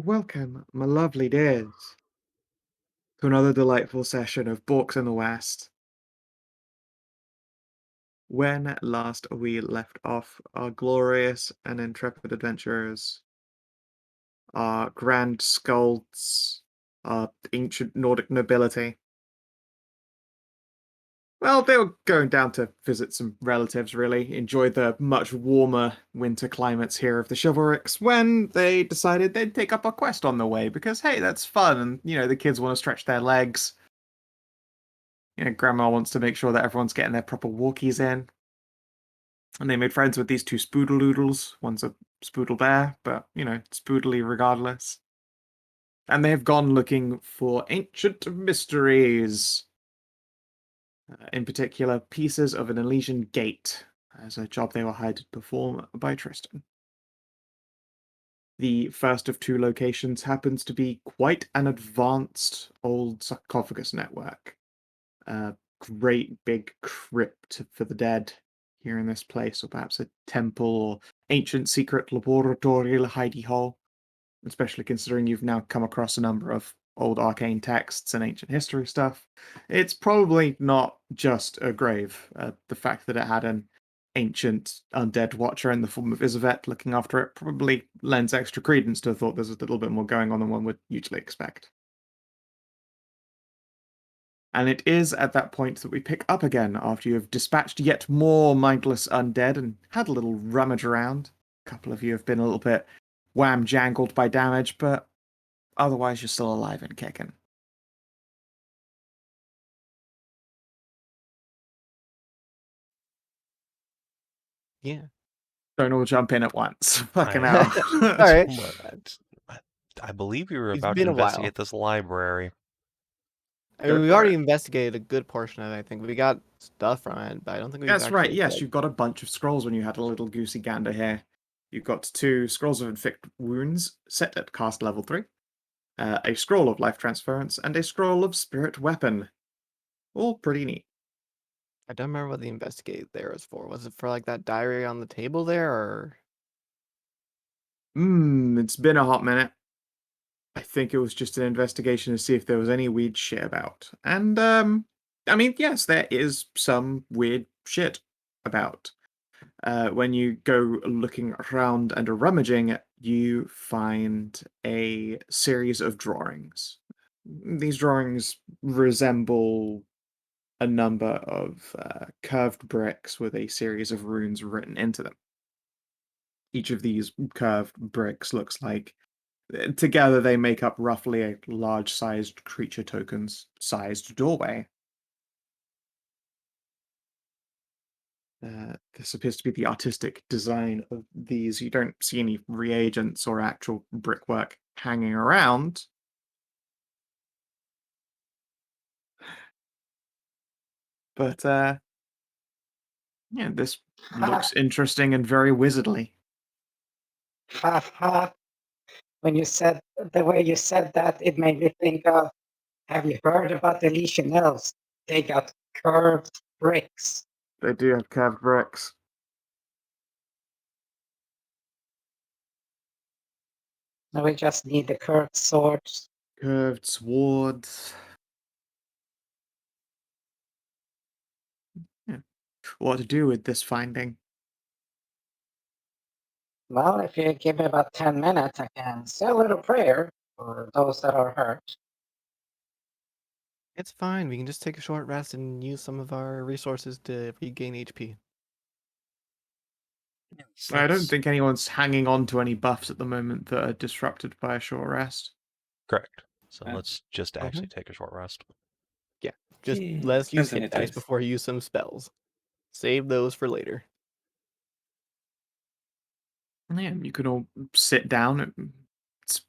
Welcome, my lovely dears, to another delightful session of Books in the West. When last we left off, our glorious and intrepid adventurers, our grand skalds, our ancient Nordic nobility. Well, they were going down to visit some relatives, really, enjoy the much warmer winter climates here of the Chivalrics, when they decided they'd take up a quest on the way, because hey, that's fun, and the kids want to stretch their legs. Grandma wants to make sure that everyone's getting their proper walkies in. And they made friends with these two spoodle-oodles. One's a spoodle bear, but, spoodly regardless. And they have gone looking for ancient mysteries. In particular, pieces of an Elysian gate, as a job they were hired to perform by Tristan. The first of two locations happens to be quite an advanced old sarcophagus network. A great big crypt for the dead here in this place, or perhaps a temple or ancient secret laboratorial hidey hole, especially considering you've now come across a number of old arcane texts and ancient history stuff. It's probably not just a grave. The fact that it had an ancient undead watcher in the form of Isovet looking after it probably lends extra credence to the thought there's a little bit more going on than one would usually expect. And it is at that point that we pick up again after you have dispatched yet more mindless undead and had a little rummage around. A couple of you have been a little bit wham-jangled by damage, but otherwise you're still alive and kicking. Yeah. Don't all jump in at once. Fucking hell. All right. I believe we were It's about been to a while. investigate this library. I mean, we already investigated a good portion of it, I think. We got stuff from it, but I don't think we've That's right, actually, yes, like... you've got a bunch of scrolls when you had a little goosey gander here. You've got 2 scrolls of inflict wounds set at cast level 3, a scroll of life transference, and a scroll of spirit weapon. All pretty neat. I don't remember what the investigate there was for. Was it for, like, that diary on the table there, or... It's been a hot minute. I think it was just an investigation to see if there was any weird shit about. And, I mean, yes, there is some weird shit about. When you go looking around and rummaging, you find a series of drawings. These drawings resemble a number of curved bricks with a series of runes written into them. Each of these curved bricks looks like together they make up roughly a large-sized creature token's sized doorway. This appears to be the artistic design of these. You don't see any reagents or actual brickwork hanging around. But, yeah, this looks interesting and very wizardly. Ha ha. When you said the way you said that, it made me think of, have you heard about the Elysian elves? They got curved bricks. They do have curved bricks. Now we just need the curved swords. Curved swords. Yeah. What to do with this finding? Well, if you give me about 10 minutes, I can say a little prayer for those that are hurt. It's fine. We can just take a short rest and use some of our resources to regain HP. I don't think anyone's hanging on to any buffs at the moment that are disrupted by a short rest. Correct. So let's just actually take a short rest. Yeah. Just let's use hit dice before you use some spells. Save those for later. Yeah, you can all sit down.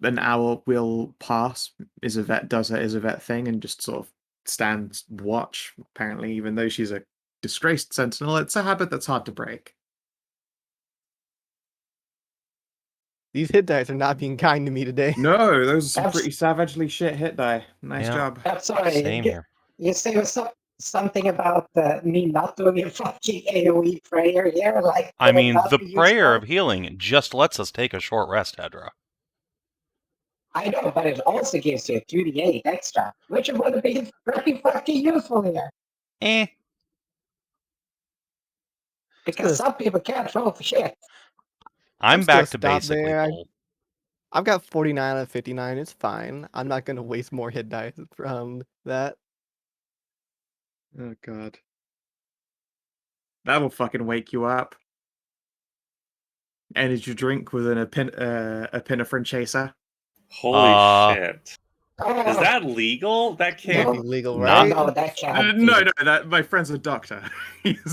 An hour will pass. Isovet does her Isovet thing and just sort of stands watch. Apparently, even though she's a disgraced sentinel, it's a habit that's hard to break. These hit dice are not being kind to me today. No, those are some pretty savagely shit hit die. Nice job. I'm sorry. Same here. You say something about me not doing a fucking AoE prayer here? Like, I mean, not the be prayer useful? of healing just lets us take a short rest, Hedrah. I know, but it also gives you 2d8 extra, which would be pretty fucking useful here. Eh. Because some people can't roll for shit. I'm still back to stop basically there. full. I've got 49 out of 59. It's fine. I'm not gonna waste more hit dice from that. Oh god. That will fucking wake you up. Energy drink with an epinephrine chaser. Holy shit. Oh, Is that legal? That Can't can't. be legal, Not- right? No, that can't be. No, that my friend's a doctor.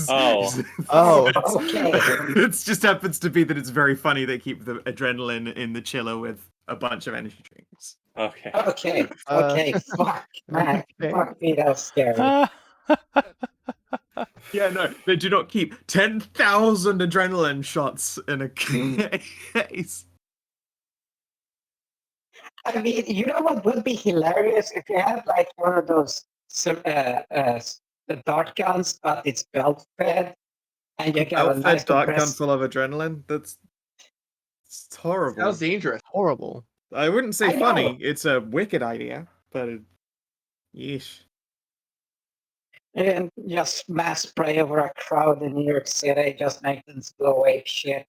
Oh. Oh. Okay. It just happens to be that it's very funny they keep the adrenaline in the chiller with a bunch of energy drinks. Okay. Okay. Uh, Okay. Fuck, man. okay. Fuck me, that was scary. Yeah, no, they do not keep 10,000 adrenaline shots in a case. I mean, you know what would be hilarious if you had like one of those the dart guns, but it's belt fed, and you got a Outfit nice dark gun compressed. full of adrenaline. It's horrible. Sounds dangerous. Horrible. I wouldn't say I know. funny. It's a wicked idea, but yeesh. And just mass spray over a crowd in New York City, just make them blow away shit.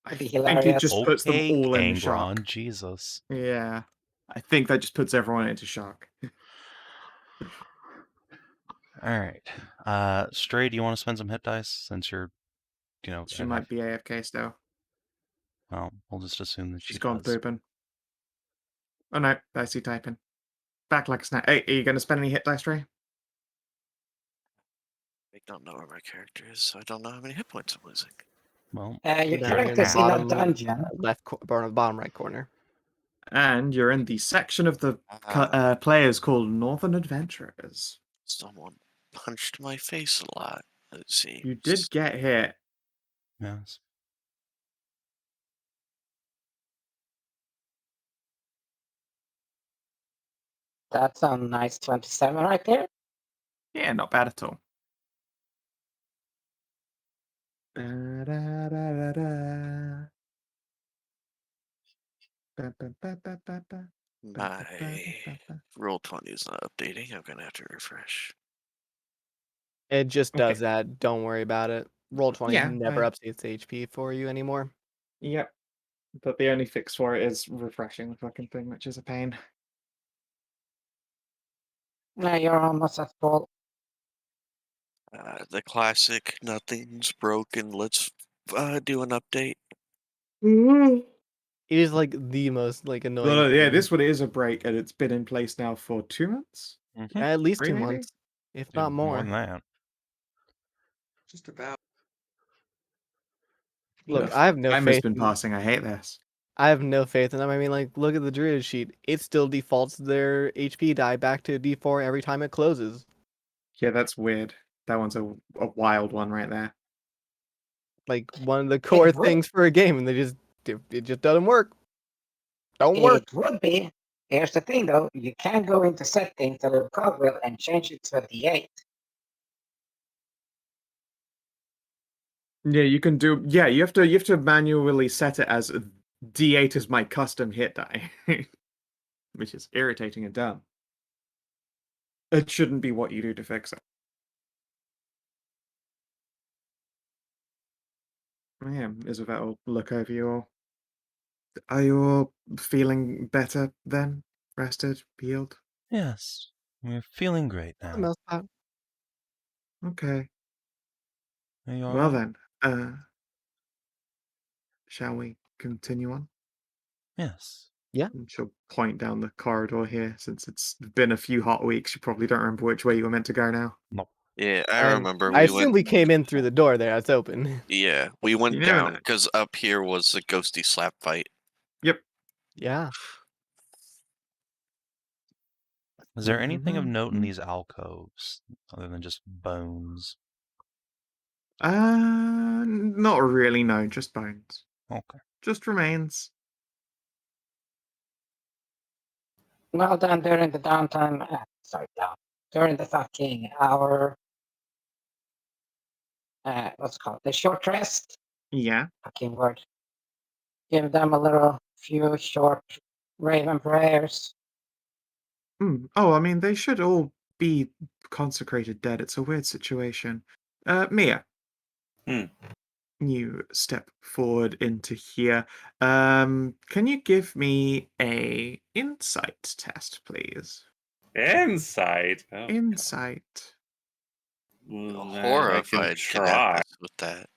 I It'd be think it hilarious. just puts them Okay, all in Angron, shock. Jesus. Yeah, I think that just puts everyone into shock. All right. Stray, do you want to spend some hit dice since you're, She might be AFK still. Well, we'll just assume that She's she gone does. pooping. Oh no, I see typing. Back like a snap. Hey, are you going to spend any hit dice, Ray? I don't know where my character is, so I don't know how many hit points I'm losing. Well, Your Down character's in in the a bottom dungeon. left, bottom right corner. And you're in the section of the Ah, players called Northern Adventurers. someone punched my face a lot. Let's see. You did get hit. yes. That's a nice 27 right there. Yeah, not bad at all. Da-da-da-da-da. Ba-ba-ba-ba-ba-ba. My Roll20 is not updating. I'm gonna have to refresh. It just Okay. does that. Don't worry about it. Roll20 Yeah, never I- updates HP for you anymore. Yep. But the only fix for it is refreshing the fucking thing, which is a pain. No, you're almost at full. The classic, nothing's broken. Let's do an update. It is like the most like annoying. No, yeah, thing. this one is a break, and it's been in place now for 2 months. Mm-hmm. At least 3 2 maybe? months, if not more. than that. Just about. Look, I have no Time has faith. been passing. I hate this. I have no faith in them. I mean, like, look at the Druid sheet. It still defaults their HP die back to D4 every time it closes. Yeah, that's weird. That one's a wild one right there. Like one of the core would- things for a game, and it just doesn't work. Don't work. It would be. Here's the thing, though. You can go into settings of the cogwheel and change it to a D8. Yeah, you can do. Yeah, you have to manually set it as D8 is my custom hit die, which is irritating and dumb. It shouldn't be what you do to fix it. Yeah, Isabel will look over you all. Are you all feeling better then? Rested? Healed? Yes, we're feeling great For the now. most part. Okay. Are you all Well right? then, shall we continue on? Yes. And she'll point down the corridor here, since it's been a few hot weeks. You probably don't remember which way you were meant to go now. Yeah, I And remember. I We assume went. we came in through the door there. It's open. Yeah, we went You never down know. because up here was a ghosty slap fight. Yep. Yeah. Is there anything of Mm-hmm. note in these alcoves other than just bones? Not really, no, just bones. Okay. Just remains. Well done during the downtime. During the fucking hour. What's it called? The short rest. Yeah. Fucking word. Give them a few short Raven prayers. Oh, I mean, they should all be consecrated dead. It's a weird situation. Mia. Hmm. You step forward into here. Can you give me a insight test, please? Insight. Oh, Insight. well, I can Horrified try. Kinathis with that.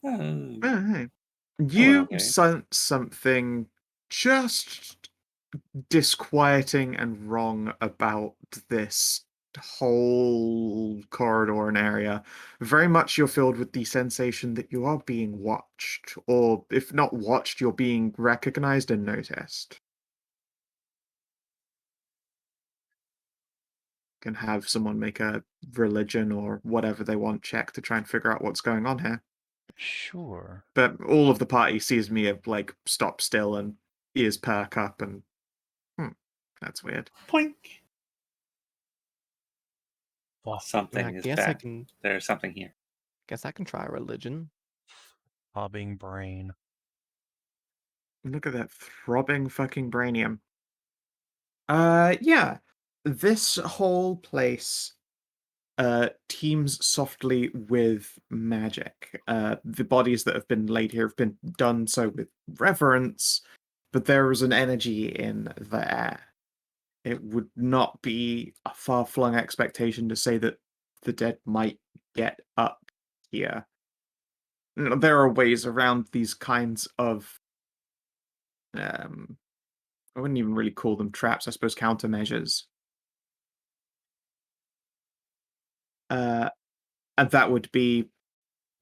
Oh, Oh, hey. well, You okay. sense something just disquieting and wrong about this whole corridor and area. Very much you're filled with the sensation that you are being watched, or if not watched, you're being recognized and noticed. Can have someone make a religion or whatever they want check to try and figure out what's going on here. Sure. But all of the party sees me like stop still and ears perk up and that's weird. Poink. Well, Something I is guess I bad. can. There's something here. Guess I can try religion. throbbing brain. Look at that throbbing fucking brainium. Yeah. This whole place teems softly with magic. The bodies that have been laid here have been done so with reverence, but there is an energy in the air. It would not be a far-flung expectation to say that the dead might get up here. There are ways around these kinds of I wouldn't even really call them traps, I suppose countermeasures. And that would be,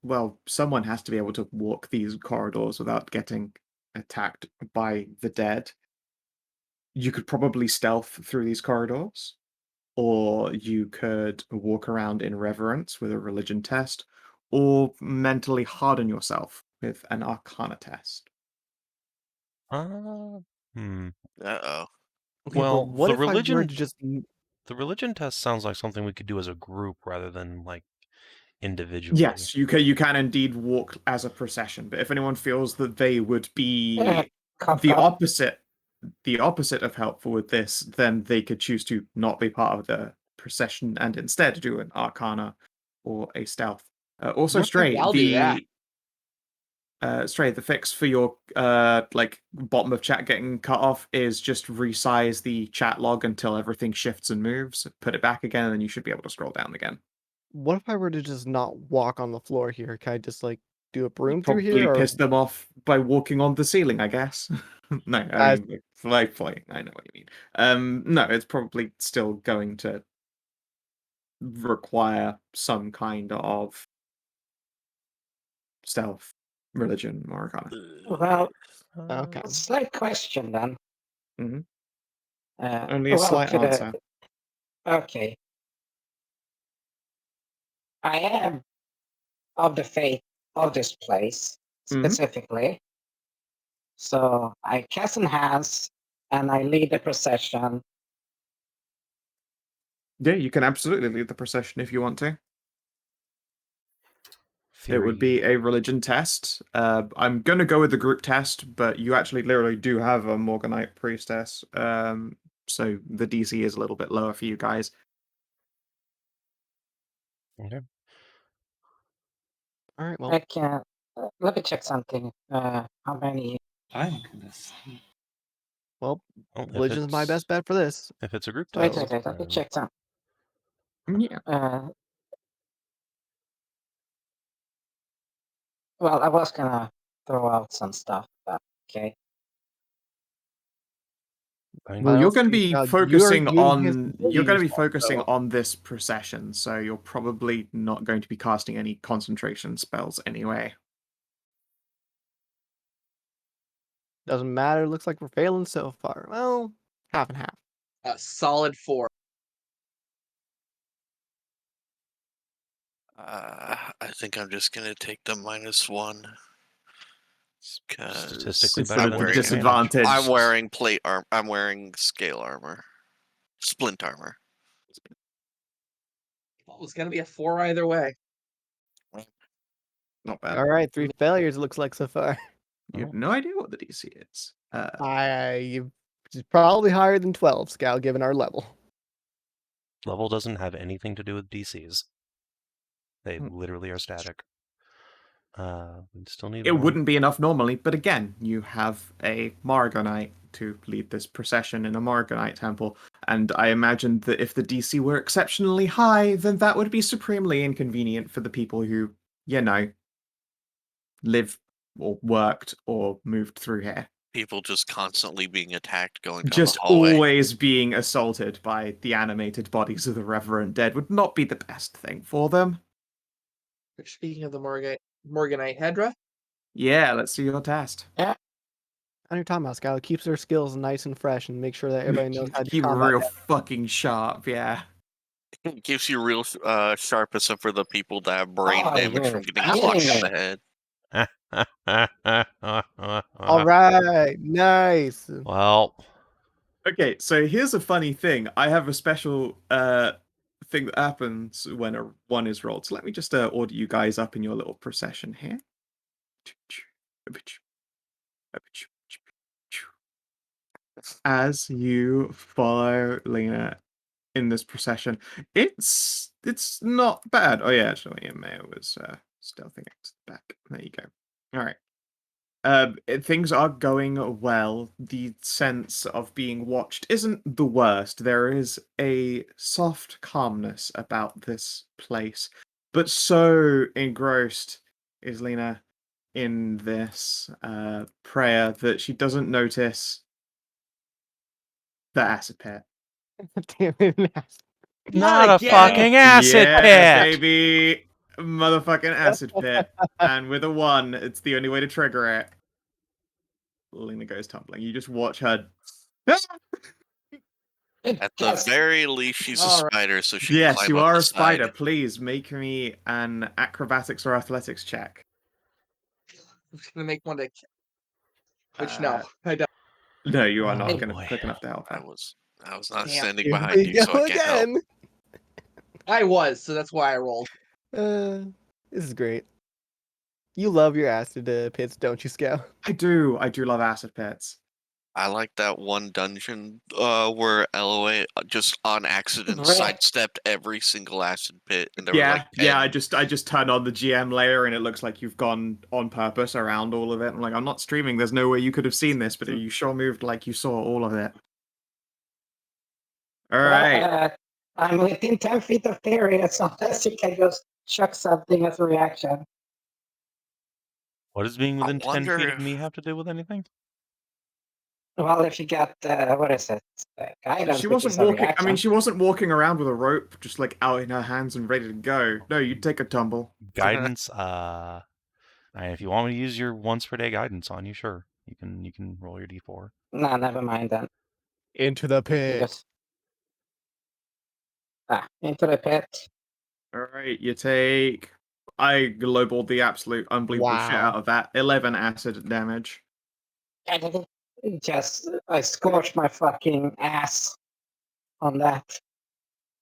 well, someone has to be able to walk these corridors without getting attacked by the dead. You could probably stealth through these corridors, or you could walk around in reverence with a religion test, or mentally harden yourself with an arcana test. Hmm. Uh-oh. Okay, but Well, what the if I were religion to just the religion test sounds like something we could do as a group rather than like individually. Yes, you can indeed walk as a procession, but if anyone feels that they would be Cough, the cough. opposite of helpful with this, then they could choose to not be part of the procession and instead do an arcana or a stealth. Also, Okay, Stray, I'll do that. Stray, the fix for your like bottom of chat getting cut off is just resize the chat log until everything shifts and moves. Put it back again, and then you should be able to scroll down again. What if I were to just not walk on the floor here? Can I just like do a broom through Probably here? Or piss them off by walking on the ceiling, I guess. No, I Guys- mean, like flying. I know what you mean. No, it's probably still going to require some kind of stealth, religion, or arcana. Well, okay, a slight question then. Mhm. Uh, Only a well, slight could answer. okay. I am of the faith of this place Mhm. specifically. So I cast enhance and I lead the procession. Yeah, you can absolutely lead the procession if you want to. It would be Theory. a religion test. I'm gonna go with the group test, but you actually literally do have a Morganite priestess. So the DC is a little bit lower for you guys. Okay. all right. Well, I can let me check something. How many? I'm gonna sleep. Well, if religion's my it's- best bet for this. If it's a group Wait, test, let me then- check some. Yeah. Well, I was gonna throw out some stuff, but okay. I mean, Well, What you're else going to do you be got? focusing You and his on ability you're going to be stuff, focusing so- on this procession, so you're probably not going to be casting any concentration spells anyway. Doesn't matter. Looks like we're failing so far. Well, half and half. A solid 4. I think I'm just gonna take the -1. Because Statistically It's better the than wearing, disadvantage. I'm wearing plate armor. I'm wearing scale armor. Splint armor. Well, it was gonna be a 4 either way. Not bad. All right, 3 failures. It looks like so far. You have no idea what the DC is. It's probably higher than 12, Scow, given our level. Level doesn't have anything to do with DCs. They Hmm. literally are static. We still need It more. wouldn't be enough normally, but again, you have a Morriganite to lead this procession in a Morriganite temple, and I imagined that if the DC were exceptionally high, then that would be supremely inconvenient for the people who, live or worked or moved through here. People just constantly being attacked going down Just the hallway. always being assaulted by the animated bodies of the reverend dead would not be the best thing for them. Speaking of the Morganite Hedrah, Yeah, let's see your test. On your talking about, Scow, it keeps their skills nice and fresh and make sure that everybody knows how to do Keep combat. real fucking sharp, yeah. It gives you real sharp except for the people that have brain Oh, damage you're from getting killing clocked in me. the head. All right, nice. Well, Okay, so here's a funny thing. I have a special thing that happens when a one is rolled. So let me just order you guys up in your little procession here. As you follow Lena in this procession, it's not bad. Oh yeah, actually, yeah, Mayo was stealthing at the back. There you go. All right. Things are going well. The sense of being watched isn't the worst. There is a soft calmness about this place, but so engrossed is Lena in this prayer that she doesn't notice the acid pit. Damn it, not a again! fucking acid Yeah, pit. baby, motherfucking acid pit, and with a 1, it's the only way to trigger it. Lena goes tumbling. You just watch her. At the Yes. very least, she's a All right. spider, so she can Yes, climb you up are the a spider. side. Please make me an acrobatics or athletics check. I'm just gonna make one to. Which no, I don't. No, you are not Oh, going to boy. quick enough to help I her. was not Damn. standing Here behind we you, so go I can't help. again. I was, so that's why I rolled. This is great. You love your acid pits, don't you, Scow? I do love acid pits. I like that one dungeon where LOA just on accident Right. sidestepped every single acid pit, and there were Yeah, like 10. yeah. I just turn on the GM layer and it looks like you've gone on purpose around all of it. I'm like, I'm not streaming. There's no way you could have seen this, but you sure moved like you saw all of it. All right. I'm within 10 feet of Thyri, so unless you can just chuck something as a reaction. What does being within 10 wonder feet of if- me have to do with anything? Well, if you got, what is it? Guidance, She which wasn't is a walking. I reaction. mean, she wasn't walking around with a rope, just like out in her hands and ready to go. No, you'd take a tumble. Guidance. If you want me to use your once per day guidance on you, sure. You can roll your d4. No, never mind then. Into the You pit. just... into the pit. All right, you take. I globalled the absolute unbelievable shit Wow. out of that. 11 acid damage. I scorched my fucking ass on that.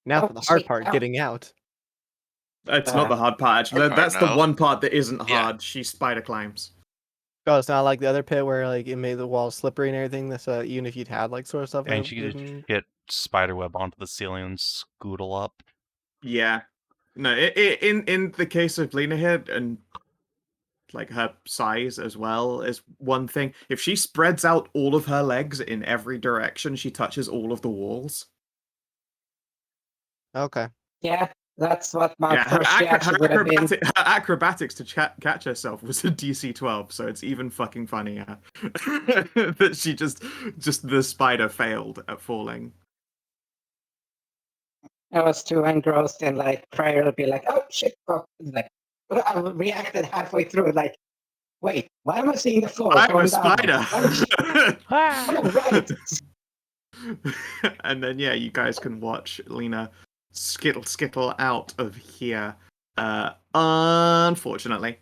Now Oh, for the hard shit, part, ow. getting out. It's not the hard part, actually. Hard part, That's the no. one part that isn't Yeah. hard. She spider climbs. Oh, it's not like the other pit where like it made the walls slippery and everything. So even if you'd had like sort of stuff, And that she could wouldn't- get spiderweb onto the ceiling and scootle up. Yeah. No, in the case of Lena here, and like her size as well is one thing. If she spreads out all of her legs in every direction, she touches all of the walls. Okay. Yeah, that's what my Yeah, her, first reaction would have been. her acrobatics to catch herself was a DC 12, so it's even fucking funnier that she just the spider failed at falling. I was too engrossed in like prayer to be like, oh shit, oh, like I reacted halfway through, like, wait, why am I seeing the floor I'm going a down? spider. Oh, shit. Oh, right. And then yeah, you guys can watch Lena skittle out of here. Unfortunately,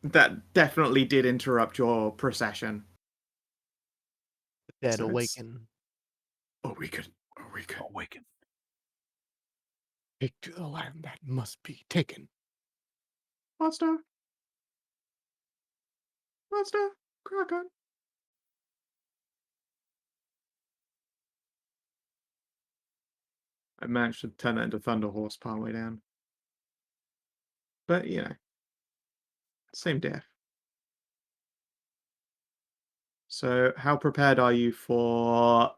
that definitely did interrupt your procession. Dead So it's- awaken. Awaken. Awaken. Take to the land that must be taken. Monster. Kraken. I managed to turn it into Thunder Horse partway down. But, same diff. So, how prepared are you for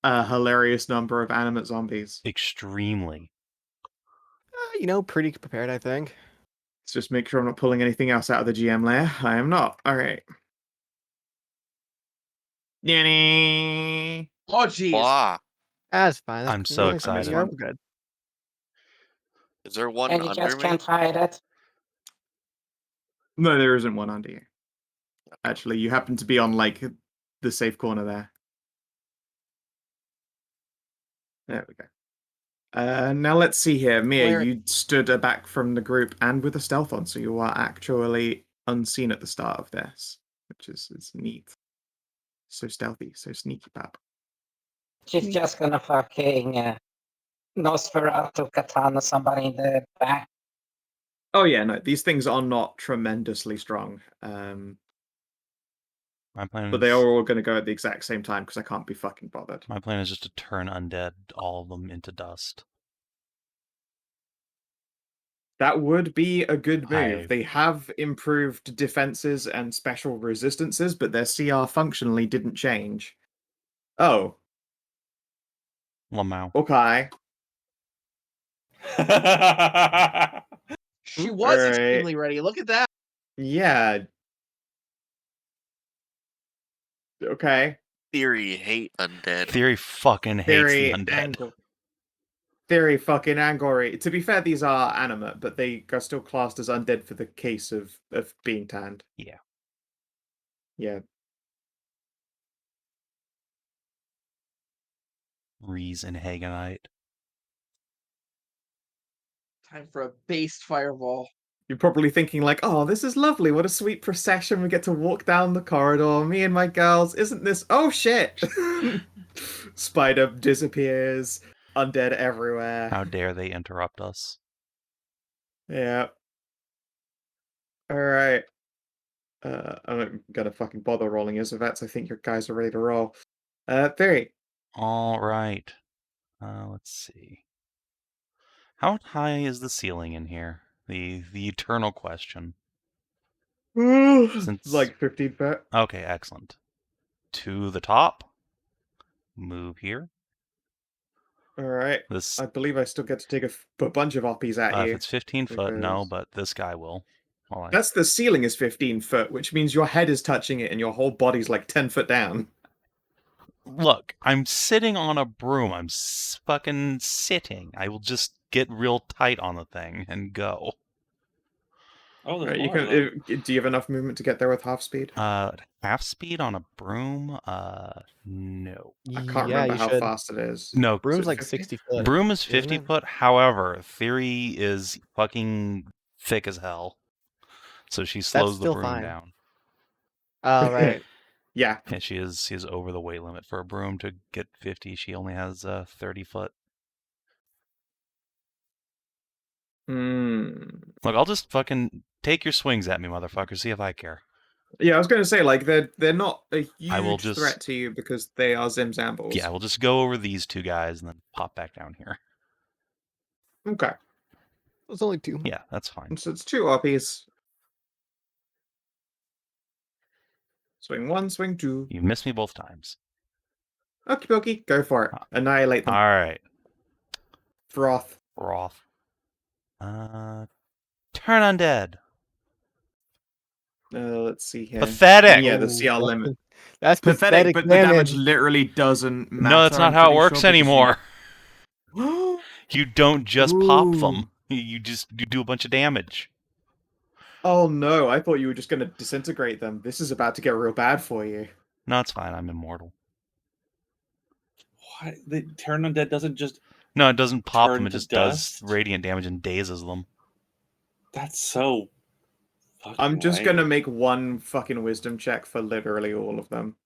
a hilarious number of animate zombies? Extremely. Pretty prepared, I think. Let's just make sure I'm not pulling anything else out of the GM layer. I am not. Alright. Yanny! Oh, jeez. Blah. That's fine. I'm so excited. You're good. Is there one And you under just me? can't hide it. No, there isn't one under you. Actually, you happen to be on, like, the safe corner there. There we go. Now let's see here. Mia, Cleric. you stood back from the group and with a stealth on, so you are actually unseen at the start of this, which is neat. So stealthy, so sneaky pap. She's just gonna fucking Nosferatu katana somebody in the back. Oh yeah, no, these things are not tremendously strong. My plan But is, they are all going to go at the exact same time because I can't be fucking bothered. my plan is just to turn undead, all of them, into dust. That would be a good move. I- They have improved defenses and special resistances, but their CR functionally didn't change. Oh, Lamau. okay. She was Alright. extremely ready. Look at that. Yeah. Okay. Thyri hate undead. Thyri fucking hates Very the undead. Very fucking angry. To be fair, these are animate, but they are still classed as undead for the case of being tanned. Yeah. Yeah. Rees and Hagenite. Time for a based fireball. You're probably thinking like, oh, this is lovely. What a sweet procession. We get to walk down the corridor. Me and my girls. Isn't this... Oh, shit! Spider disappears. Undead everywhere. How dare they interrupt us? Yeah. Alright. I'm not gonna fucking bother rolling as vets. I think your guys are ready to roll. Thyri. All right. Let's see. How high is the ceiling in here? The eternal question. Since Like 15 foot. Okay, excellent. To the top. Move here. Alright. This I believe I still get to take a bunch of oppies at if you. it's 15 foot, no, because- but this guy will. Well, That's the ceiling is 15 foot, which means your head is touching it and your whole body's like 10 foot down. Look, I'm sitting on a broom. I'm fucking sitting. I will just get real tight on the thing and go. Oh, there's Right, you more of them. can. Do you have enough movement to get there with half speed? Half speed on a broom? No. I can't Yeah, remember you how should. fast it is. No. Broom's Is it like 50? 60 foot. Broom is isn't 50 it? foot. However, Thyri is fucking thick as hell. So she slows the still broom fine. down. Oh, right. Yeah. Yeah, she is over the weight limit for a broom to get 50. She only has 30 foot. Hmm. Look, I'll just fucking take your swings at me, motherfucker. See if I care. Yeah, I was going to say, like, they're not a I will huge just- threat to you because they are Zimzambles. Yeah, we'll just go over these two guys and then pop back down here. Okay. It's only 2. Yeah, that's fine. So it's 2 oppies. Swing 1, swing 2. You missed me both times. Okie dokie, go for it. Annihilate them. All right. Froth. Roth. Turn undead. Let's see here. Pathetic. Yeah, the CR limit. That's Pathetic, pathetic but the damage damage. literally doesn't matter. No, that's not I'm how it pretty works sure, anymore. because You don't just pop Ooh. them. You do a bunch of damage. Oh no, I thought you were just going to disintegrate them. This is about to get real bad for you. No, it's fine. I'm immortal. What? The Turn Undead doesn't just... No, it doesn't pop Turn them. It to just does dust? radiant damage and dazes them. That's so... fucking I'm just going to lame. make one fucking wisdom check for literally all of them.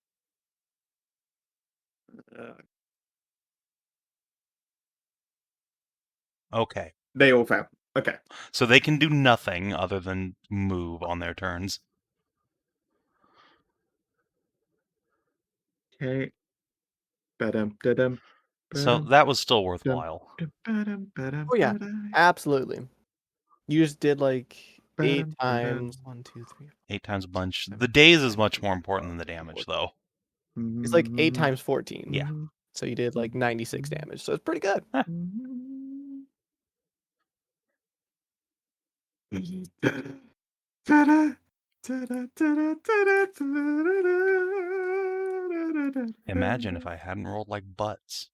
Okay. They all fail. Okay. So they can do nothing other than move on their turns. Okay. Ba-dum, da-dum. So that was still worthwhile. Oh yeah, absolutely. You just did like 8 times 1, 2, 3. 8 times a bunch. The days is much more important than the damage, though. It's like 8 times 14. Yeah. So you did like 96 damage. So it's pretty good. Imagine if I hadn't rolled like butts.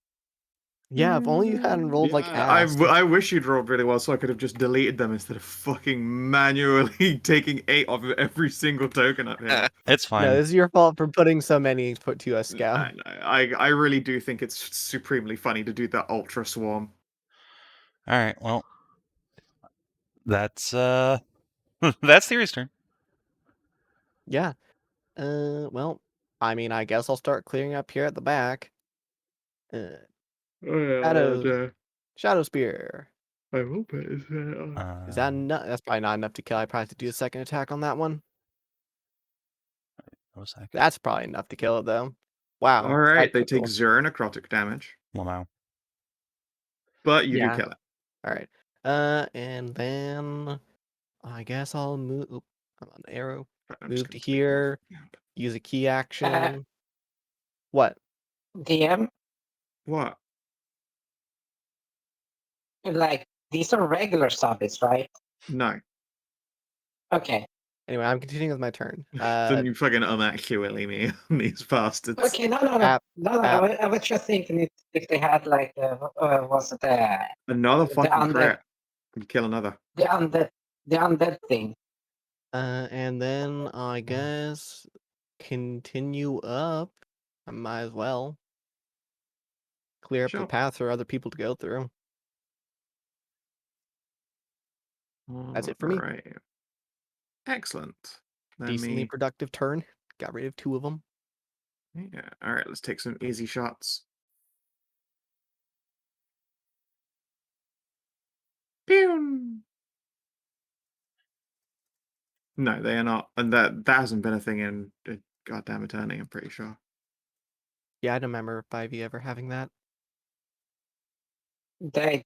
Yeah, if only you hadn't rolled like Yeah, ass. I wish you'd rolled really well so I could have just deleted them instead of fucking manually taking 8 off of every single token up here. It's fine. No, this is your fault for putting so many put to us, Scout. I really do think it's supremely funny to do that Ultra Swarm. Alright, well. That's that's Thyri's turn. Yeah. Well, I mean, I guess I'll start clearing up here at the back. Shadow Spear. I hope it is. Is that enough? That's probably not enough to kill. I probably have to do a second attack on that one. That's probably enough to kill it, though. Wow. All right, they that's take cool. 0 necrotic damage, Wow. but you do Yeah. kill it. All right. And then I guess I'll move. I'm on the arrow. I'm just Move to gonna speak here. more. Use a key action. What? DM, What? like, these are regular zombies, right? No. Okay. Anyway, I'm continuing with my turn. Then you fucking unaccurately me on these bastards. Okay, no. App, I was just thinking if they had, like, was it Another the fucking undead- crit. And kill another. the undead thing? and then I guess continue up. I might as well clear up Sure. the path for other people to go through. That's it for me. Right. Excellent. Let Decently me. productive turn. Got rid of 2 of them. Yeah. All right. Let's take some easy shots. Pew! No, they are not, and that hasn't been a thing in a goddamn eternity. I'm pretty sure. Yeah, I don't remember 5e ever having that. They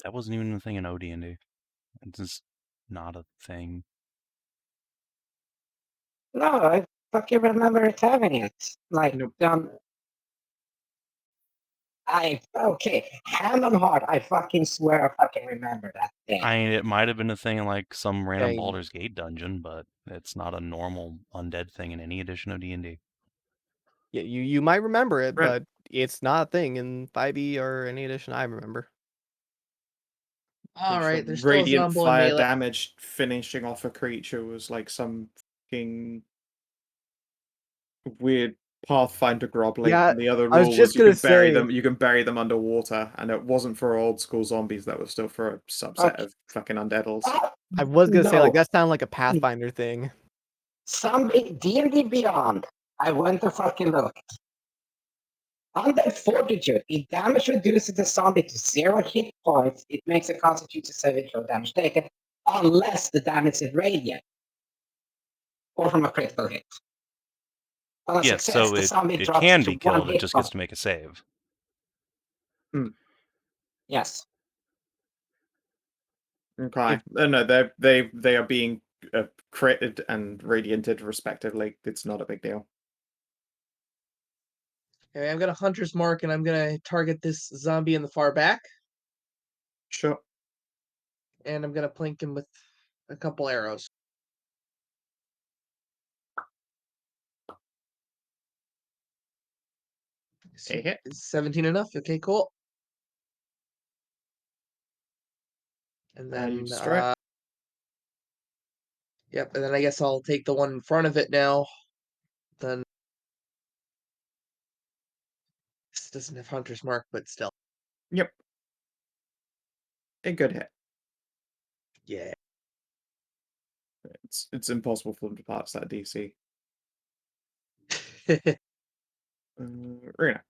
That wasn't even a thing in OD&D. It's just not a thing. no, I fucking remember it having it. Like, Nope. okay, hand on heart, I fucking swear I fucking remember that thing. I mean, it might have been a thing in like some random Okay. Baldur's Gate dungeon, but it's not a normal undead thing in any edition of D&D. Yeah, you might remember it, Right. but it's not a thing in 5e or any edition I remember. All right, there's still a Radiant zombie fire melee. damage finishing off a creature was like some fucking weird Pathfinder grobly. Yeah, and the other I was rule just was you can gonna bury say- them. You can bury them underwater, and it wasn't for old school zombies. That was still for a subset Okay. of fucking undeadals. I was gonna say, like, No. that sounded like a Pathfinder thing. Somebody, D&D Beyond, I went to fucking look. Undead Fortitude, it damage reduces the zombie to 0 hit points. It makes a constitution saving throw damage taken, unless the damage is radiant. Or from a critical hit. On a Yes, success, so the zombie it drops can to be 1 killed, it hit just point. gets to make a save. Yes. Okay. No, they are being critted and radianted respectively. It's not a big deal. Okay, I've got a hunter's mark, and I'm gonna target this zombie in the far back, Sure. and I'm gonna plink him with a couple arrows. A hit. Is 17 enough? Okay, cool. And You then, destroy it. yep, and then I guess I'll take the one in front of it now. Then this doesn't have hunter's mark, but still. Yep. A good hit. Yeah. It's impossible for them to pass that DC. Runa.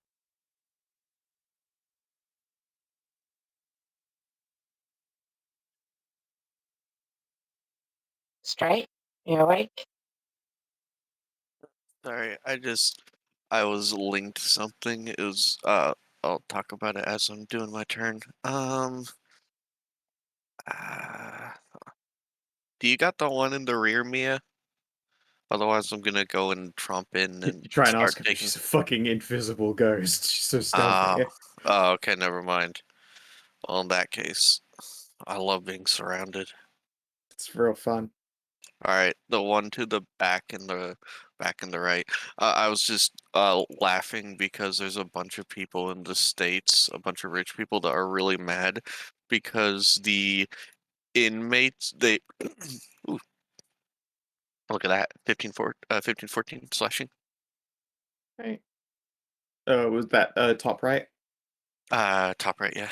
Straight? You awake? Sorry, I was linked to something. It was I'll talk about it as I'm doing my turn. Do you got the one in the rear, Mia? Otherwise, I'm gonna go and tromp in You and try and start ask her if taking. she's a fucking invisible ghost. She's so stealthy. Oh, okay, never mind. Well, in that case, I love being surrounded. It's real fun. All right, the one to the back and the right. I was just laughing because there's a bunch of people in the States, a bunch of rich people that are really mad because the inmates they Ooh, look at that 15-14 slashing. Right. Was that top right? Top right, yeah.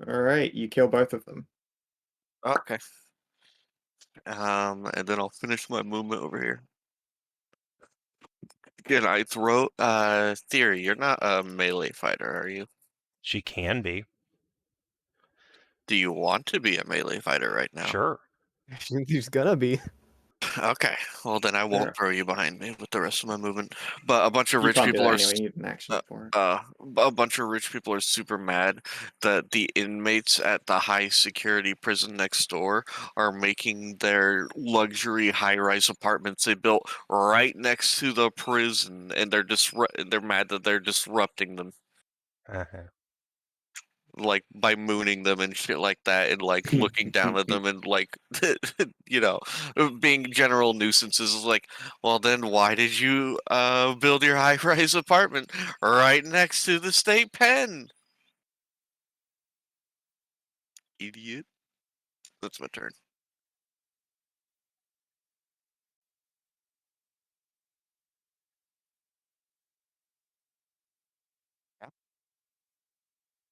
All right, you kill both of them. Okay. And then I'll finish my movement over here. Can I throw Thyri, you're not a melee fighter, are you? She can be. Do you want to be a melee fighter right now? Sure. She's gonna be. Okay, well then I won't Sure. throw you behind me with the rest of my movement. But a bunch of You rich can't do people that are anyway. You need an action for it. a bunch of rich people are super mad that the inmates at the high security prison next door are making their luxury high-rise apartments they built right next to the prison, and they're mad that they're disrupting them, Uh-huh. like by mooning them and shit like that, and like looking down at them and like you know, being general nuisances. Is like, well then why did you build your high-rise apartment right next to the state pen, idiot? That's my turn.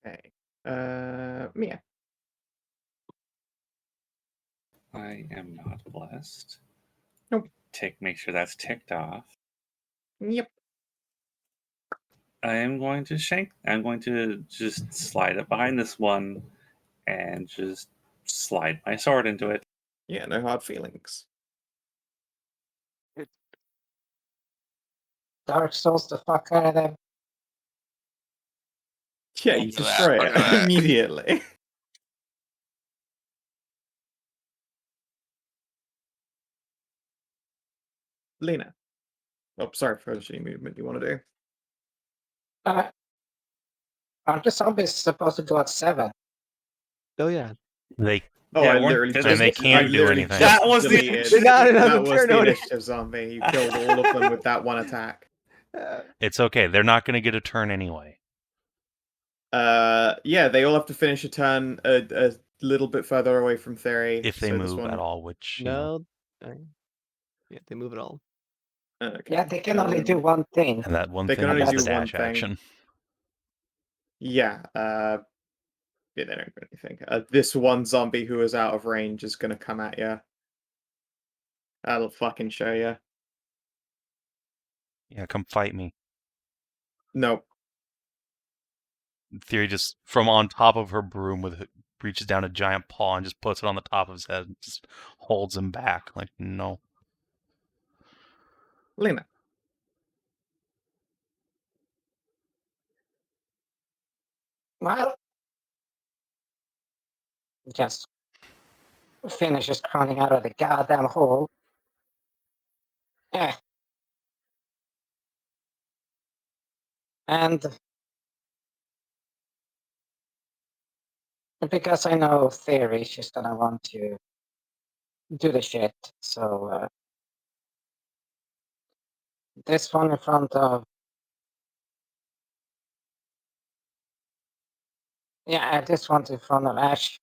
Okay. Mia. I am not blessed. Nope. Make sure that's ticked off. Yep. I am going to shank. I'm going to just slide up behind this one and just slide my sword into it. Yeah, no hard feelings. Dark Souls the fuck out of them. Yeah, you Look at that, destroy look it at that. immediately. Lena. Oh, sorry for any movement you want to do. Aren't the zombies supposed to go at 7? Oh yeah. They Oh, Yeah, I weren't- literally and just, they I can't do literally anything. just That was the deleted. initiative. They got another That was turn the notice. initiative zombie. You killed all of them with that one attack. It's okay. They're not going to get a turn anyway. Yeah, they all have to finish a turn a little bit further away from Thyri. If they so this move one... at all, which, you know, No. Yeah, they move it all. Okay. Yeah, they can only do one thing. and that one They thing can only is do the one dash thing. action. Yeah, yeah, they don't do anything. This one zombie who is out of range is gonna come at you. That'll fucking show you. Yeah, come fight me. Nope. Thyri just, from on top of her broom, reaches down a giant paw and just puts it on the top of his head and just holds him back. Like, no. Lena. Well, just finishes crawling out of the goddamn hole. Yeah. And because I know Thyri, she's gonna want to do the shit. So this one in front of... Yeah, this one's in front of Ashe.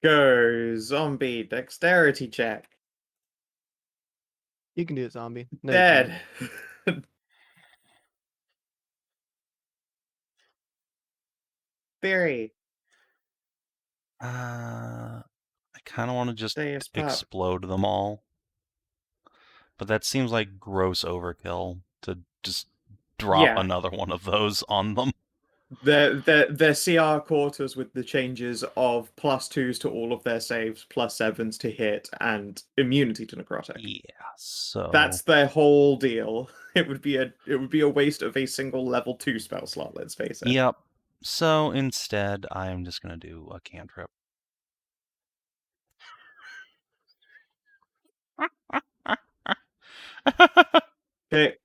Go zombie dexterity check. You can do it, zombie. No, you can't. Dead. Theory. I kind of want to just Stay as pup. explode them all. But that seems like gross overkill to just drop Yeah. another one of those on them. Their CR quarters with the changes of +2s to all of their saves, +7s to hit, and immunity to necrotic. Yeah, so That's their whole deal. It would be a waste of a single level 2 spell slot, let's face it. Yep. So instead, I'm just gonna do a cantrip. Okay.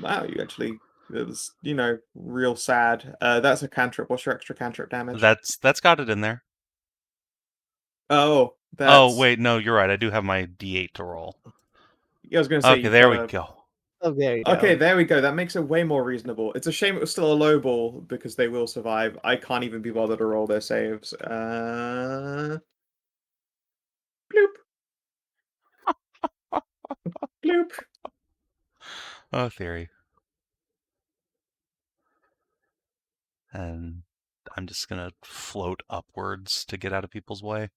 Wow, you actually it was, real sad. That's a cantrip. What's your extra cantrip damage? That's got it in there. Oh, Oh that's wait, no, you're right. I do have my D8 to roll. I was gonna say Okay, you've there got we a go. Oh, there you Okay, go. there we go. That makes it way more reasonable. It's a shame it was still a low ball because they will survive. I can't even be bothered to roll their saves. Bloop. Bloop. Oh, Thyri. And I'm just gonna float upwards to get out of people's way.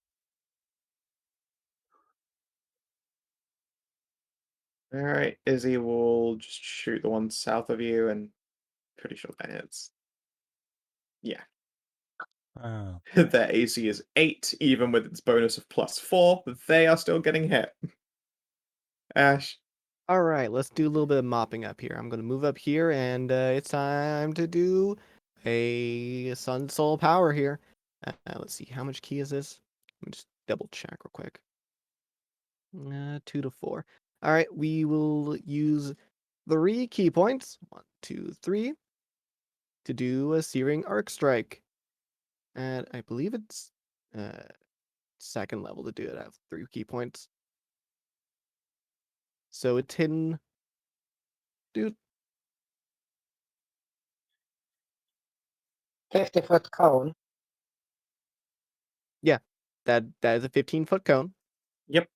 All right, Izzy will just shoot the one south of you, and pretty sure that hits. Yeah, Oh. their AC is 8, even with its bonus of +4. They are still getting hit. Ashe. All right, let's do a little bit of mopping up here. I'm going to move up here, and it's time to do a Sun Soul Power here. Let's see, how much key is this? Let me just double check real quick. 2 to 4. All right, we will use 3 key points, 1, 2, 3, to do a Searing Arc Strike. And I believe it's second level to do it. I have 3 key points. So it's hidden. Dude, 50-foot cone. that is a 15-foot cone. Yep.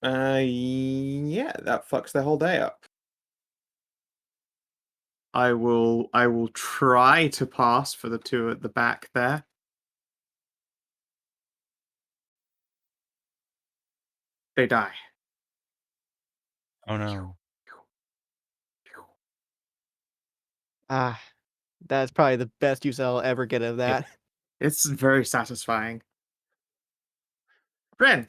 Yeah, that fucks the whole day up. I will try to pass for the two at the back there. They die. Oh no. Ah, that's probably the best use I'll ever get of that. It's very satisfying. Ren,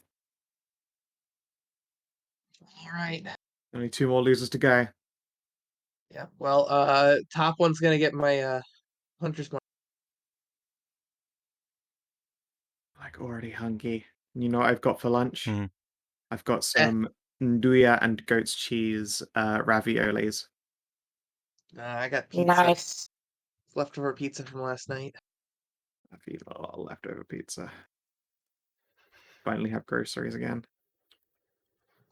All right. only 2 more losers to go. Yeah. Well, top one's gonna get my hunter's mark. Like already hungry. You know what I've got for lunch? Hmm. I've got some nduja and goat's cheese raviolis. I got pizza. Nice. Leftover pizza from last night. I've eaten a lot of leftover pizza. Finally have groceries again.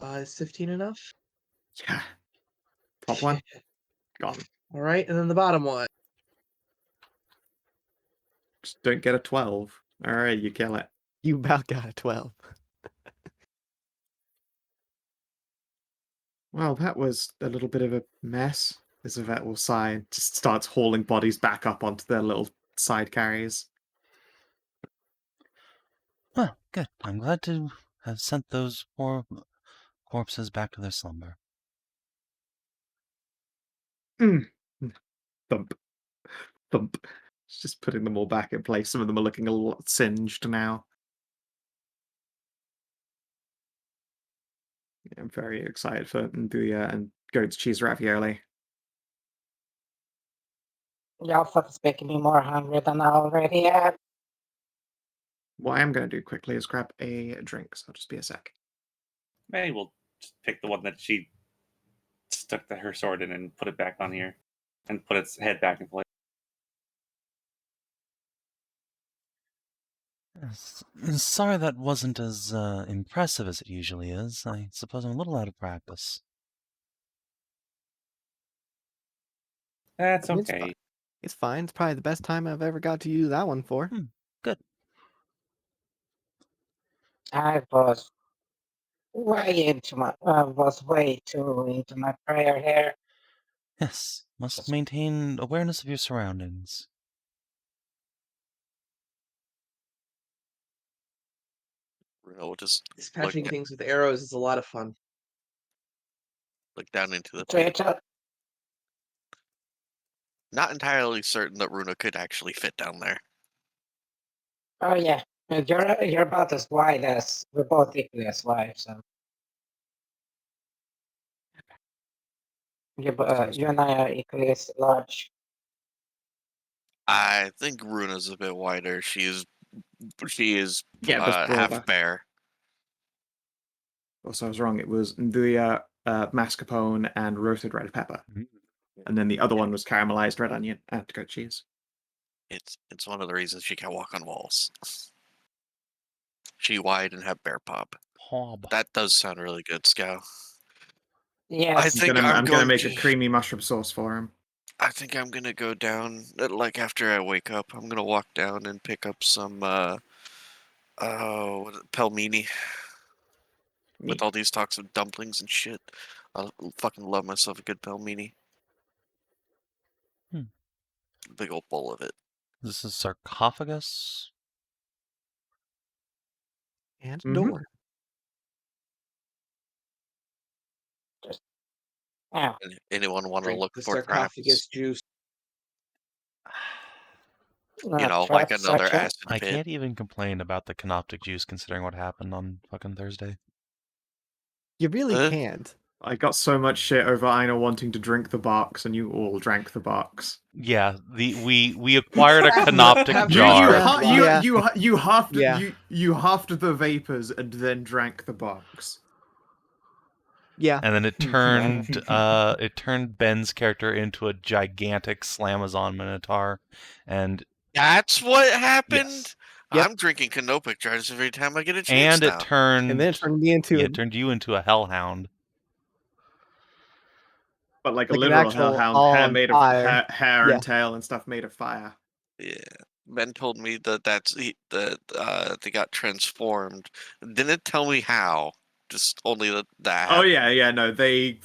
Is 15 enough? Yeah. Top one. Gone. All right, and then the bottom one. Just don't get a 12. Alright, you kill it. You about got a 12. Well, that was a little bit of a mess. As Yvette will sigh and just starts hauling bodies back up onto their little side carries. Well, good. I'm glad to have sent those poor corpses back to their slumber. Thump. Thump. It's just putting them all back in place. Some of them are looking a lot singed now. Yeah, I'm very excited for nduja and goat's cheese ravioli. Y'all fuckers making me more hungry than I already am. What I am going to do quickly is grab a drink, so I'll just be a sec. Maybe we'll just pick the one that she stuck her sword in and put it back on here, and put its head back in place. Yes. Sorry that wasn't as impressive as it usually is. I suppose I'm a little out of practice. That's I mean, it's okay. fine. It's fine. It's probably the best time I've ever got to use that one for. Good. I was way too into my prayer here. Yes, must maintain awareness of your surroundings. Runa will just Dispatching things with arrows is a lot of fun. look down into the So you pit. tell, not entirely certain that Runa could actually fit down there. Oh yeah, you're about as wide as we're both equally as wide. So you and I are equally as large. I think Runa's a bit wider. She is Yeah, but half broader. bear. Also, I was wrong. It was Nduya, mascarpone, and roasted red pepper. And then the other one was caramelized red onion and goat cheese. It's one of the reasons she can walk on walls. She wide and have bear pop. Hob. That does sound really good, Skow. Yes. I think I'm gonna make to... a creamy mushroom sauce for him. I think I'm gonna go down, like after I wake up, I'm gonna walk down and pick up some, pelmeni. With all these talks of dumplings and shit. I fucking love myself a good pelmeni. Big old bowl of it. This is sarcophagus. And Mhm. door. Ow. Anyone want to Drink look the for sarcophagus traps? juice. You know, like another acid I pit. can't even complain about the canoptic juice considering what happened on fucking Thursday. You really can't. I got so much shit over Aina wanting to drink the box, and you all drank the box. Yeah, we acquired a canoptic Have jar. You halved Yeah. you halved the vapors and then drank the box. Yeah. And then it turned Ben's character into a gigantic Slamazon Minotaur, and That's what happened? yes, Yep. I'm drinking canopic jars every time I get a chance and now. it turned And then it turned me into it turned you into a hellhound. But like a Like an literal actual hellhound, all hair on made of fire. hair Yeah. and tail and stuff made of fire. Yeah. Ben told me that they got transformed. Didn't tell me how. Just only that Oh happened. yeah, no, they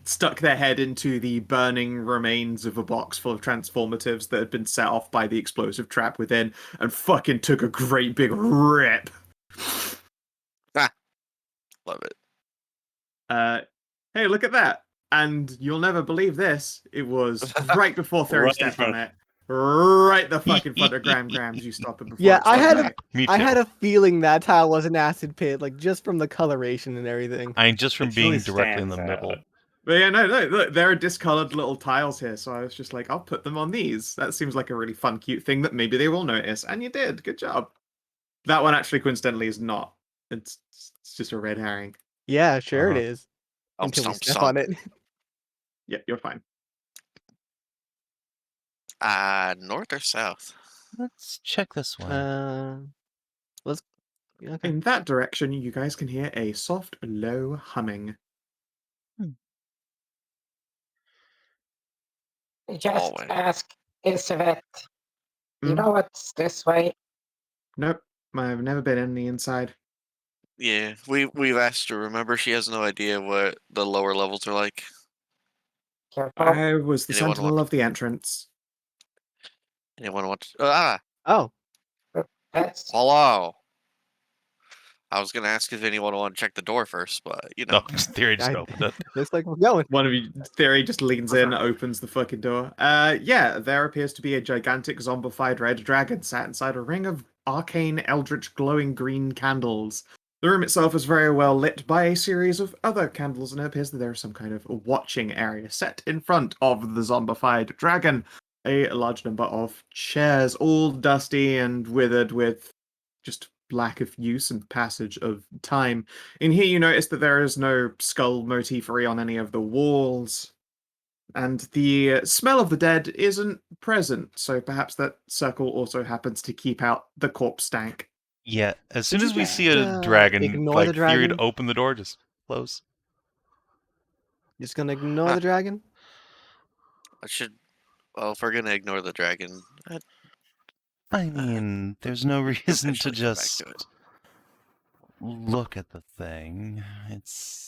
stuck their head into the burning remains of a box full of transformatives that had been set off by the explosive trap within, and fucking took a great big rip. Love it. Hey, look at that! And you'll never believe this. It was right before Thyri Right in stepped front on it. Right the fucking front of Grams. You stop it before. Yeah, it starts right. Me too. I had a feeling that tile was an acid pit, like just from the coloration and everything. I mean, just from It being really directly in the stands middle. out. But yeah, no, look, there are discolored little tiles here, so I was just like, I'll put them on these. That seems like a really fun, cute thing that maybe they will notice, and you did. Good job. That one actually, coincidentally, is not. It's just a red herring. Yeah, sure it is. Oh, Until we stomp, step on stomp. it. Yep, you're fine. North or south? Let's check this one. Let's. Okay. In that direction, you guys can hear a soft, low humming. Just Hallway. ask Isvet. You Hmm? know what's this way? Nope, I've never been in the inside. Yeah, we've asked her. Remember, she has no idea what the lower levels are like. Careful. I was the Anyone sentinel want- of the entrance. Anyone want? Oh, That's Hello. I was gonna ask if anyone want to check the door first, but you No, know. Thyri just opened it. looks like we're going. One of you, Thyri, just leans in, opens the fucking door. Yeah, there appears to be a gigantic zombified red dragon sat inside a ring of arcane, eldritch, glowing green candles. The room itself is very well lit by a series of other candles, and it appears that there is some kind of watching area set in front of the zombified dragon. A large number of chairs, all dusty and withered with just lack of use and passage of time. In here, you notice that there is no skull motify on any of the walls, and the smell of the dead isn't present, so perhaps that circle also happens to keep out the corpse stank. Yeah, as soon Would as you we see a just, dragon, ignore like the Thyri dragon? to open the door, just close. Just gonna ignore the dragon? Well, if we're gonna ignore the dragon, I mean, there's no reason to officially come back just to it. look at the thing.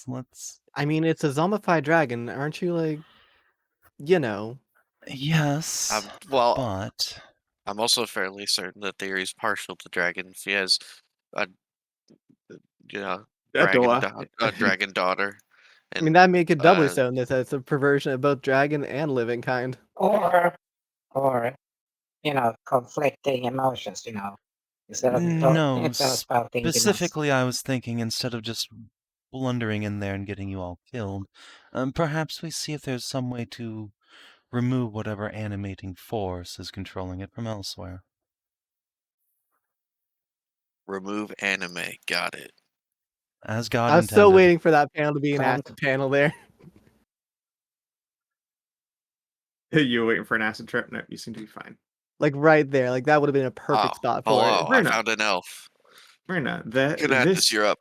Let's. I mean, it's a zombified dragon. Aren't you like, you know? Yes, Well, but I'm also fairly certain that Thyri's partial to dragons. She has a A daughter. dragon daughter. I mean, that make it doubly uh, so in this. It's a perversion of both dragon and living kind. Or conflicting emotions. No, instead of spouting, specifically, I was thinking instead of just blundering in there and getting you all killed, perhaps we see if there's some way to remove whatever animating force is controlling it from elsewhere. remove anime. Got it. As God I was so intended. waiting for that panel to be an Con- acid panel there. You were waiting for an acid trip? No, you seem to be fine. Like right there. Like that would have been a perfect Oh, spot oh, for it. wow! I Runa. found an elf. Runa, Kinathis, you're up.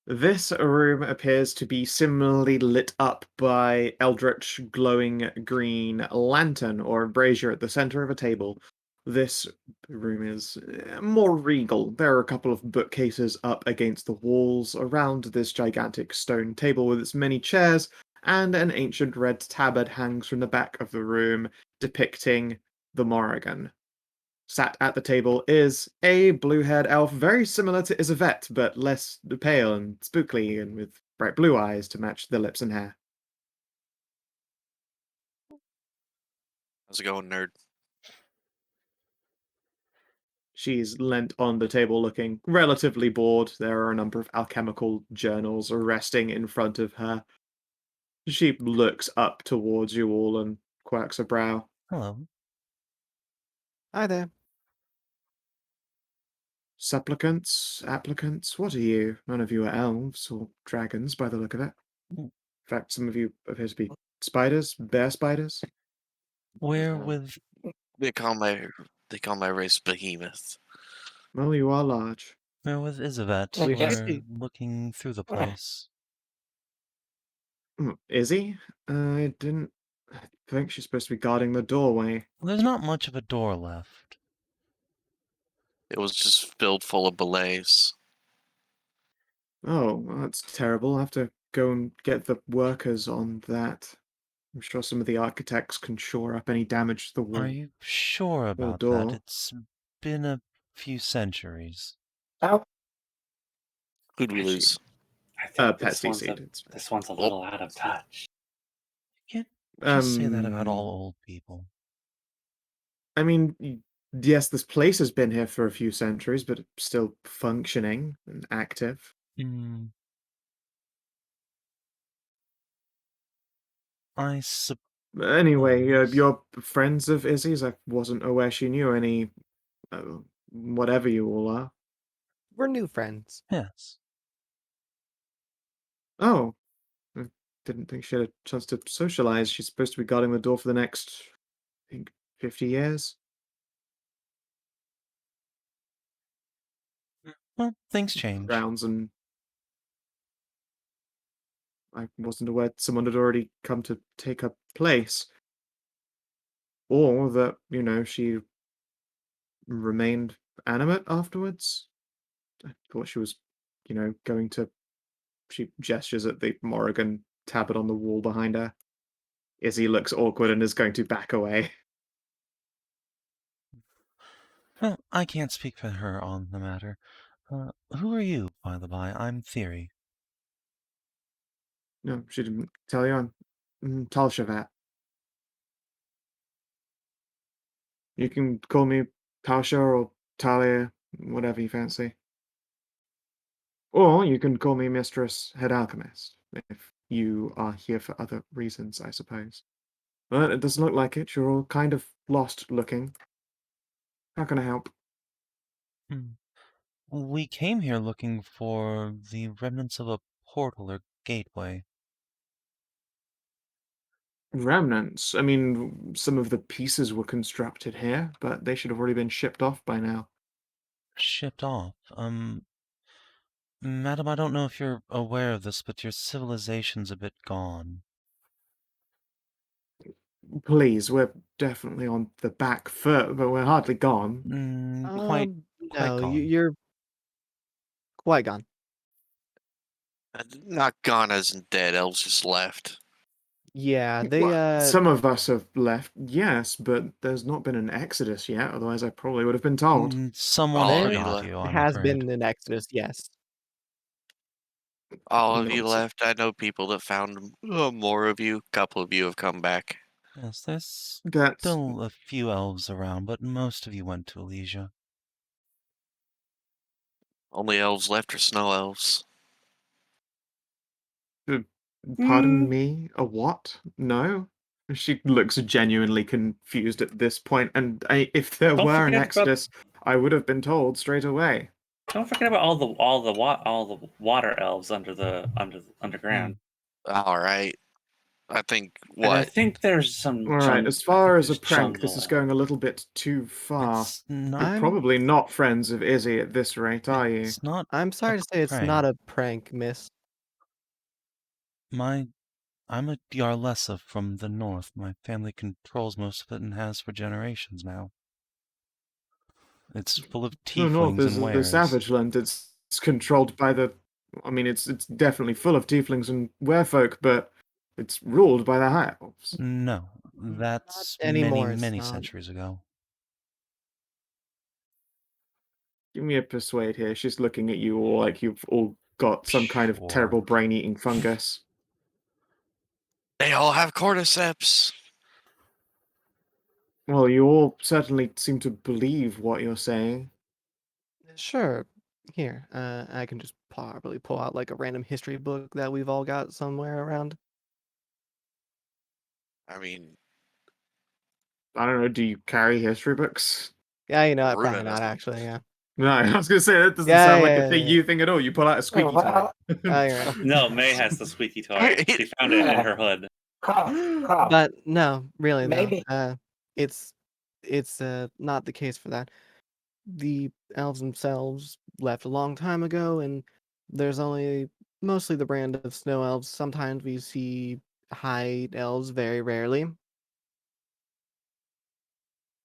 this room appears to be similarly lit up by eldritch glowing green lantern or brazier at the center of a table. This room is more regal. There are a couple of bookcases up against the walls around this gigantic stone table with its many chairs, and an ancient red tabard hangs from the back of the room depicting the Morrigan. Sat at the table is a blue-haired elf, very similar to Isabette, but less pale and spookly, and with bright blue eyes to match the lips and hair. How's it going, nerd? She's leant on the table looking relatively bored. There are a number of alchemical journals resting in front of her. She looks up towards you all and quirks a brow. Hello. Hi there. Supplicants? Applicants? What are you? None of you are elves or dragons by the look of it. Mm. In fact, some of you appear to be spiders, bear spiders. We're with They call my race Behemoth. Well, you are large. Yvette. We guess We're he- looking through the place. Is he? I didn't think she's supposed to be guarding the doorway. There's not much of a door left. It was just filled full of belays. Oh, well, that's terrible. I'll have to go and get the workers on that. I'm sure some of the architects can shore up any damage to the wall Are you sure or about door. that? It's been a few centuries. Oh, Who'd we Actually, lose? I think Pets seed. this one's a little out of touch. You can't just say that about Um, all old people. I mean, yes, this place has been here for a few centuries, but it's still functioning and active. Hmm. I suppose. Anyway, Suppose. you're friends of Izzy's? I wasn't aware she knew any, whatever you all are. We're new friends. Yes. Oh, I didn't think she had a chance to socialize. She's supposed to be guarding the door for the next, I think, 50 years. Well, things change. Rounds, and I wasn't aware someone had already come to take her place. Or that, she remained animate afterwards. I thought she was, going to. She gestures at the Morrigan tablet on the wall behind her. Izzy looks awkward and is going to back away. Well, I can't speak for her on the matter. Who are you, by the by? I'm Thyri. No, she didn't tell you. I'm Talshavat. You can call me Tasha or Talia, whatever you fancy. Or you can call me Mistress Head Alchemist, if you are here for other reasons, I suppose. But it doesn't look like it. You're all kind of lost looking. How can I help? Hmm. We came here looking for the remnants of a portal or gateway. Remnants. I mean, some of the pieces were constructed here, but they should have already been shipped off by now. Shipped off. Madam, I don't know if you're aware of this, but your civilization's a bit gone. Please, we're definitely on the back foot, but we're hardly gone. Quite No, gone. you're quite gone. Not gone as in dead. Elves just left. Yeah, they Well, some of us have left, yes, but there's not been an exodus yet, otherwise I probably would have been told. Someone Oh, there forgot Eli. you, I'm has afraid. been an exodus, yes. All of you Nonsense. left. I know people that found more of you. A couple of you have come back. Yes, there's That's still a few elves around, but most of you went to Elysia. Only elves left are snow elves. pardon Hmm. me, a what? No? She looks genuinely confused at this point, and if there Don't were an forget about exodus, I would have been told straight away. don't forget about all the water elves underground. All right. I think And I what? think there's some Alright, as I think far as a there's prank, this jungle is elves. going a little bit too far. It's not. You're I'm probably not friends of Izzy at this rate, are you? It's not I'm a sorry to say it's not prank. a prank, miss. I'm a Yarlessa from the north. My family controls most of it and has for generations now. It's full of The north tieflings is and the wares. Savage Land. It's controlled by the. I mean, it's definitely full of tieflings and werefolk, but it's ruled by the High Elves. No, Not that's many, anymore, it's many not. centuries ago. Give me a persuade here. She's looking at you all like you've all got some kind of Sure. terrible brain-eating fungus. They all have cordyceps. Well, you all certainly seem to believe what you're saying. Sure. Here, I can just probably pull out like a random history book that we've all got somewhere around. I mean, I don't know. Do you carry history books? Yeah, you know, what, Runa probably not doesn't. actually. Yeah. No, I was gonna say that doesn't Yeah, sound like a yeah, thing yeah. you think at all. You pull out a squeaky toy. Well, Oh, you're right. No, May has the squeaky toy. She found it in her hood. cough, cough. But no, really though. Maybe It's not the case for that. The elves themselves left a long time ago, and there's only mostly the brand of snow elves. Sometimes we see high elves, very rarely,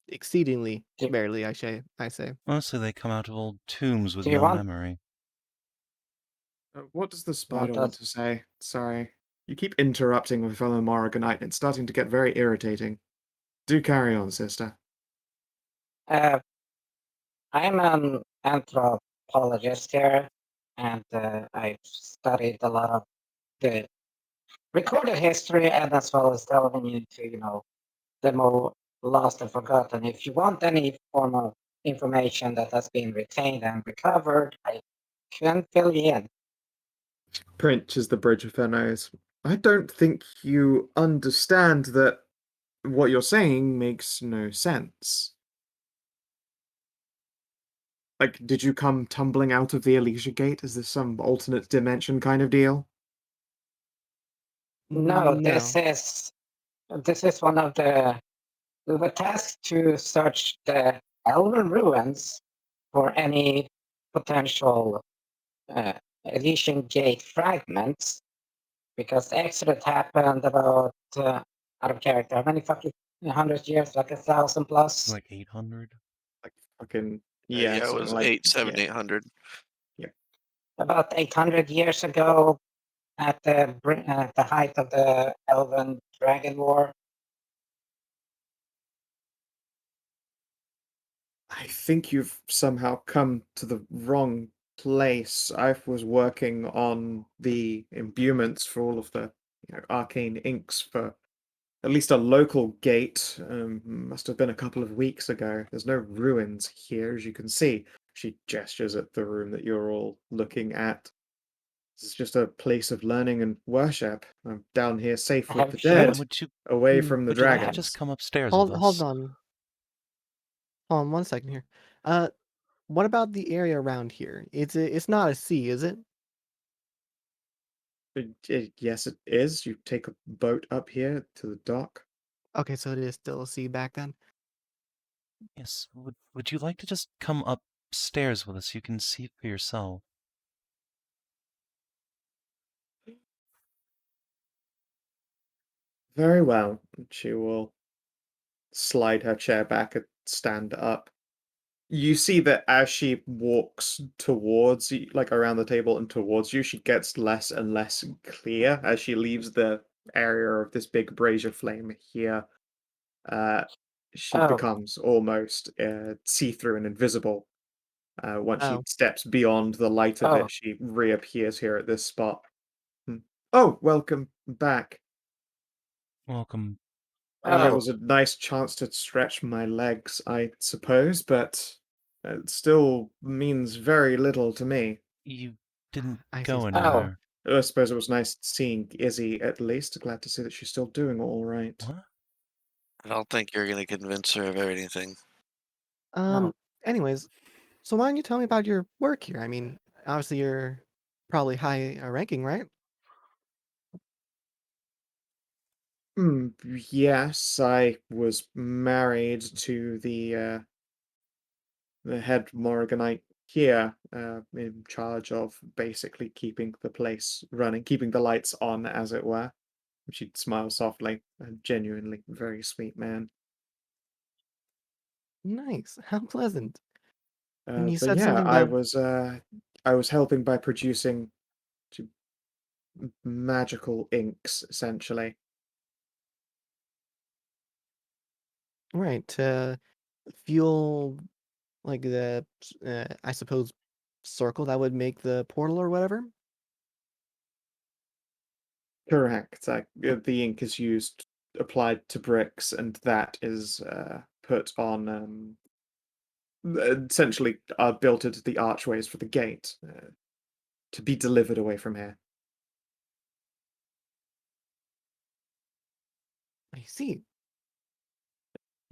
exceedingly do, rarely. I say. Mostly they come out of old tombs with do you no want memory. What does the what spider want does to say? Sorry. You keep interrupting my fellow Morriganite, and it's starting to get very irritating. Do carry on, sister. uh I'm an anthropologist here, and I've studied a lot of the recorded history, and as well as delving into, the more lost and forgotten. If you want any form of information that has been retained and recovered, I can fill you in. Pinches the bridge of her nose. I don't think you understand that what you're saying makes no sense. Like, did you come tumbling out of the Elysia Gate? Is this some alternate dimension kind of deal? No, No. this is one of the we were tasked to search the Elven ruins for any potential uh, Elysian Gate fragments, because the Exodus happened about out of character. How many fucking 100 years? Like 1,000 plus? Like 800? Like, fucking, yeah, Yeah, it something was like, 8, 7, yeah. 800. About 800 years ago, at the height of the Elven Dragon War. I think you've somehow come to the wrong place. I was working on the imbuements for all of the arcane inks for at least a local gate. Must have been a couple of weeks ago. There's no ruins here, as you can see. She gestures at the room that you're all looking at. This is just a place of learning and worship. I'm down here safe with Have the you Then dead, would you away Mm, from the would you like to just dragons. come upstairs with Hold us? on. Hold on 1 second here. Uh, what about the area around here? It's not a sea, is it? Yes, it is. You take a boat up here to the dock. Okay, so it is still a sea back then. Yes. Would you like to just come upstairs with us? You can see for yourself. Very well. She will slide her chair back and stand up. You see that as she walks towards you, like around the table and towards you, she gets less and less clear as she leaves the area of this big brazier flame here. Uh, she Oh, becomes almost see-through and invisible. Once she Oh. steps beyond the light of Oh. it, she reappears here at this spot. Oh, welcome back. Welcome. It Oh. was a nice chance to stretch my legs, I suppose, but it still means very little to me. You didn't I see. go Oh. anywhere. I suppose it was nice seeing Izzy at least. Glad to see that she's still doing all right. What? I don't think you're gonna convince her of anything. Um. Anyways, so why don't you tell me about your work here? I mean, obviously you're probably high ranking, right? Yes, I was married to the head Morriganite here, in charge of basically keeping the place running, keeping the lights on, as it were. She'd smile softly. A genuinely very sweet man. Nice. How pleasant. And you But said yeah, something about I was helping by producing t- magical inks, essentially. right to fuel like the I suppose circle that would make the portal or whatever. Correct. The ink is used, applied to bricks, and that is put on, essentially, built into the archways for the gate to be delivered away from here. I see.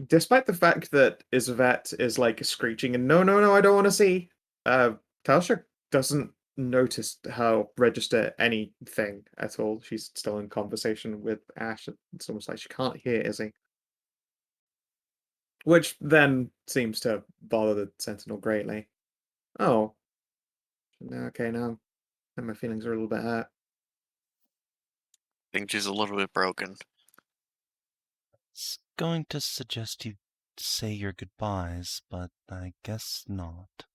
Despite the fact that Isvet is like screeching and no, no, no, I don't want to see, Tasha doesn't notice her register anything at all. She's still in conversation with Ashe. It's almost like she can't hear Izzy. Which then seems to bother the Sentinel greatly. Oh, okay, now my feelings are a little bit hurt. I think she's a little bit broken. It's going to suggest you say your goodbyes, but I guess not.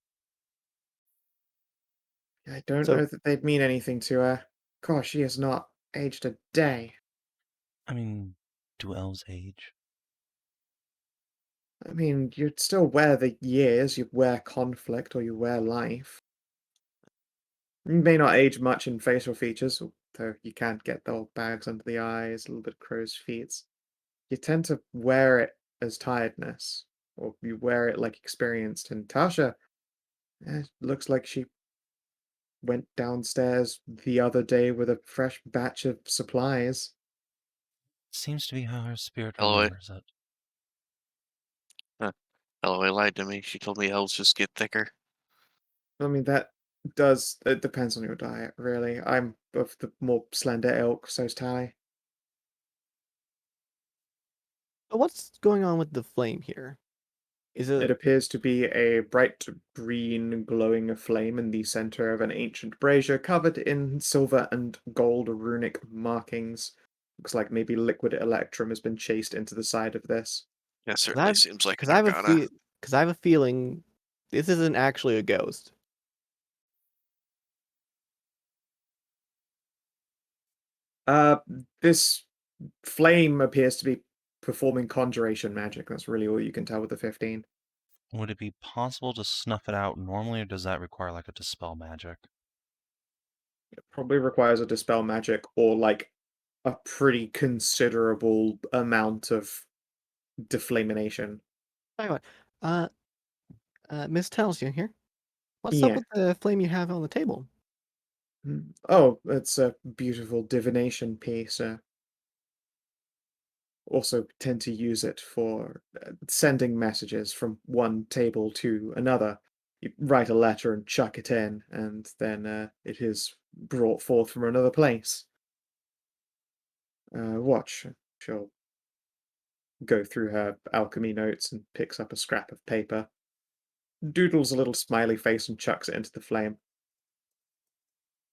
I don't So know that they'd mean anything to her. Gosh, she has not aged a day. I mean, do elves age? I mean, you'd still wear the years, you wear conflict, or you wear life. You may not age much in facial features, though you can get the old bags under the eyes, a little bit of crow's feet. You tend to wear it as tiredness, or you wear it like experienced. And Tasha, looks like she went downstairs the other day with a fresh batch of supplies. Seems to be how her spirit Eloy, remembers it. Eloy lied to me. She told me elves just get thicker. I mean, it depends on your diet, really. I'm of the more slender ilk, so's Tally. what's going on with the flame here? Is It it appears to be a bright green glowing flame in the center of an ancient brazier covered in silver and gold runic markings. Looks like maybe liquid electrum has been chased into the side of this. That because certainly seems like because an I have a arcana. because I have a feeling this isn't actually a ghost. This flame appears to be performing conjuration magic. That's really all you can tell with the 15. Would it be possible to snuff it out normally, or does that require like a dispel magic? It probably requires a dispel magic or like a pretty considerable amount of deflamination. Tell you what, uh, Miss Telsia here. What's up Yeah. with the flame you have on the table? Oh, it's a beautiful divination piece. Also tend to use it for sending messages from one table to another. You write a letter and chuck it in, and then it is brought forth from another place. Watch. She'll go through her alchemy notes and picks up a scrap of paper, doodles a little smiley face, and chucks it into the flame.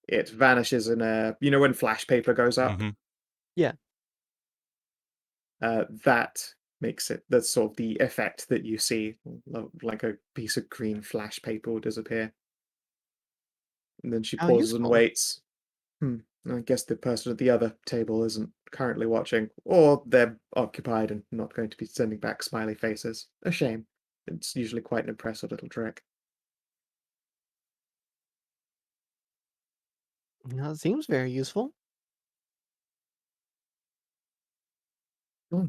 It vanishes in a, when flash paper goes up? Mm-hmm. Yeah. That makes it, that's sort of the effect that you see, like a piece of green flash paper will disappear. And then she How pauses and useful. waits. I guess the person at the other table isn't currently watching, or they're occupied and not going to be sending back smiley faces. A shame. It's usually quite an impressive little trick. No, it seems very useful.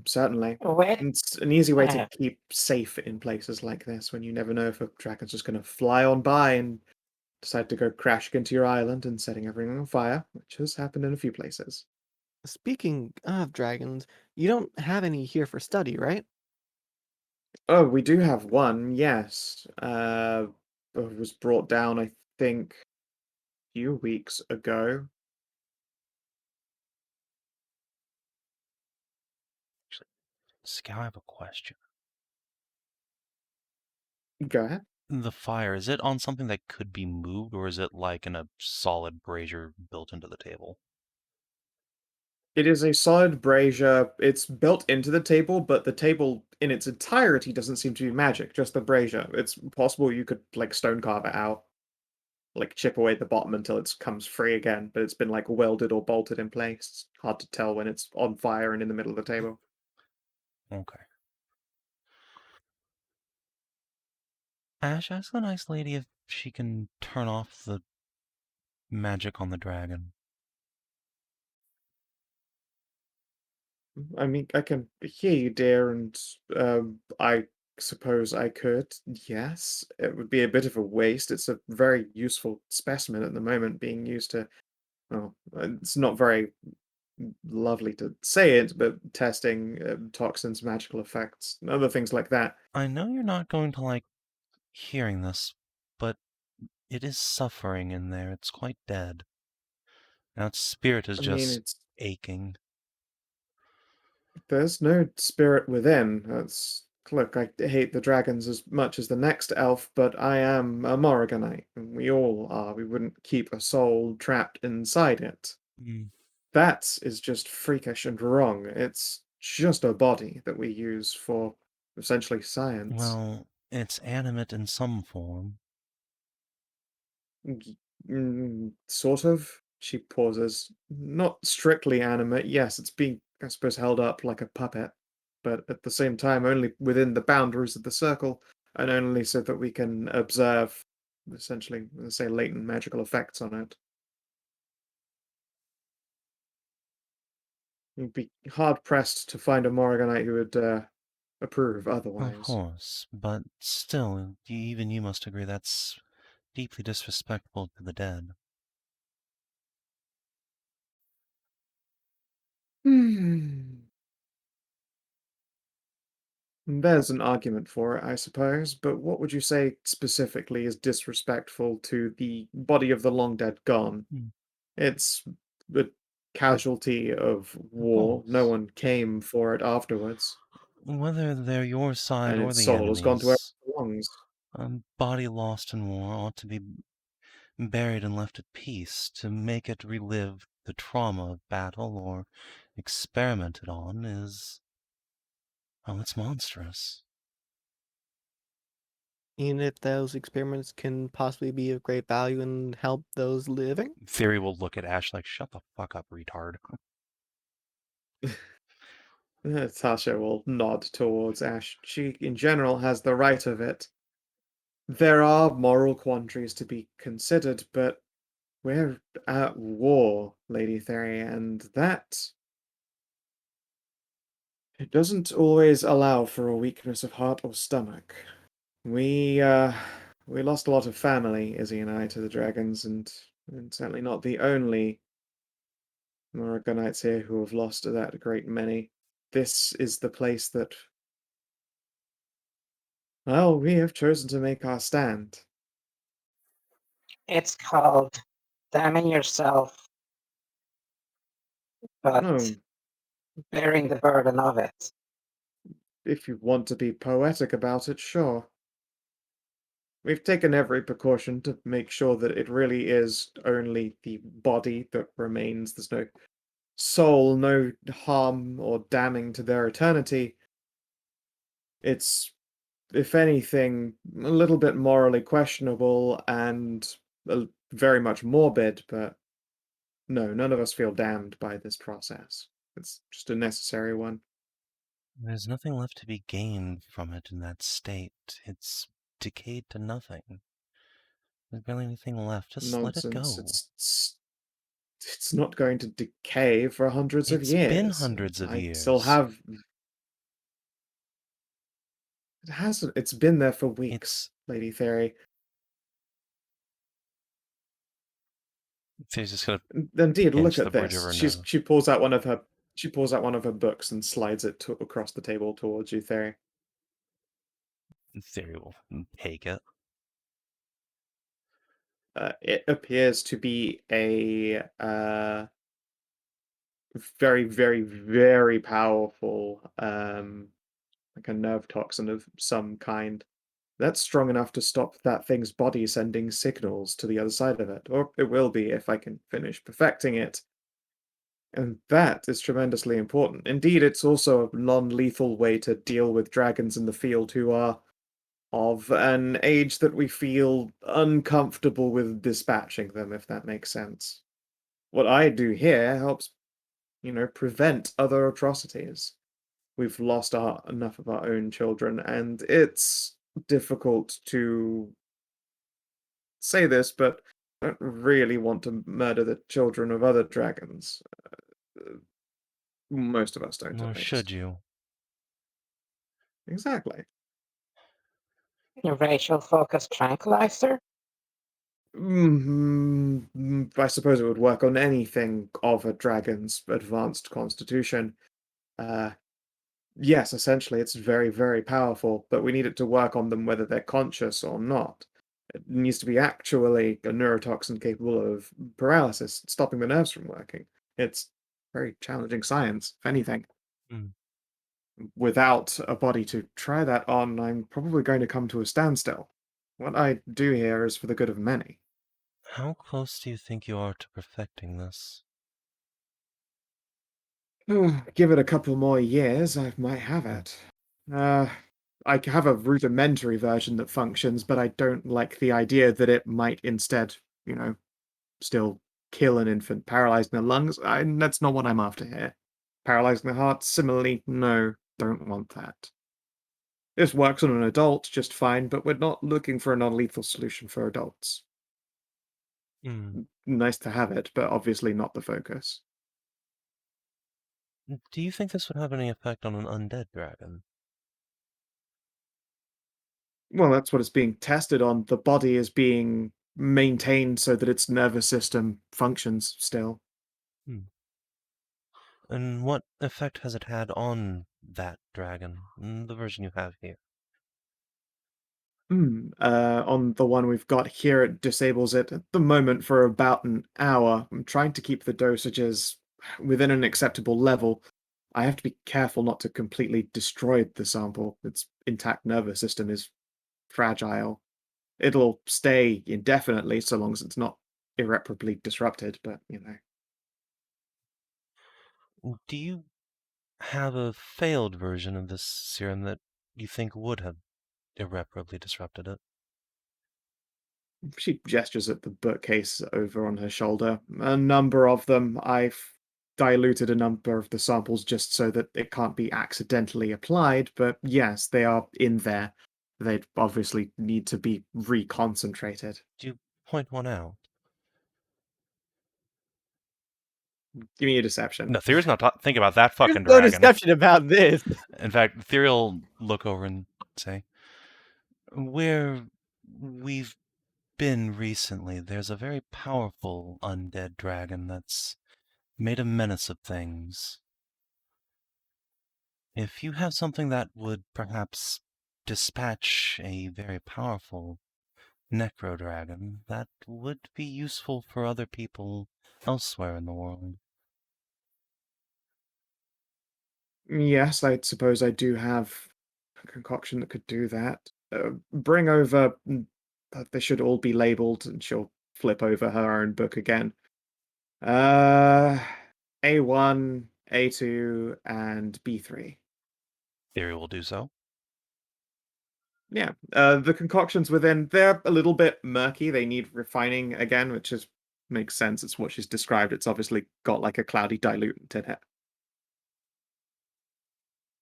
Certainly. Wait, It's an easy way to uh, keep safe in places like this when you never know if a dragon's just going to fly on by and decide to go crashing into your island and setting everything on fire, which has happened in a few places. Speaking of dragons, you don't have any here for study, right? Oh, we do have one, yes. It was brought down, I think, a few weeks ago. Skow, I have a question. Go ahead. The fire, is it on something that could be moved, or is it like in a solid brazier built into the table? It is a solid brazier. It's built into the table, but the table in its entirety doesn't seem to be magic, just the brazier. It's possible you could like stone carve it out, like chip away the bottom until it comes free again, but it's been like welded or bolted in place. It's hard to tell when it's on fire and in the middle of the table. Okay. Ashe, ask the nice lady if she can turn off the magic on the dragon. I mean, I can hear you, dear, and I suppose I could. Yes, it would be a bit of a waste. It's a very useful specimen at the moment, being used to. Well, it's not very lovely to say it, but testing toxins, magical effects, and other things like that. I know you're not going to like hearing this, but it is suffering in there. It's quite dead. Now its spirit is I mean, just it's aching. there's no spirit within. That's look, I hate the dragons as much as the next elf, but I am a Morriganite, and we all are. We wouldn't keep a soul trapped inside it. Mm. That is just freakish and wrong. It's just a body that we use for essentially science. Well, it's animate in some form. Sort of. She pauses. Not strictly animate. Yes, it's being, I suppose, held up like a puppet, but at the same time, only within the boundaries of the circle, and only so that we can observe, essentially, let's say, latent magical effects on it. You'd be hard pressed to find a Morriganite who would approve Of otherwise. course, but still, even you must agree that's deeply disrespectful to the dead. There's an argument for it, I suppose, but what would you say specifically is disrespectful to the body of the long dead gone? Hmm. It's a casualty of war. No course. one came for it afterwards, Whether they're your side and or its the soul has gone to where enemy's, it belongs. a body lost in war ought to be buried and left at peace. To make it relive the trauma of battle or experimented on is, well, it's monstrous. Even if those experiments can possibly be of great value and help those living? Thyri will look at Ashe like, shut the fuck up, retard. Tasha will nod towards Ashe. She, in general, has the right of it. There are moral quandaries to be considered, but we're at war, Lady Thyri, and that it doesn't always allow for a weakness of heart or stomach. We lost a lot of family, Izzy and I, to the dragons, and certainly not the only Moragonites here who have lost that great many. This is the place that, well, we have chosen to make our stand. it's called damning yourself, but Oh, bearing the burden of it. if you want to be poetic about it, sure. We've taken every precaution to make sure that it really is only the body that remains. There's no soul, no harm or damning to their eternity. It's, if anything, a little bit morally questionable and very much morbid, but no, none of us feel damned by this process. It's just a necessary one. There's nothing left to be gained from it in that state. It's decayed to nothing. There's barely anything left. Just let it Nonsense. go. It's it's not going to decay for hundreds of It's years. been hundreds of I still years. have. It hasn't. It's been there for weeks, It's Lady Thyri. She's just gonna Indeed, look pinch the at bridge of this. her She's nose. she pulls out one of her books and slides it across the table towards you, Thyri. Thyri will take it. It appears to be a very, very, very powerful, like a nerve toxin of some kind. That's strong enough to stop that thing's body sending signals to the other side of it, or it will be if I can finish perfecting it. And that is tremendously important. Indeed, it's also a non-lethal way to deal with dragons in the field who are of an age that we feel uncomfortable with dispatching them, if that makes sense. What I do here helps, prevent other atrocities. We've lost enough of our own children, and it's difficult to say this, but I don't really want to murder the children of other dragons. Most of us don't, Nor at should least. you. Exactly. Your racial focus tranquilizer? I suppose it would work on anything of a dragon's advanced constitution. Yes, essentially, it's very, very powerful, but we need it to work on them whether they're conscious or not. It needs to be actually a neurotoxin capable of paralysis, stopping the nerves from working. It's very challenging science, if anything. Mm. Without a body to try that on, I'm probably going to come to a standstill. What I do here is for the good of many. How close do you think you are to perfecting this? Give it a couple more years, I might have it. I have a rudimentary version that functions, but I don't like the idea that it might instead, still kill an infant, paralyzing the lungs. That's not what I'm after here. Paralyzing the heart, similarly, no, don't want that. This works on an adult just fine, but we're not looking for a non-lethal solution for adults. Nice to have it, but obviously not the focus. Do you think this would have any effect on an undead dragon? Well, that's what it's being tested on. The body is being maintained so that its nervous system functions still. And what effect has it had on that dragon, the version you have here? On the one we've got here, it disables it at the moment for about an hour. I'm trying to keep the dosages within an acceptable level. I have to be careful not to completely destroy the sample. Its intact nervous system is fragile. It'll stay indefinitely so long as it's not irreparably disrupted, but. Do you have a failed version of this serum that you think would have irreparably disrupted it? She gestures at the bookcase over on her shoulder. A number of them. I've diluted a number of the samples just so that it can't be accidentally applied, but yes, they are in there. They'd obviously need to be reconcentrated. Do you point one out? Give me a deception. No, Thyri's not thinking about that fucking There's no dragon. deception about this. In fact, Thyri will look over and say, where we've been recently, there's a very powerful undead dragon that's made a menace of things. If you have something that would perhaps dispatch a very powerful necro dragon, that would be useful for other people elsewhere in the world. Yes, I suppose I do have a concoction that could do that. Bring over. They should all be labeled, and she'll flip over her own book again. A1, A2, and B3. Thyri will do so. Yeah, the concoctions within, they're a little bit murky. They need refining again, which makes sense. It's what she's described. It's obviously got like a cloudy diluent in it.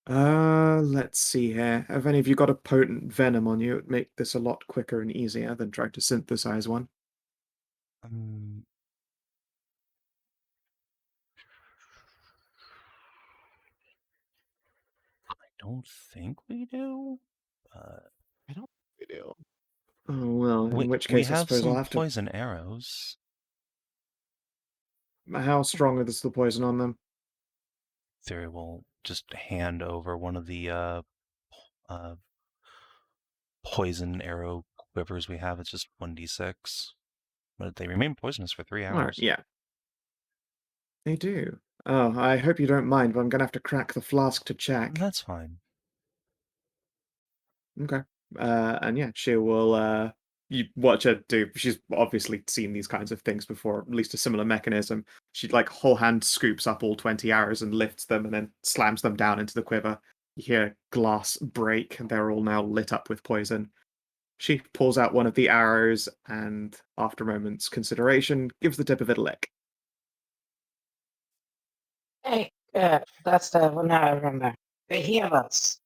Let's see here. Have any of you got a potent venom on you? It'd make this a lot quicker and easier than trying to synthesize one. don't think we do. I don't think we do. Oh, well, in which We case I have suppose I'll some have to... poison arrows. How strong is the poison on them? Thyri will just hand over one of the uh, poison arrow quivers we have. It's just 1d6. But they remain poisonous for 3 Alright, hours. yeah. They do. Oh, I hope you don't mind, but I'm gonna have to crack the flask to check. That's fine. Okay. And yeah, she will, you watch her do, she's obviously seen these kinds of things before, at least a similar mechanism. She, like, whole hand scoops up all 20 arrows and lifts them and then slams them down into the quiver. You hear glass break, and they're all now lit up with poison. She pulls out one of the arrows and, after a moment's consideration, gives the tip of it a lick. Hey, that's the one I remember. Behemoths.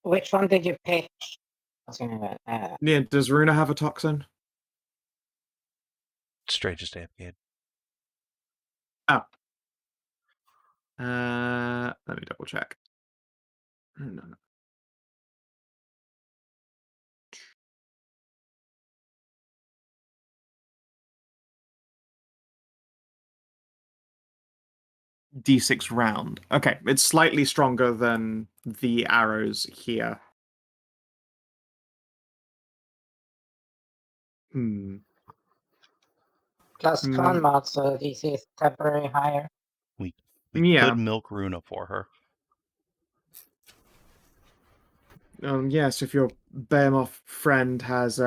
Which one did you pick? I was gonna, Yeah, does Runa have a toxin? Stray just AFK'd. Oh. Let me double check. No. D6 round. Okay, it's slightly stronger than the arrows here. plus con mod, so DC is temporary higher. We Yeah. could milk Runa for her. Yes, if your Behemoth friend has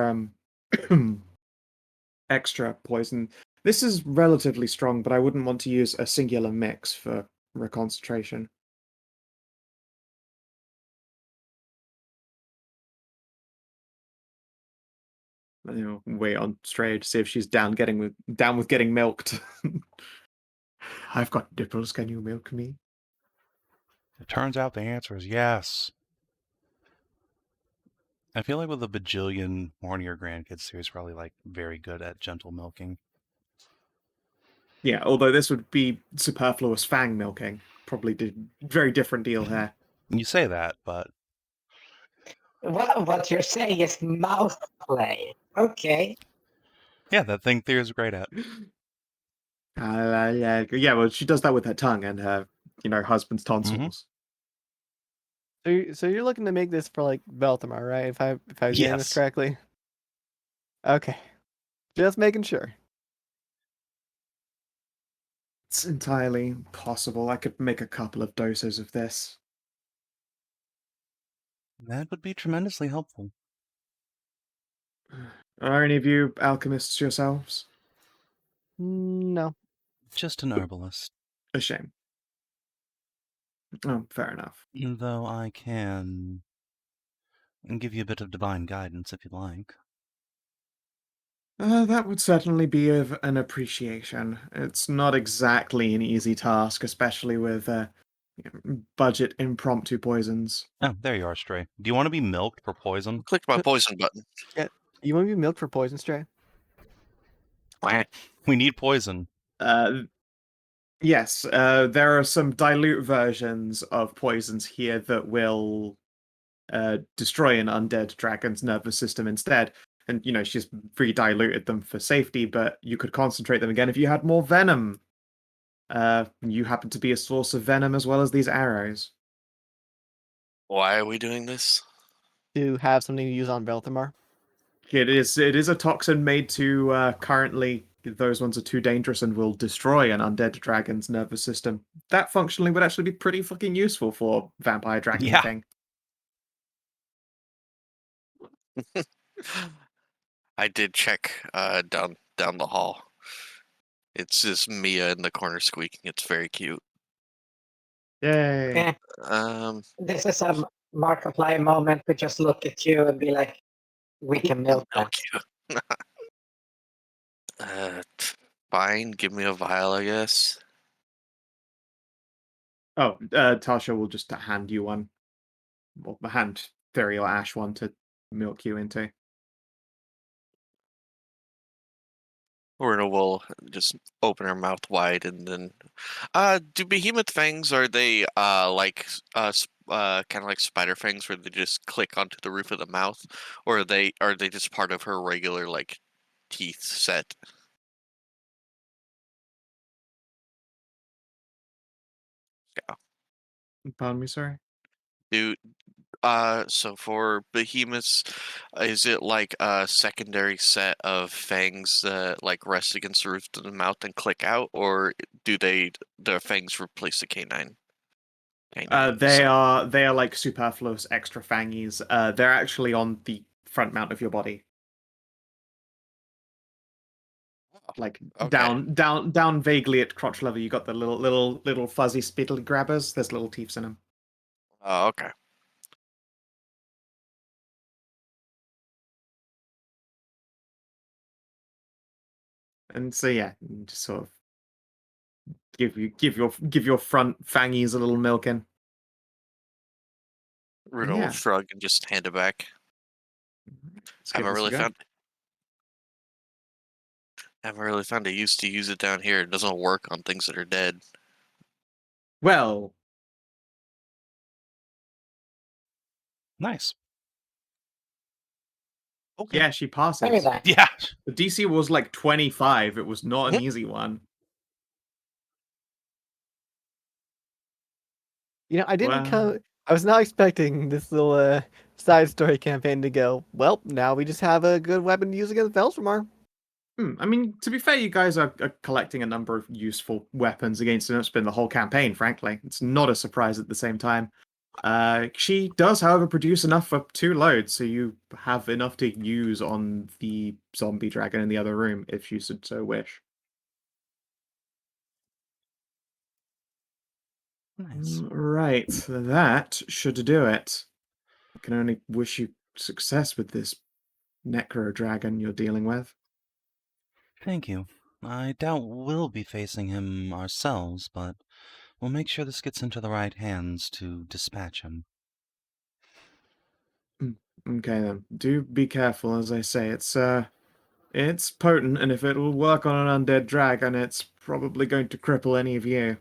extra poison. This is relatively strong, but I wouldn't want to use a singular mix for reconcentration. Wait on Stray to see if she's down with getting milked. I've got nipples. Can you milk me? It turns out the answer is yes. I feel like with a bajillion Hornier grandkids, Thyri's probably like very good at gentle milking. Yeah, although this would be superfluous fang milking. Probably did very different deal here. You say that, but What you're saying is mouth play. Okay. yeah, that thing Thyri's great at. Yeah, well, she does that with her tongue and her, husband's tonsils. So you're looking to make this for like Belthamar, right? If I was getting this Yes. correctly. Okay. Just making sure. It's entirely possible. I could make a couple of doses of this. That would be tremendously helpful. Are any of you alchemists yourselves? No. Just an herbalist. A shame. Oh, fair enough. Though I can give you a bit of divine guidance if you'd like. That would certainly be of an appreciation. It's not exactly an easy task, especially with budget impromptu poisons. Oh, there you are, Stray. Do you want to be milked for poison? Click my poison button. You want to be milked for poison, Stray? We need poison. Yes, there are some dilute versions of poisons here that will destroy an undead dragon's nervous system instead. And, she's re-diluted them for safety, but you could concentrate them again if you had more venom. You happen to be a source of venom as well as these arrows. Why are we doing this? To have something to use on Belthamar? It is a toxin made to currently, those ones are too dangerous and will destroy an undead dragon's nervous system. That functionally would actually be pretty fucking useful for Vampire Dragon Yeah. King. I did check down the hall. It's just Mia in the corner squeaking. It's very cute. Yay. Yeah. This is a Markiplier moment. We just look at you and be like, we can milk Milk that. you. Fine. Give me a vial, I guess. Oh, Tasha will just hand you one. Well, hand Thyri or Ashe one to milk you into. Runa will just open her mouth wide and then. Do behemoth fangs, are they kind of like spider fangs where they just click onto the roof of the mouth, or are they just part of her regular like teeth set? Yeah. Pardon me, sorry. So for behemoths, is it like a secondary set of fangs that like rest against the roof of the mouth and click out, or do their fangs replace the canine? They are like superfluous extra fangies. They're actually on the front mount of your body. Like Okay. down vaguely at crotch level, you got the little fuzzy spittle grabbers. There's little teeth in them. Oh, okay. And so yeah, you just sort of give your front fangies a little milking. Runa will Yeah. shrug and just hand it back. Let's give Haven't this a really go. found a use to use it down here. It doesn't work on things that are dead. Well, Nice. Okay. yeah, she passes. Maybe that. Yeah. The DC was like 25. It was not an easy one. You know, I didn't Wow. come. I was not expecting this little side story campaign to go. Well, now we just have a good weapon to use against Velstramar. I mean, to be fair, you guys are collecting a number of useful weapons against an Upspin the whole campaign, frankly. It's not a surprise at the same time. She does, however, produce enough for 2 loads, so you have enough to use on the zombie dragon in the other room, if you should so wish. Nice. Right, that should do it. I can only wish you success with this necro dragon you're dealing with. Thank you. I doubt we'll be facing him ourselves, but we'll make sure this gets into the right hands to dispatch him. Okay then. Do be careful, as I say. It's potent, and if it will work on an undead dragon, it's probably going to cripple any of you.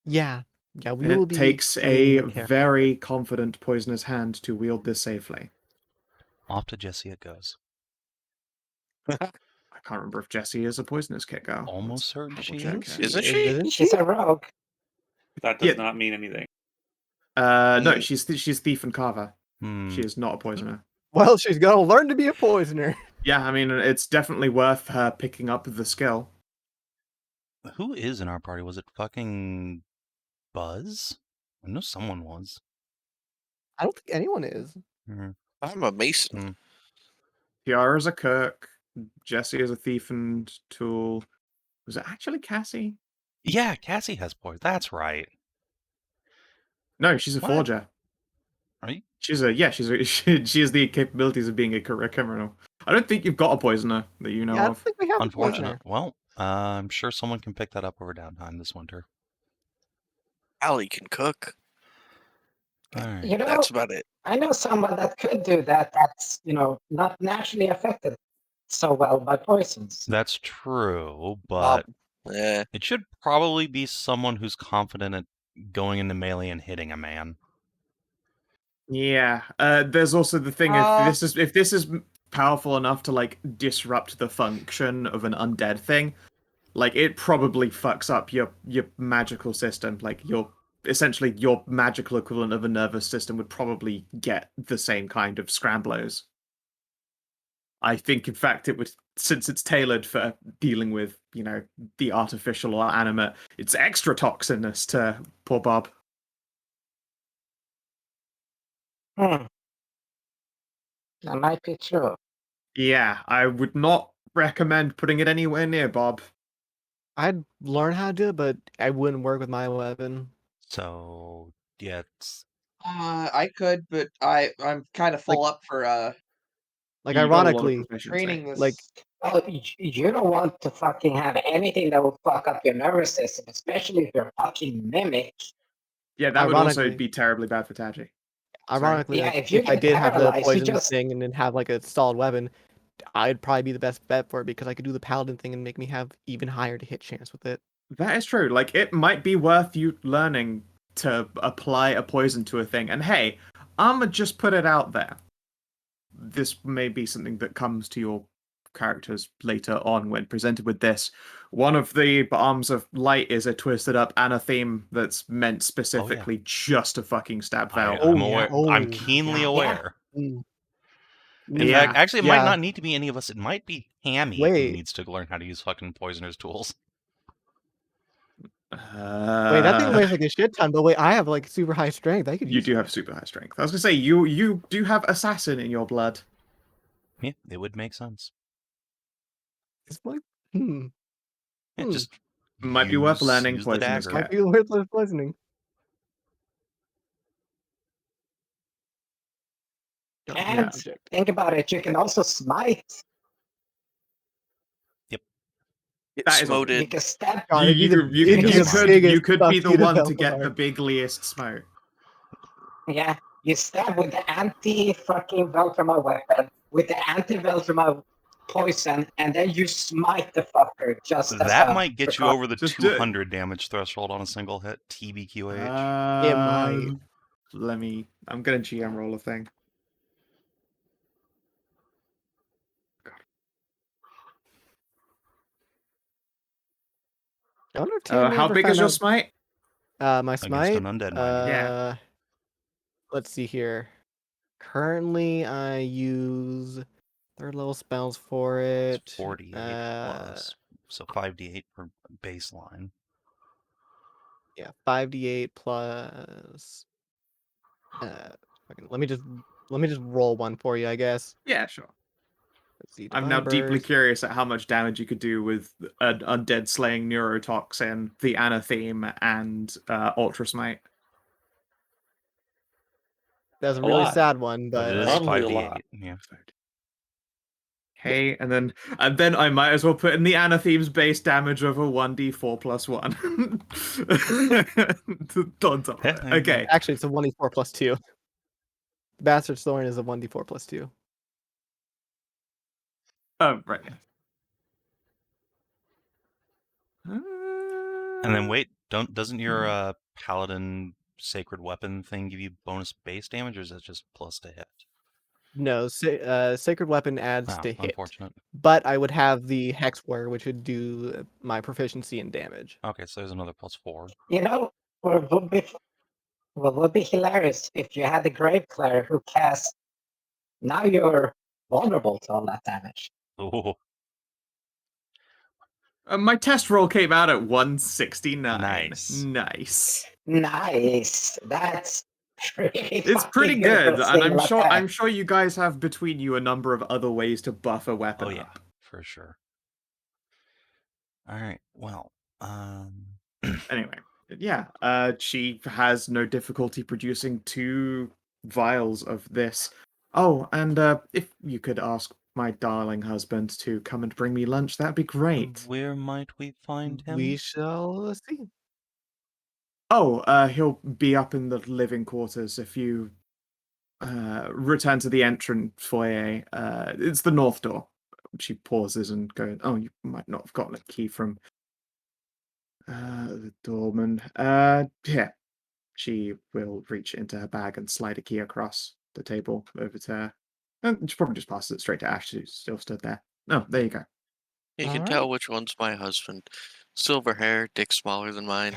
Yeah, we will It be. takes a very confident poisonous hand to wield this safely. Off to Jesse it goes. I can't remember if Jessie is a poisonous kit girl. Almost certain she double-check is. here. Isn't she? Isn't She's a rogue. That does Yeah. not mean anything. No, she's Thief and Carver. Hmm. She is not a poisoner. Well, she's gonna learn to be a poisoner. Yeah, I mean, it's definitely worth her picking up the skill. Who is in our party? Was it fucking Buzz? I know someone was. I don't think anyone is. I'm a mason. Kiara's a Kirk. Jessie is a Thief and Tool. Was it actually Cassie? Yeah, Cassie has poison. That's right. No, she's a What? forger. Are you? She has the capabilities of being a career criminal. I don't think you've got a poisoner that you know Yeah, I don't of. think we have a Unfortunate. poisoner. Well, I'm sure someone can pick that up over downtime this winter. Allie can cook. All right. You know, That's about it. I know someone that could do that. That's not naturally affected so well by poisons. That's true, but Yeah. it should probably be someone who's confident at going into melee and hitting a man. Yeah. There's also the thing if this is powerful enough to like disrupt the function of an undead thing, like it probably fucks up your magical system. Like essentially your magical equivalent of a nervous system would probably get the same kind of scramblers. I think, in fact, it would, since it's tailored for dealing with, the artificial or animate, it's extra toxinous to poor Bob. That might be true. Yeah, I would not recommend putting it anywhere near Bob. I'd learn how to do it, but I wouldn't work with my weapon. So, yeah, it's... I could, but I'm kind of full up for Like, You got a lot of ironically, proficiency. training this. like- Well, you don't want to fucking have anything that will fuck up your nervous system, especially if you're a fucking mimic. Yeah, that would also Ironically- be terribly bad for Taji. ironically, Yeah, like, if you if I get did have the paralyzed, you poison just- thing and then have like a solid weapon, I'd probably be the best bet for it because I could do the paladin thing and make me have even higher to hit chance with it. That is true. Like, it might be worth you learning to apply a poison to a thing. And hey, I'ma just put it out there. This may be something that comes to your characters later on when presented with this. One of the arms of light is a twisted up anatheme that's meant specifically just to fucking stab Val. I'm yeah. aware. Oh, I'm keenly yeah. aware. Mm. In Yeah. fact, actually, it Yeah. might not need to be any of us. It might be Hammy who Wait. needs to learn how to use fucking poisoner's tools. Wait, that thing weighs like a shit ton, but wait, I have like super high strength. I could You use do it. have super high strength. I was gonna say you do have assassin in your blood. Yeah, it would make sense. It's like, hmm. Yeah, Hmm. just Might be worth learning use the poisonous dagger. Might be worthless poisoning. And Object. think about it, you can also smite. Get That is all- You smoted. can stab. God, it'd be the, you it'd be the could biggest be the fuck you one to Velmar. get the bigliest smote. Yeah, you stab with the anti-fucking Veltramar weapon, with the anti-Veltramar poison, and then you smite the fucker just as That a might get you precaution. over the Just do it. 200 damage threshold on a single hit. TBQH. It might. Let me. I'm gonna GM roll a thing. I wonder if Tammy How ever big is found your out- smite? my Against smite? an undead, mind you. Yeah. Let's see here. Currently, I use third level spells for it. It's 48 plus. So 5d8 per baseline. Yeah, 5d8 plus. Let me just roll one for you, I guess. Yeah, sure. Let's see. I'm now Divine deeply Burst. curious at how much damage you could do with an undead slaying neurotoxin, the anatheme, and ultra smite. That's a A really lot. sad one, But but it is Probably a 5d8. lot. Yeah. Okay, and then I might as well put in the anatheme's base damage over 1d4 plus 1. On top of it. Yeah, Okay. actually, it's a 1d4 plus 2. Bastard's Thorn is a 1d4 plus 2. Oh, right. And then wait, doesn't your paladin sacred weapon thing give you bonus base damage, or is that just plus to hit? No, Sacred Weapon adds Wow, to hit. unfortunate. But I would have the Hex Warrior, which would do my proficiency in damage. Okay, so there's another +4. You know, what would be hilarious if you had a Grave Cleric who casts. Now you're vulnerable to all that damage. Oh, My test roll came out at 169. Nice. Nice. Nice. That's pretty. It's pretty fucking good for good, a and I'm single sure attack. you guys have between you a number of other ways to buff a weapon oh yeah, up. for sure. All right, well, Anyway, yeah, she has no difficulty producing 2 vials of this. Oh, and if you could ask my darling husband to come and bring me lunch, that'd be great. where might we find him? We shall see. Oh, he'll be up in the living quarters if you return to the entrance foyer. It's the north door. She pauses and goes, "Oh, you might not have gotten a key from the doorman. Here." She will reach into her bag and slide a key across the table over to her. And she probably just passes it straight to Ashe, who still stood there. Oh, there you go. You can Alright. tell which one's my husband. Silver hair, dick smaller than mine.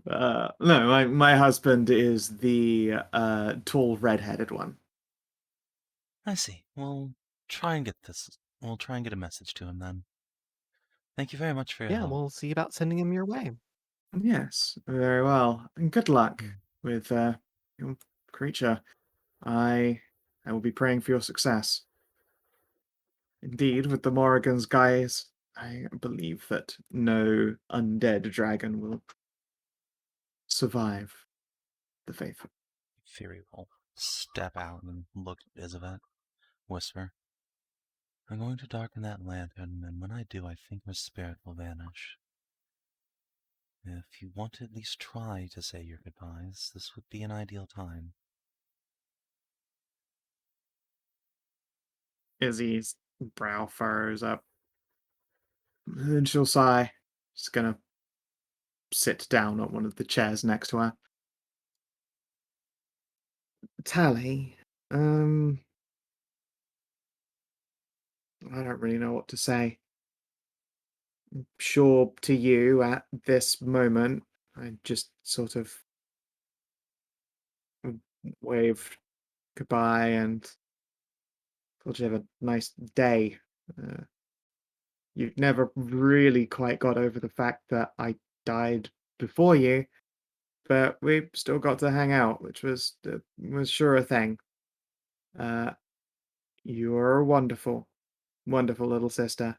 No, my husband is the tall, red-headed one. I see. We'll try and get a message to him then. Thank you very much for your Yeah, help. we'll see about sending him your way. Yes, very well. And good luck Mm. with your creature. I will be praying for your success. Indeed, with the Morrigan's guys, I believe that no undead dragon will survive the faithful. Thyri will step out and look at Isabet, whisper, "I'm going to darken that lantern, and when I do, I think her spirit will vanish. If you want to at least try to say your goodbyes, this would be an ideal time." Izzy's brow furrows up. And she'll sigh. She's gonna sit down on one of the chairs next to her. Tally, I don't really know what to say. Sure, to you at this moment, I just sort of waved goodbye and thought you have a nice day. You've never really quite got over the fact that I died before you, but we still got to hang out, which was sure a thing. You're wonderful, wonderful little sister.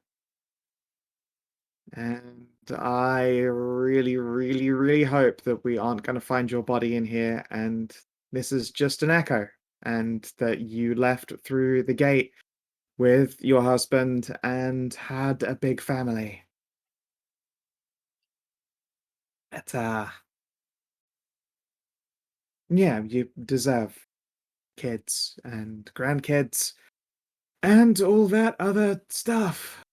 And I really, really, really hope that we aren't going to find your body in here and this is just an echo, and that you left through the gate with your husband and had a big family. But, yeah, you deserve kids and grandkids and all that other stuff.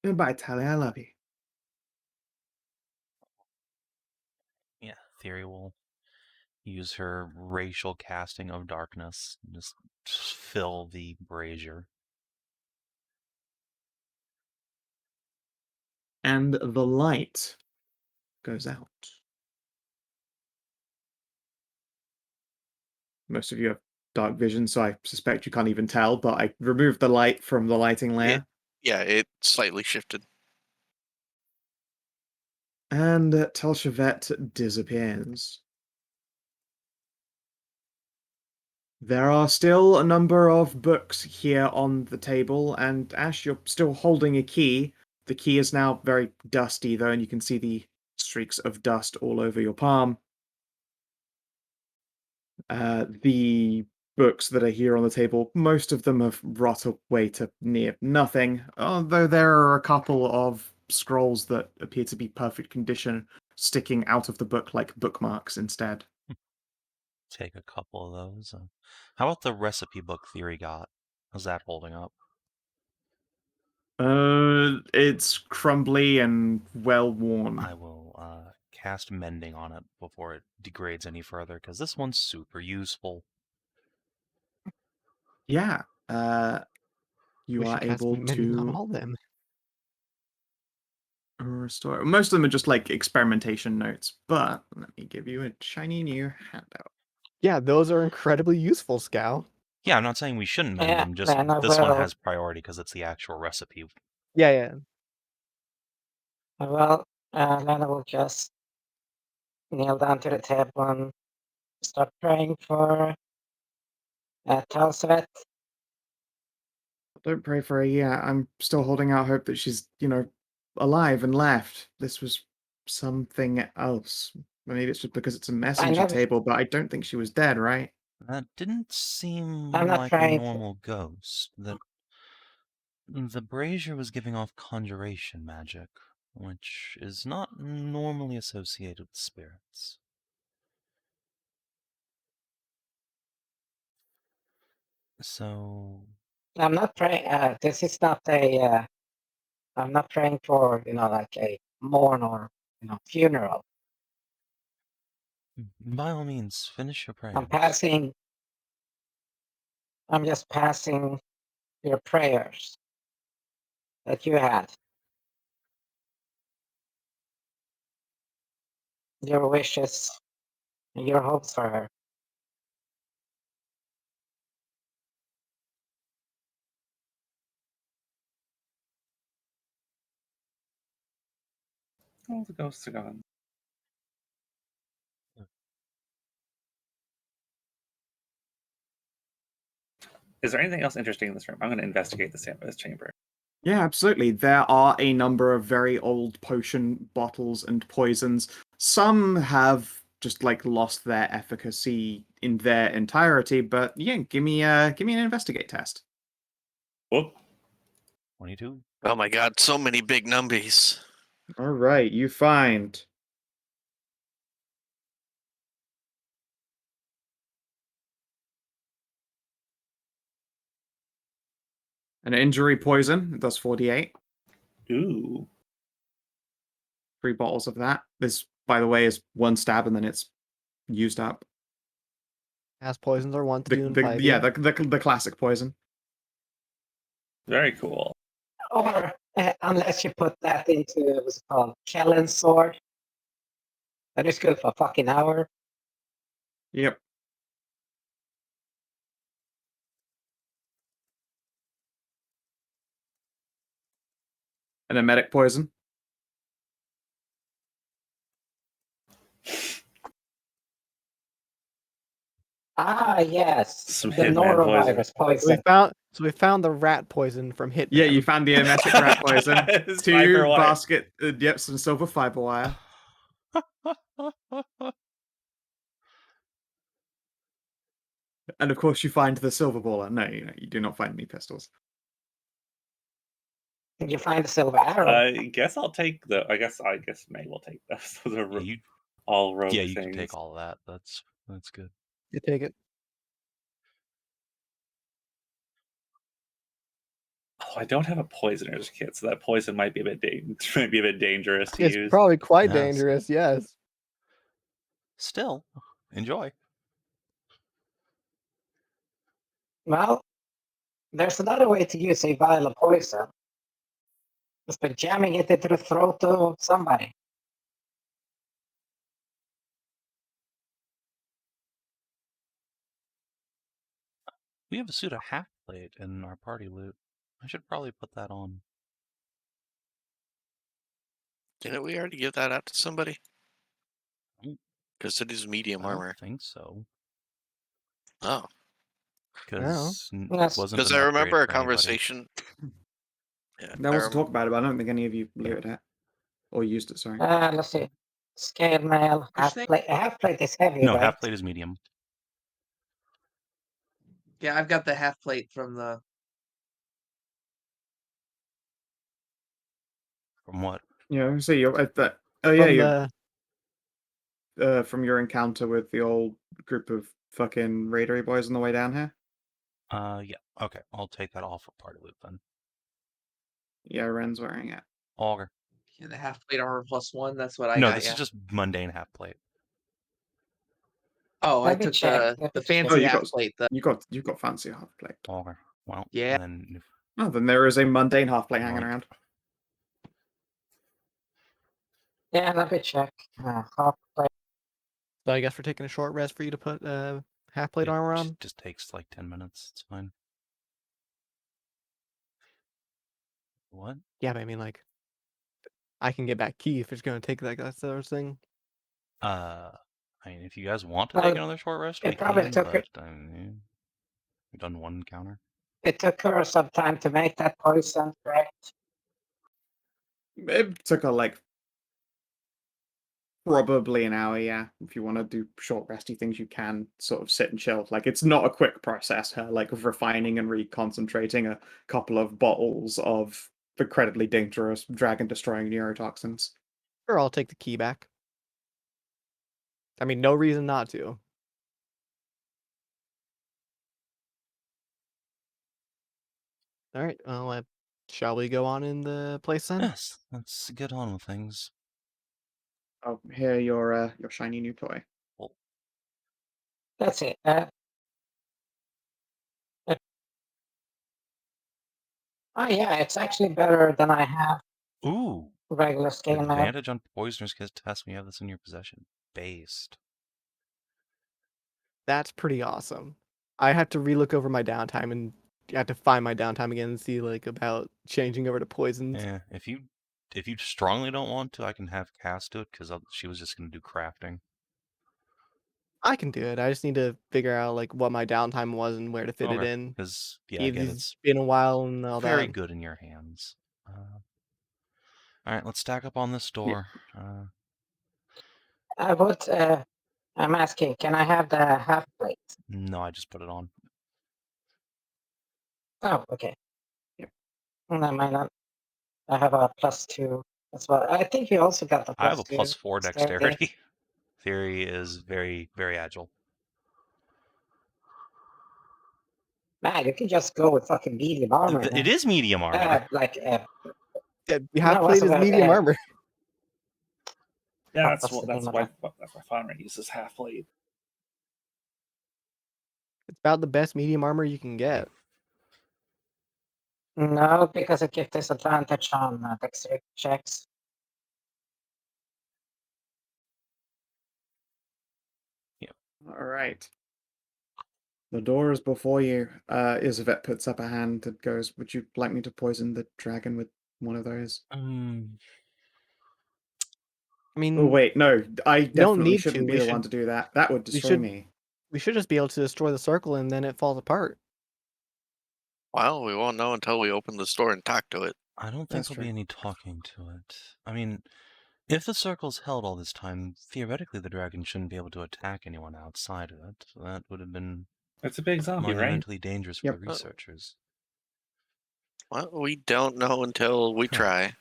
Goodbye, Tally. I love you. Yeah, Thyri will use her racial casting of darkness and just fill the brazier. And the light goes out. Most of you have dark vision, so I suspect you can't even tell, but I removed the light from the lighting layer. It slightly shifted. And Telshavet disappears. There are still a number of books here on the table, and Ashe, you're still holding a key. The key is now very dusty, though, and you can see the streaks of dust all over your palm. The books that are here on the table, most of them have rot away to near nothing, although there are a couple of scrolls that appear to be perfect condition sticking out of the book like bookmarks instead. Take a couple of those. How about the recipe book Thyri got? How's that holding up? It's crumbly and well worn. I will cast mending on it before it degrades any further, because this one's super useful. Yeah. You We are should cast able mending on to all of them. restore. Most of them are just like experimentation notes, but let me give you a shiny new handout. Yeah, those are incredibly useful, Skow. Yeah, I'm not saying we shouldn't mend Yeah, them, just then I this one will. has priority because it's the actual recipe. Yeah. Well, Lena will just kneel down to the table and start praying for Talsvet. Don't pray for her yet. I'm still holding out hope that she's, alive and left. This was something else. Maybe it's just because it's a messenger never- table, but I don't think she was dead, right? That didn't seem I'm not like a trying to- normal ghost. The brazier was giving off conjuration magic, which is not normally associated with spirits. So, I'm not praying. This is not a. I'm not praying for like a mourn or funeral. by all means, finish your prayers. I'm just passing your prayers that you had. Your wishes and your hopes for her. All the ghosts are gone. Is there anything else interesting in this room? I'm going to investigate this chamber. Yeah, absolutely. There are a number of very old potion bottles and poisons. Some have just like lost their efficacy in their entirety, but yeah, give me an investigate test. Whoop. 22. Oh my god, so many big numbies. All right, you find An injury poison. It does 4d8. Ooh. 3 bottles of that. This, by the way, is 1 stab and then it's used up. As poisons are wont to do in Yeah, 5e. the classic poison. Very cool. Or unless you put that into what's it called, Kellen's sword. That is good for a fucking hour. Yep. An emetic poison. Ah, yes. Some The Hitman norovirus poison. So we found the rat poison from Hitman. Yeah, you found the emetic rat poison. It's 2 fiber wire. basket. Yep, some silver fiber wire. And of course, you find the silver baller. No, you do not find any pistols. Did you find the silver arrow? I guess I'll take the. I guess May will take those. Those are Yeah, all rogue you things. can take all of that. That's good. You take it. Oh, I don't have a poisoner's kit, so that poison might be a bit dangerous to It's use. probably quite Yes. dangerous, yes. Still, enjoy. Well, there's another way to use a vial of poison. Just by jamming it into the throat of somebody. We have a suit of half plate in our party loot. I should probably put that on. Didn't we already give that out to somebody? Mm. Because it is medium I armor. don't think so. Oh. Because Yes. wasn't Because an I upgrade remember a for anybody. conversation. Yeah, There I was a talk about it, but I don't think any of you looted it. Or used it, sorry. Let's see. Scale mail. Half thing? plate. Half plate is heavy, No, right? half plate is medium. Yeah, I've got the half plate from the. From what? Yeah, so you're at that. Oh From yeah, the from your encounter with the old group of fucking raidery boys on the way down here. Yeah. Okay, I'll take that off for party loot then. Yeah, Ren's wearing it. Auger. Yeah, the half plate armor +1. That's what I No, got. this Yeah. is just mundane half plate. Oh, I Let me took check, the let me check. fancy Oh, you half got- plate. You got fancy half plate. Auger. Well, Yeah. then if Oh, then there is a mundane half plate hanging Right. around. Yeah, let me check. Half plate. So I guess we're taking a short rest for you to put half plate armor on. just takes like 10 minutes. It's fine. What? Yeah, but I mean, like, I can get back key if it's going to take that sort of thing. I mean, if you guys want to Well, take another short rest, it we probably can, took but it- we've done one encounter. It took her some time to make that poison, right? It took her like probably an hour, yeah. If you want to do short resty things, you can sort of sit and chill. Like it's not a quick process, her like refining and reconcentrating a couple of bottles of incredibly dangerous dragon destroying neurotoxins. Sure, I'll take the key back. I mean, no reason not to. All right, well, shall we go on in the place then? Yes, let's get on with things. Oh, here your shiny new toy. That's it. Oh yeah, it's actually better than I have Ooh, regular scale mail. advantage on poisoners test when you have this in your possession. Based. That's pretty awesome. I have to relook over my downtime and I have to find my downtime again and see like about changing over to poisons. Yeah, if you strongly don't want to, I can have Cass do it because she was just gonna do crafting. I can do it. I just need to figure out like what my downtime was and where to fit it Okay, in. because yeah, again, It's it's been a while and all very that. good in your hands. All right, let's stack up on this door. I would. I'm asking, can I have the half plate? No, I just put it on. Oh, okay. Yep. And I might not. I have a +2 as well. I think you also got the I have a +2 +4 dexterity. Thyri is very, very agile. Man, you can just go with fucking medium armor. It is medium armor. You have No, played what's as the word? medium armor. Yeah, What's the that's name why of Farmer uses half blade. It's about the best medium armor you can get. No, because it gives disadvantage on dexterity checks. All right. The door is before you. Isavet puts up a hand and goes, "Would you like me to poison the dragon with one of those?" I Oh mean, wait, no. I don't definitely need shouldn't to. be We the should- one to do that. That would we destroy should- me. we should just be able to destroy the circle and then it falls apart. Well, we won't know until we open the store and talk to it. I don't think That's there'll true. be any talking to it. I mean, if the circle's held all this time, theoretically the dragon shouldn't be able to attack anyone outside of it. So that would have been It's a big zombie, right? monumentally dangerous for Yep. the researchers. Well, we don't know until we Huh. try.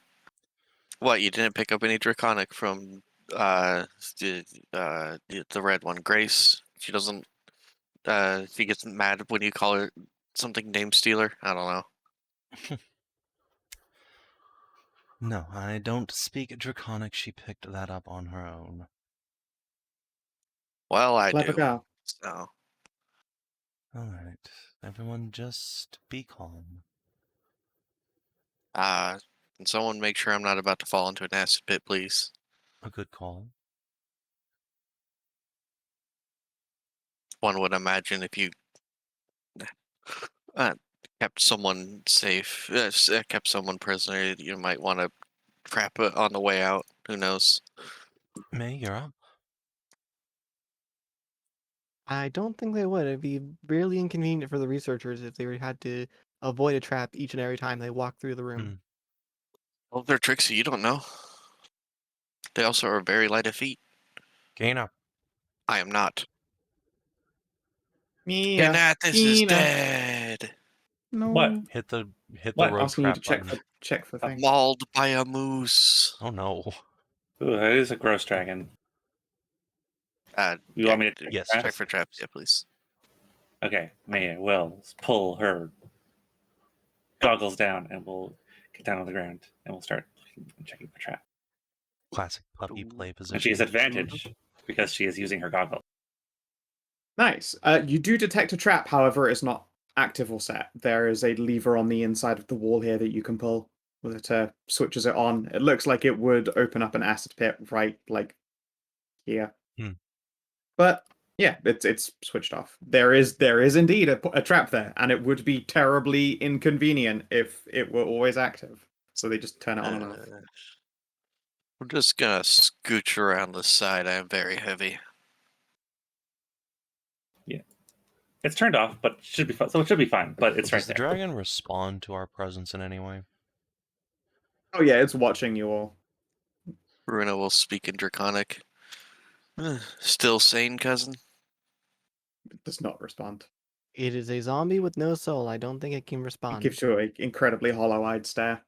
What, you didn't pick up any draconic from the red one, Grace? She doesn't. She gets mad when you call her something name stealer. I don't know. No, I don't speak Draconic. She picked that up on her own. Well, I Clever do. girl. So Alright, everyone just be calm. can someone make sure I'm not about to fall into an acid pit, please? A good call. One would imagine if you kept someone safe, kept someone prisoner, you might want to trap it on the way out. Who knows? May, you're up. I don't think they would. It'd be really inconvenient for the researchers if they had to avoid a trap each and every time they walk through the room. Well, they're tricksy. You don't know. They also are very light of feet. Gain up. I am not. Mia. Kinathis is Kina. dead. No. What? Hit the What? road Asking you trap to check button. for things. Mauled by a moose. Oh no. Ooh, that is a gross dragon. You want me to Yes, traps? Check for traps, yeah, please. Okay, Maya will pull her goggles down and we'll get down on the ground and we'll start checking for traps. Classic puppy play position. And she has advantage because she is using her goggles. Nice. You do detect a trap, however, it's not active or set. There is a lever on the inside of the wall here that you can pull that switches it on. It looks like it would open up an acid pit right, like, here. But yeah, it's switched off. There is indeed a trap there, and it would be terribly inconvenient if it were always active. So they just turn it on and off. I'm just gonna scooch around the side. I am very heavy. It's turned off, but should be fine. So it should be fine. But it's right Does the there. dragon respond to our presence in any way? Oh yeah, it's watching you all. Runa will speak in Draconic. Still sane, cousin? It does not respond. It is a zombie with no soul. I don't think it can It respond. gives you an incredibly hollow-eyed stare.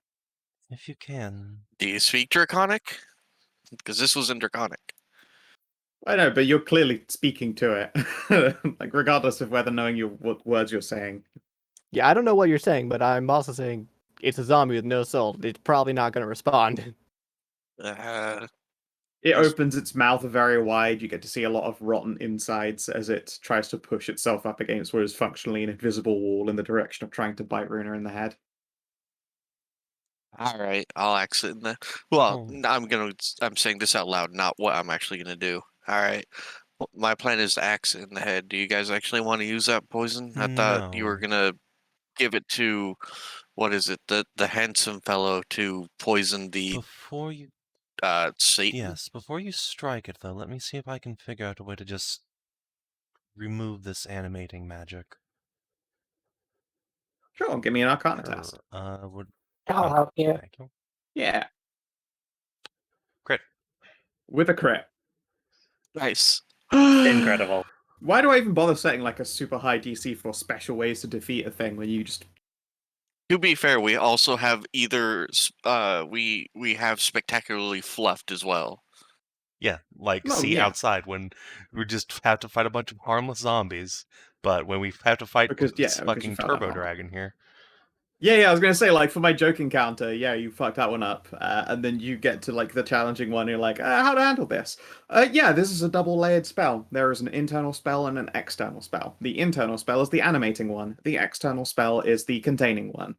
If you can. Do you speak Draconic? Because this was in Draconic. I know, but you're clearly speaking to it, like regardless of whether knowing what words you're saying. Yeah, I don't know what you're saying, but I'm also saying it's a zombie with no soul. It's probably not going to respond. Uh, It Yes. opens its mouth very wide. You get to see a lot of rotten insides as it tries to push itself up against what is functionally an invisible wall in the direction of trying to bite Runa in the head. all right, I'll exit in the. Well, Oh. I'm saying this out loud, not what I'm actually gonna do. All right. My plan is to axe it in the head. Do you guys actually want to use that poison? I thought you were No. gonna give it to, what is it? The handsome fellow to poison the Before you Satan. Yes, before you strike it though, let me see if I can figure out a way to just remove this animating magic. Sure, give me an Arcana test. Would I'll help you. Thank you. Yeah, Crit. with a crit. Nice. Incredible. Why do I even bother setting like a super high DC for special ways to defeat a thing when you just... To be fair, we also have either we have spectacularly fluffed as well. Yeah, like No, see yeah. outside when we just have to fight a bunch of harmless zombies, but when we have to fight Because this you fucking found that turbo one. dragon here. Yeah, I was gonna say, like, for my joking counter, yeah, you fucked that one up, and then you get to, like, the challenging one, and you're like, how to handle this? Yeah, this is a double-layered spell. There is an internal spell and an external spell. The internal spell is the animating one. The external spell is the containing one.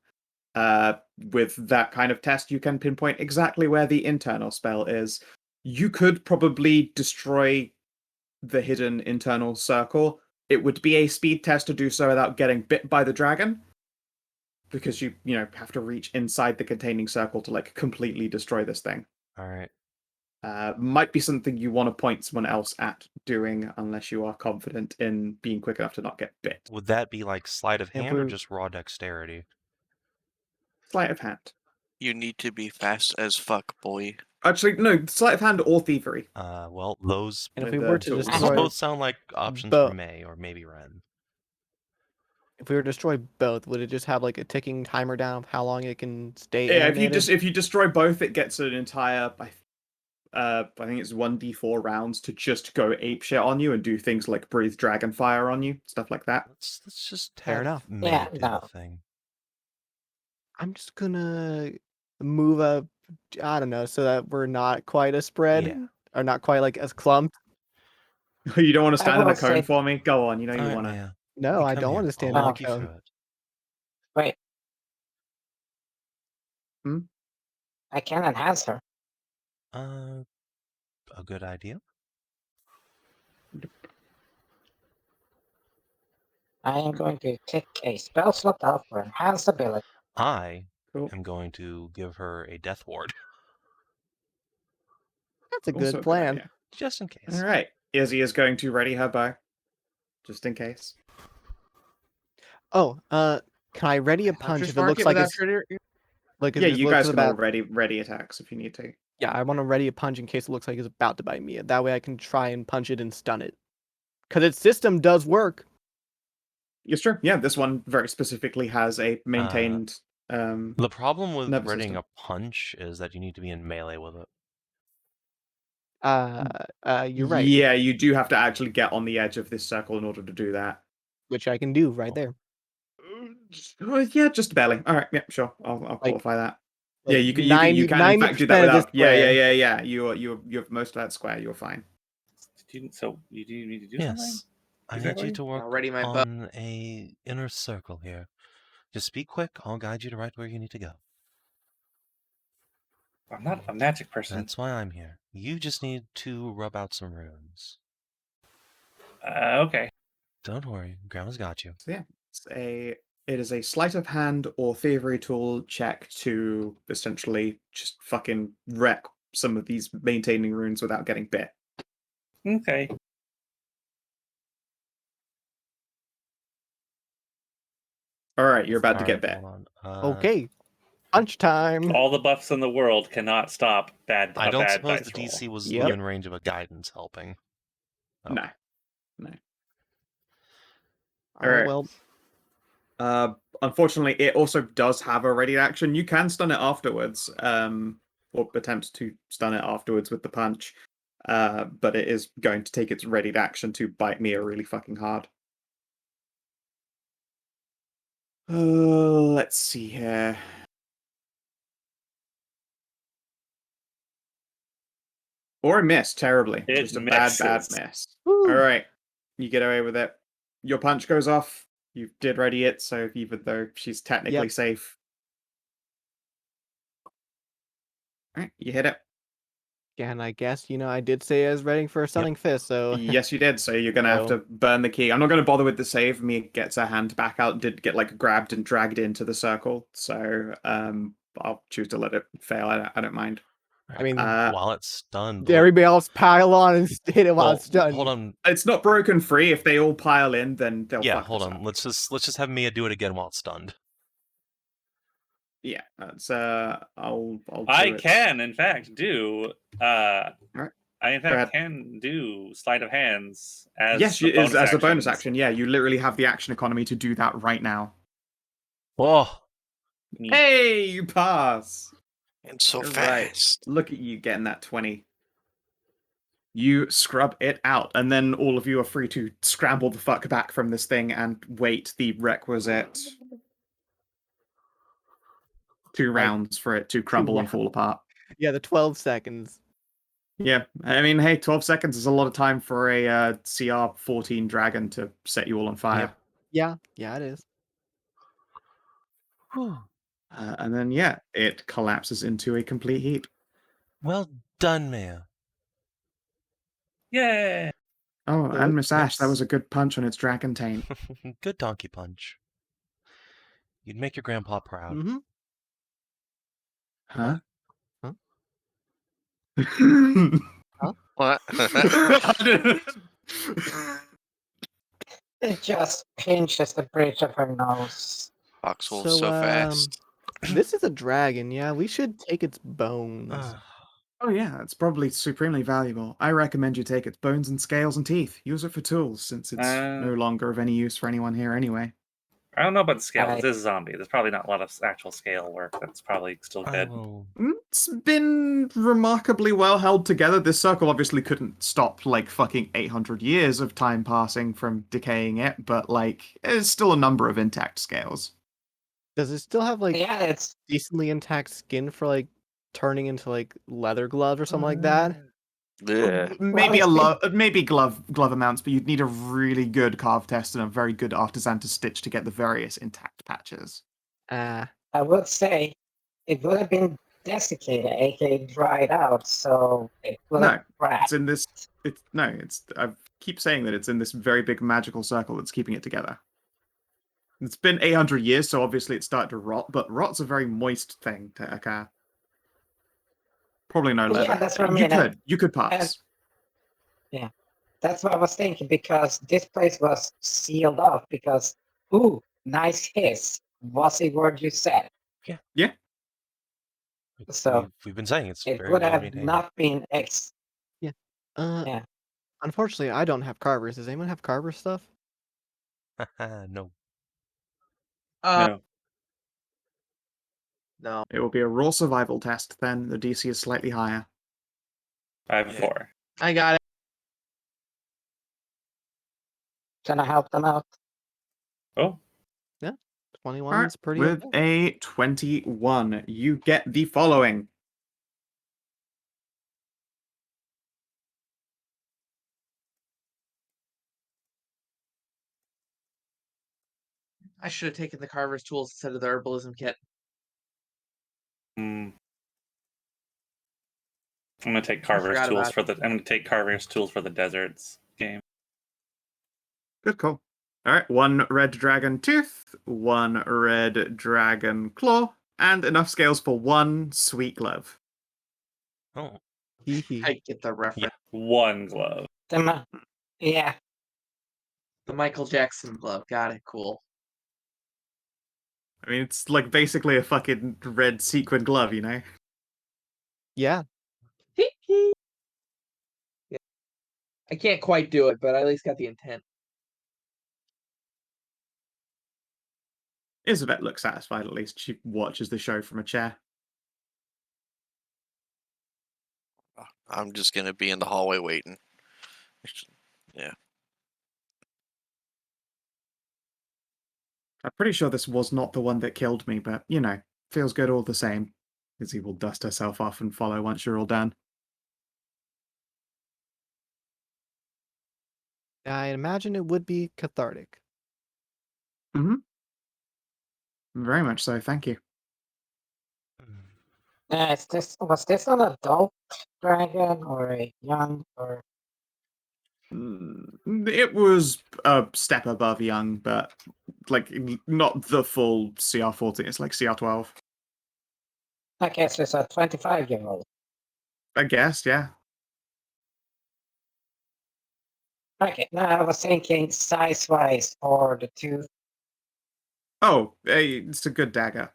With that kind of test, you can pinpoint exactly where the internal spell is. You could probably destroy the hidden internal circle. It would be a speed test to do so without getting bit by the dragon, because you have to reach inside the containing circle to like completely destroy this thing. All right. Might be something you want to point someone else at doing, unless you are confident in being quick enough to not get bit. Would that be like sleight of If hand or we're- just raw dexterity? Sleight of hand. You need to be fast as fuck, boy. Actually, no, sleight of hand or thievery. Well, those And if With we the were to tools. destroy, both sound like options Bo- for May or maybe Ren. if we were to destroy both, would it just have like a ticking timer down of how long it can stay Yeah, animated? if you destroy both, it gets an entire I think it's 1d4 rounds to just go apeshit on you and do things like breathe dragon fire on you, stuff like that. Let's just Fair have enough. May Yeah, do no. the thing. I'm just gonna move up, I don't know, so that we're not quite as spread, Yeah. or not quite like as clumped. You don't want to stand in will a cone say- for me? Go on, you All right, want to. Maya. No, You I come don't here. want to stand I'll in a walk you cone. through it. Wait. Hmm? I can enhance her. A good idea. I am going to take a spell slot out for enhanced ability. I Cool. am going to give her a death ward, That's a Also good a plan. idea. just in case. All right. Izzy is going to ready her bow, just in case. Oh, can I ready a punch if it looks like it's like if Yeah, it you looks guys can all about? ready attacks if you need to. Yeah, I want to ready a punch in case it looks like it's about to bite me. That way I can try and punch it and stun it. Because its system does work. It's true. Yeah, this one very specifically has a maintained. The problem with nervous readying system. a punch is that you need to be in melee with it. You're right. Yeah, you do have to actually get on the edge of this circle in order to do that. Which I can do right there. Yeah, just barely. All right, yeah, sure. I'll qualify that. Yeah, Like you can in fact do that 90% of this without. Yeah. square. You have most of that square. You're fine. So you do need to do something? Yes. I need Exactly. you to work I'll ready my bow. on a inner circle here. Just be quick. I'll guide you to right where you need to go. I'm not a magic person. That's why I'm here. You just need to rub out some runes. Okay. Don't worry, Grandma's got you. So yeah, it is a sleight of hand or thievery tool check to essentially just fucking wreck some of these maintaining runes without getting bit. Okay. All right, you're about to get Alright, bit. hold on. Okay. Punch time. All the buffs in the world cannot stop I a don't bad suppose dice the DC roll. was Yep. within range of a guidance helping. Oh. No. All right, Alright. well, Unfortunately, it also does have a ready action. You can stun it afterwards, or attempt to stun it afterwards with the punch. But it is going to take its ready action to bite Mia really fucking hard. Let's see here. Or a miss terribly. It Just a bad misses. miss. woo. All right, you get away with it. Your punch goes off. You did ready it, so even though she's technically Yep. safe. All right, you hit it. Yeah, and I guess, I did say I was ready for a stunning fist, so Yes, you did. So you're gonna have So- to burn the key. I'm not gonna bother with the save. Mia gets her hand back out. Did get like grabbed and dragged into the circle. So I'll choose to let it fail. I don't mind. I mean, While it's stunned, everybody else pile on and hit it while well, it's done. hold on. It's not broken free. If they all pile in, then they'll. Yeah, fuck hold this on. up. Let's just have Mia do it again while it's stunned. Yeah, that's I'll do I it. can, in fact, do. Right. I in Go ahead. fact can do sleight of hands as Yes, the bonus as a bonus actions. action. Yeah, you literally have the action economy to do that right now. Oh, Hey, you pass. And so You're right. fast. Look at you getting that 20. You scrub it out, and then all of you are free to scramble the fuck back from this thing and wait the requisite 2 rounds for it to crumble and fall apart. Yeah, the 12 seconds. Yeah, I mean, hey, 12 seconds is a lot of time for a CR 14 dragon to set you all on fire. Yeah, it is. And then, yeah, it collapses into a complete heap. Well done, Maya. Yay! Oh, So and Miss Ashe, that yes. was a good punch on its dragon taint. Good donkey punch. You'd make your grandpa proud. Mm-hmm. Huh? Huh? What? It just pinches the bridge of her nose. Foxwolf's so fast. This is a dragon, yeah. We should take its bones. Oh yeah, it's probably supremely valuable. I recommend you take its bones and scales and teeth. Use it for tools, since it's no longer of any use for anyone here anyway. I don't know about the scales. Right. This is a zombie. There's probably not a lot of actual scale work. That's probably still good. It's been remarkably well held together. This circle obviously couldn't stop, like, fucking 800 years of time passing from decaying it, but, like, there's still a number of intact scales. Does it still have like Yeah, it's decently intact skin for like turning into like leather gloves or something like that? Yeah. Maybe Well, maybe glove amounts, but you'd need a really good carve test and a very good artisan to stitch to get the various intact patches. Ah, I would say it would have been desiccated, aka dried out, so it would No, have cracked. it's in this. I keep saying that it's in this very big magical circle that's keeping it together. It's been 800 years, so obviously it's started to rot. But rot's a very moist thing to occur. Probably no leather. Yeah, that's what I mean. You could pass. That's what I was thinking, because this place was sealed off because, ooh, nice hiss. Was the word you said? Yeah. So we've been saying it's it very would well have maintained. not been yeah. Unfortunately, I don't have carvers. Does anyone have carver stuff? No. No. No. It will be a raw survival test. Then the DC is slightly higher. I have 4. I got it. Can I help them out? Oh, 21 All right, is pretty with okay. a 21, you get the following. I should have taken the carver's tools instead of the herbalism kit. I'm gonna take Carver's forgot tools about for the. I'm gonna take Carver's tools for the deserts game. Good call. All right, 1 red dragon tooth, 1 red dragon claw, and enough scales for 1 sweet glove. Oh. I get the reference. 1 glove. Yeah, The Michael Jackson glove. Got it. Cool. I mean, it's like basically a fucking red sequin glove, you know? Yeah. Yeah. I can't quite do it, but I at least got the intent. Isabet looks satisfied, at least. She watches the show from a chair. I'm just gonna be in the hallway waiting. Yeah. I'm pretty sure this was not the one that killed me, but, you know, feels good all the same. Izzy will dust herself off and follow once you're all done. I imagine it would be cathartic. Mm-hmm. Very much so, thank you. was this an adult dragon or a young or? It was a step above young, but like not the full CR14. It's like CR12. Okay, so it's a 25-year-old. I guess, yeah. Okay, now I was thinking size-wise for the tooth. Oh, it's a good dagger.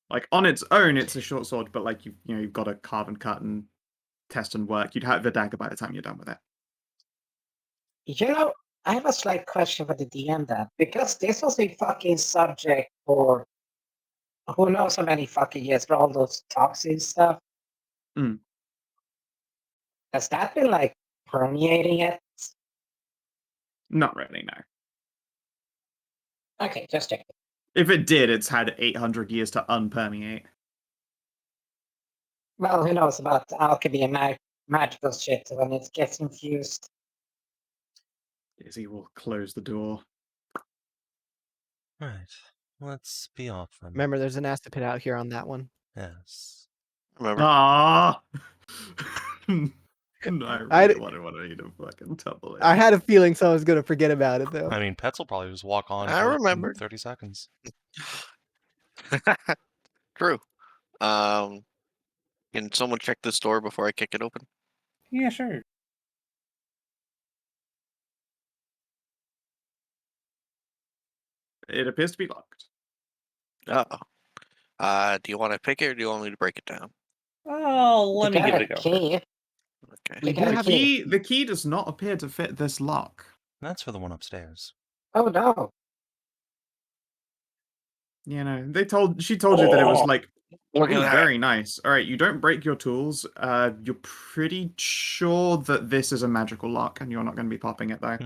Like on its own, it's a short sword, but like you've got to carve and cut and test and work. You'd have the dagger by the time you're done with it. You know, I have a slight question for the DM then, because this was a fucking subject for who knows how many fucking years for all those toxin stuff. Has that been like permeating it? Not really, no. Okay, just checking. If it did, it's had 800 years to unpermeate. Well, who knows about alchemy and magical shit when it gets infused. Izzy will close the door. Right. Let's be off then. Remember, there's an acid pit out here on that one. Yes. Remember? Ah. No, I I- really wanted one of you to fucking tumble in. I had a feeling someone's gonna forget about it though. I mean, Pets will probably just walk on I for remembered. 30 seconds. True. Can someone check this door before I kick it open? Yeah, sure. It appears to be locked. Uh-oh. Do you want to pick it or do you want me to break it down? Oh, let me You give got it a go. key. Okay. We You do got a have key. The key does not appear to fit this lock. That's for the one upstairs. Oh no. You know, she told you that it was Oh, like, Look at ooh, that. very nice. All right, you don't break your tools. You're pretty sure that this is a magical lock, and you're not going to be popping it though.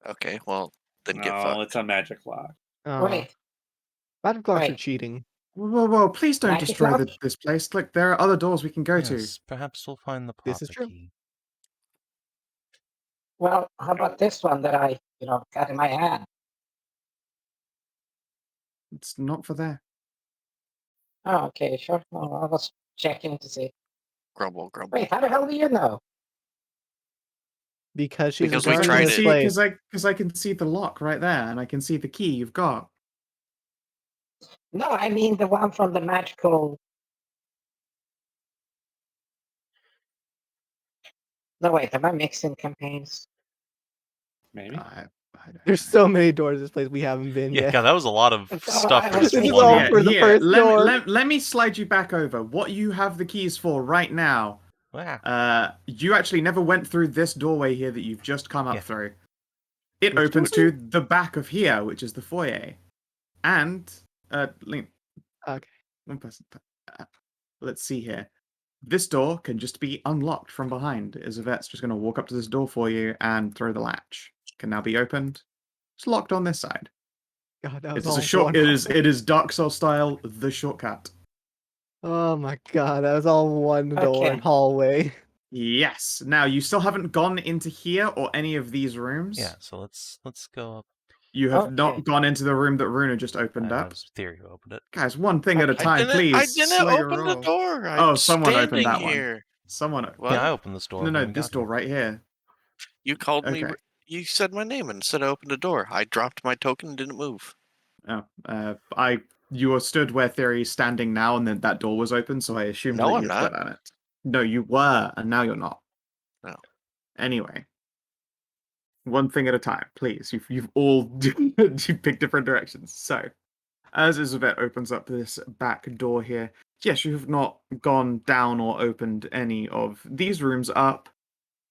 Okay, well, then get no, fucked. it's a magic lock. Wait, Magic locks are Wait. cheating. Whoa, please don't Magic destroy lock? this place. Look, there are other doors we can go to. Yes, perhaps we'll find the This is Papa true. key. well, how about this one that I, got in my hand? It's not for there. Oh, okay, sure. Well, I was checking to see. Grumble, grumble. Wait, how the hell do you know? Because she's Because we guarding tried this it. place. Because I can see the lock right there, and I can see the key you've got. No, I mean the one from the magical. No, wait, am I mixing campaigns? Maybe. I don't There's know. so many doors in this place we haven't been Yeah, yet. God, that was a lot of It's all stuff I for was just This is one all room. for the first door. Let me slide you back over. What you have the keys for right now. Wow. You actually never went through this doorway here that you've just come up Yeah. through. It Which opens to the back of here, which is the foyer. And Lena, Okay. one person. Let's see here. This door can just be unlocked from behind. Yvette's just going to walk up to this door for you and throw the latch. Can now be opened. It's locked on this side. God, that was It's all a short. one. It is Dark Soul style. The shortcut. Oh my god, that was all one door Okay. and hallway. Yes. Now you still haven't gone into here or any of these rooms. Yeah, so let's go up. You have Okay. not gone into the room that Runa just opened That up. was Thyri who opened it. Guys, one thing at a Okay. time, please. I didn't Slow your open the roll. door. Oh, I'm someone opened standing that one. here. Someone. What? Yeah, I opened this door. No, when we this got door here. right here. You called me. Okay. You said my name and said I opened the door. I dropped my token and didn't move. Oh, you were stood where Thyri's standing now, and then that door was open, so I assumed No, that I'm you not. stood at it. No, you were, and now you're not. No. Anyway, one thing at a time, please. You've all you picked different directions. So, as Isabet opens up this back door here, yes, you have not gone down or opened any of these rooms up.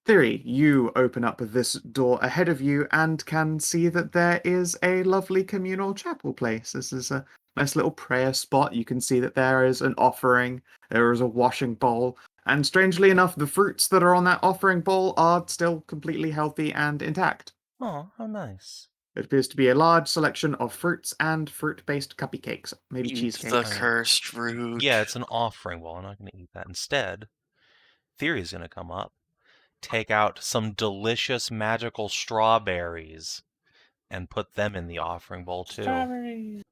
Thyri, you open up this door ahead of you and can see that there is a lovely communal chapel place. This is a nice little prayer spot. You can see that there is an offering, there is a washing bowl, and strangely enough, the fruits that are on that offering bowl are still completely healthy and intact. Oh, how nice. It appears to be a large selection of fruits and fruit-based cupcakes, maybe Eat cheesecakes. the cursed fruit. Yeah, it's an offering bowl. I'm not going to eat that. Instead, Thyri's going to come up, take out some delicious magical strawberries, and put them in the offering bowl too. Strawberries.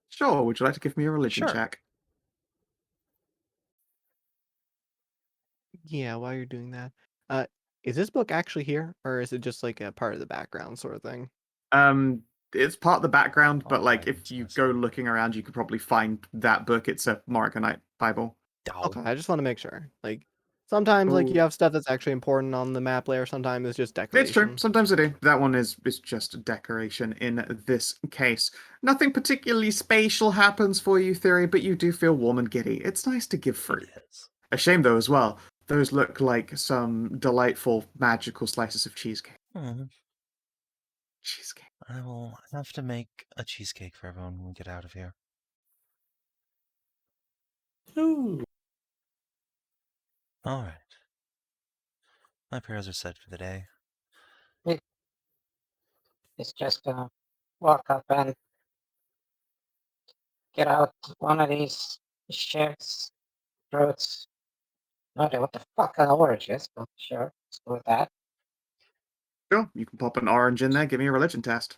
Sure, would you like to give me a religion Sure. check? Yeah, while you're doing that. Is this book actually here? Or is it just like a part of the background sort of thing? It's part of the background, but like Alright, if it's you missing. go looking around, you could probably find that book. It's a Morganite Bible. Okay, I just want to make sure. Like sometimes like you Ooh. have stuff that's actually important on the map layer, sometimes it's just It's decoration. true. Sometimes I do. That one is just decoration in this case. Nothing particularly spatial happens for you, Thyri, but you do feel warm and giddy. It's nice to give fruit. It is. A shame though as well. Those look like some delightful magical slices of cheesecake. Hmm. Cheesecake. I will have to make a cheesecake for everyone when we get out of here. Ooh. All right. My prayers are set for the day. It's just gonna walk up and get out one of these shifts, throats. Not what the fuck an orange is, but sure, let's go with that. Sure, you can pop an orange in there. Give me a religion test.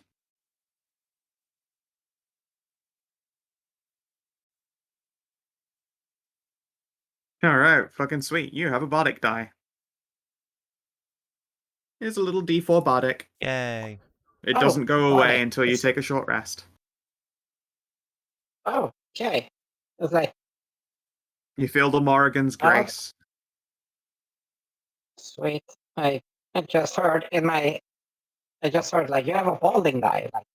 Alright, fucking sweet. You have a bardic die. Here's a little D4 bardic. Yay. It Oh, doesn't go away bardic. until you It's- take a short rest. Oh, okay. It's like, You feel the Morrigan's Oh. grace. sweet. I just heard like you have a holding die. Like,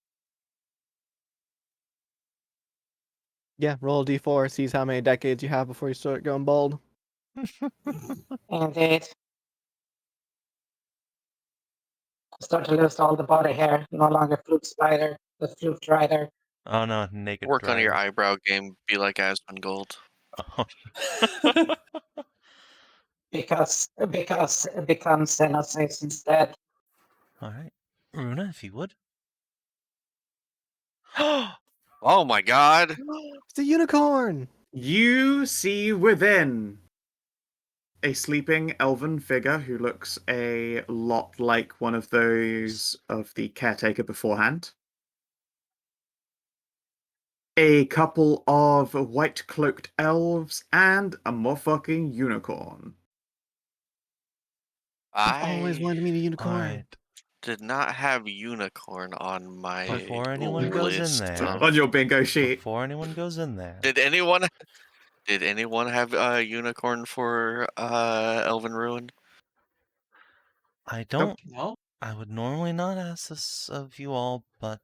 Yeah, roll a d4, sees how many decades you have before you start going bald. indeed. Start to lose all the body hair. No longer flute spider, the flute drider. Oh no, naked Work on your Drider. eyebrow game. Be like Asmongold. Oh. Because it becomes Xenosis instead. All right. Runa, if you would. Oh my god! It's a unicorn! You see within a sleeping elven figure who looks a lot like one of those of the caretaker beforehand. A couple of white cloaked elves and a motherfucking unicorn. I've always wanted to meet a All unicorn. right. Did not have unicorn on my Before anyone goes in list there. of- On your bingo sheet. Before anyone goes in there. Did anyone have a unicorn for Elven Ruin? I don't. No? I would normally not ask this of you all, but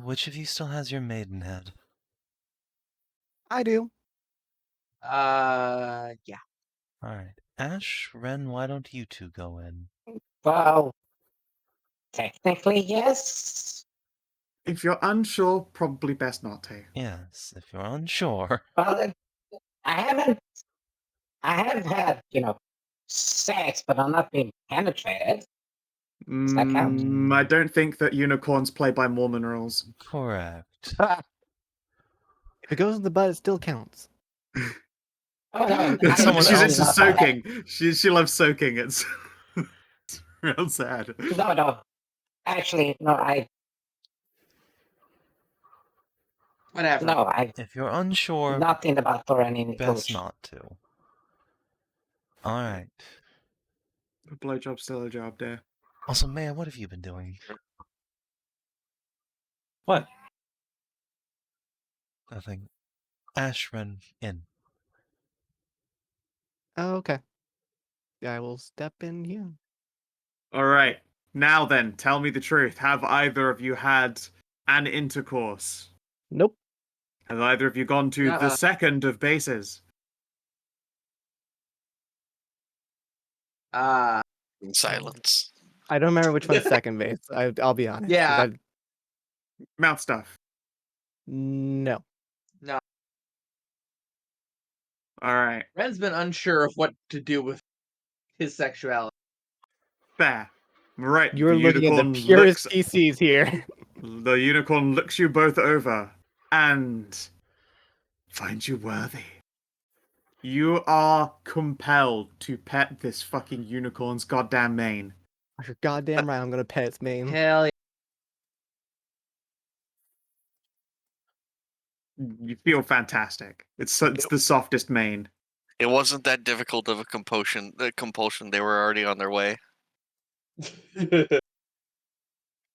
which of you still has your maidenhead? I do. Yeah. All right, Ashe, Ren, why don't you two go in? Well, technically, yes. If you're unsure, probably best not to. Yes, if you're unsure. Well, I have had, sex, but I'm not being penetrated. that count? I don't think that unicorns play by Mormon rules. Correct. If it goes in the butt, it still counts. Oh, no, It's someone She's else. into soaking. She loves soaking. It's real sad. No. Actually, no, Whatever. I If you're unsure, nothing about throwing any best coach. not to. All right. A blowjob's still a job, dear. Also, Maya, what have you been doing? What? Nothing. Ashe, Ren, in. Oh, okay. I will step in here. All right. Now then, tell me the truth. Have either of you had an intercourse? Nope. Have either of you gone to the second of bases? In silence. I don't remember which one's second base. I'll be honest. Yeah. Mouth stuff. No. All right. Ren's been unsure of what to do with his sexuality. Fair. Right. You're the looking at unicorn the purest looks- PCs here. The unicorn looks you both over and finds you worthy. You are compelled to pet this fucking unicorn's goddamn mane. You're goddamn right. I'm gonna pet its mane. Hell yeah. You feel fantastic. It's the softest mane. It wasn't that difficult of a compulsion. They were already on their way.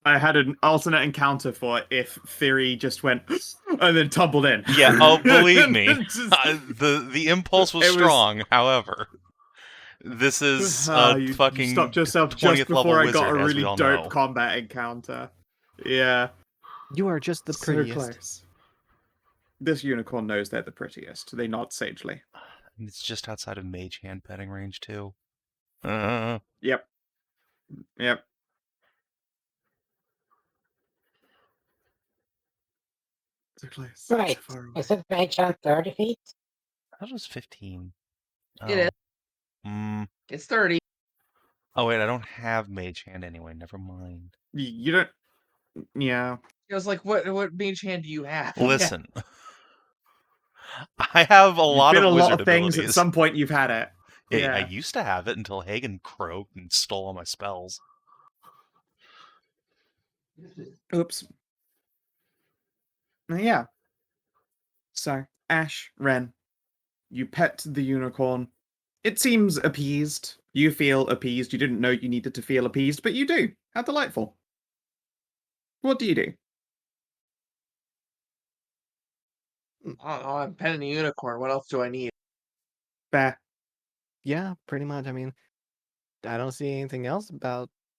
I had an alternate encounter for if Thyri just went and then tumbled in. Yeah, oh, believe me. Just- The impulse was It was- strong, however. This is a you fucking stopped yourself 20th just level before I wizard, got a as we really all dope know. combat encounter. Yeah, You are just the so prettiest. close. This unicorn knows they're the prettiest. They nod sagely. It's just outside of mage hand petting range, too. Yep. So close. Right. So far away. Is it range on 30 feet? That was 15. It is. Mm. It's 30. Oh wait, I don't have Mage Hand anyway. Never mind. You don't. Yeah. It was like, what mage hand do you have? Listen, I have a You've lot been of a lot wizard of things. At abilities. some point, you've had it. Yeah, I Yeah. used to have it until Hagen croaked and stole all my spells. Oops. Yeah. So, Ashe, Ren, you pet the unicorn. It seems appeased. You feel appeased. You didn't know you needed to feel appeased, but you do. How delightful. What do you do? I don't know. I'm petting a unicorn. What else do I need? Fair. Yeah, pretty much. I mean, I don't see anything else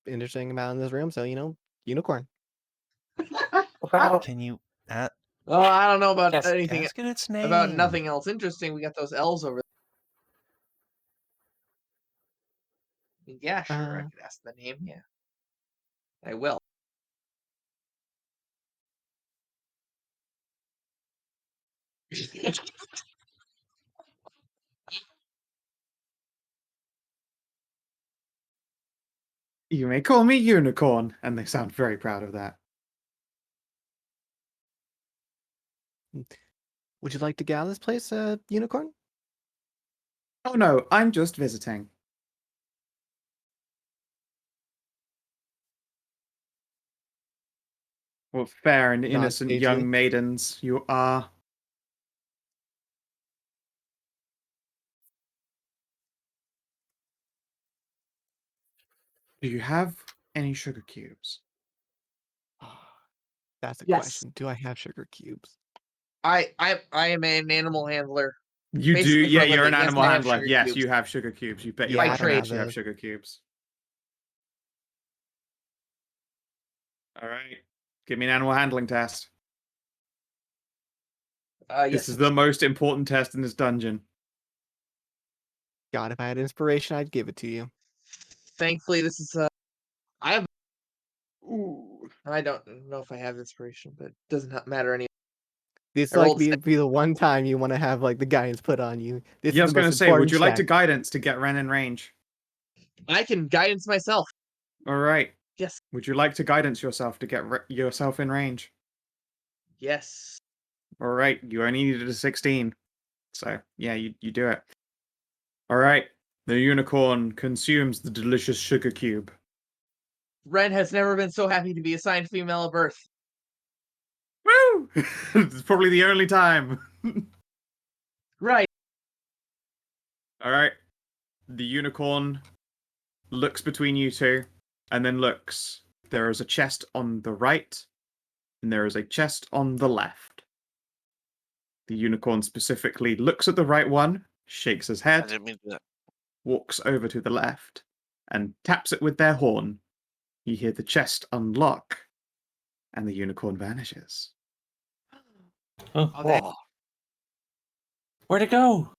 interesting about in this room. So unicorn. Well, Can you at Oh, I don't know about Yes, anything ask it its name? about nothing else interesting. We got those elves over there. Yeah, sure. I could ask the name. Yeah, I will. You may call me Unicorn, and they sound very proud of that. Would you like to get out of this place, unicorn? Oh no, I'm just visiting. What fair and innocent sagely. young maidens you are. Do you have any sugar cubes? That's a Yes. question. Do I have sugar cubes? I am an animal handler. You do, Basically, yeah, for a you're an living. Yes, animal I have handler. sugar Yes, cubes. you have sugar cubes. You bet your Yeah, life I on trade. Ashe you have sugar cubes. Alright. Give me an animal handling test. Yes. This is the most important test in this dungeon. God, if I had inspiration, I'd give it to you. Thankfully, this is I have. Ooh. I don't know if I have inspiration, but it doesn't matter any. This I rolled be the one time you want to have like the guidance put on you. This Yeah, I is was the going most to say, would important you like to check. guidance to get Ren in range? I can guidance myself. Alright. Yes. Would you like to guidance yourself to get yourself in range? Yes. Alright, you only needed a 16. So, yeah, you do it. Alright. The unicorn consumes the delicious sugar cube. Ren has never been so happy to be assigned female at birth. Woo! It's probably the only time. Right. Alright. The unicorn looks between you two, and then looks. There is a chest on the right, and there is a chest on the left. The unicorn specifically looks at the right one, shakes his I head, didn't mean to. walks over to the left, and taps it with their horn. You hear the chest unlock, and the unicorn vanishes. Oh, Oh, that where'd it go?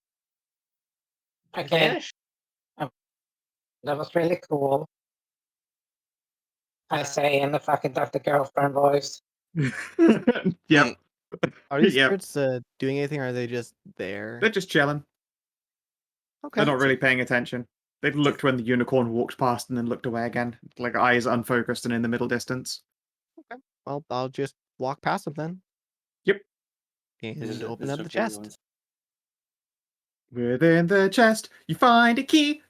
okay, vanished. that was really cool. I say in the fucking Dr. Girlfriend voice. Yep. Are these Yep. spirits doing anything, or are they just there? They're just chilling. Okay. They're not really paying attention. They've looked when the unicorn walked past and then looked away again, like eyes unfocused and in the middle distance. Okay. Well, I'll just walk past them then. Yep. And open up the chest. Within the chest, you find a key.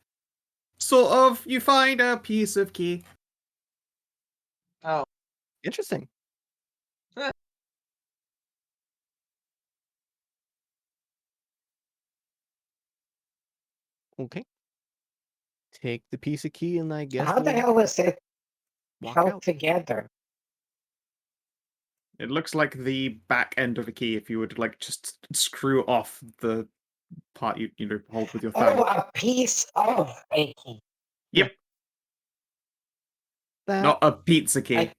Sort of, you find a piece of key. Oh. Interesting. Okay. Take the piece of key and I guess How the we'll hell is it walk held out. together? It looks like the back end of a key if you would like just screw off the part you hold with your thumb. Oh, a piece of a key. Yep. That Not a pizza key.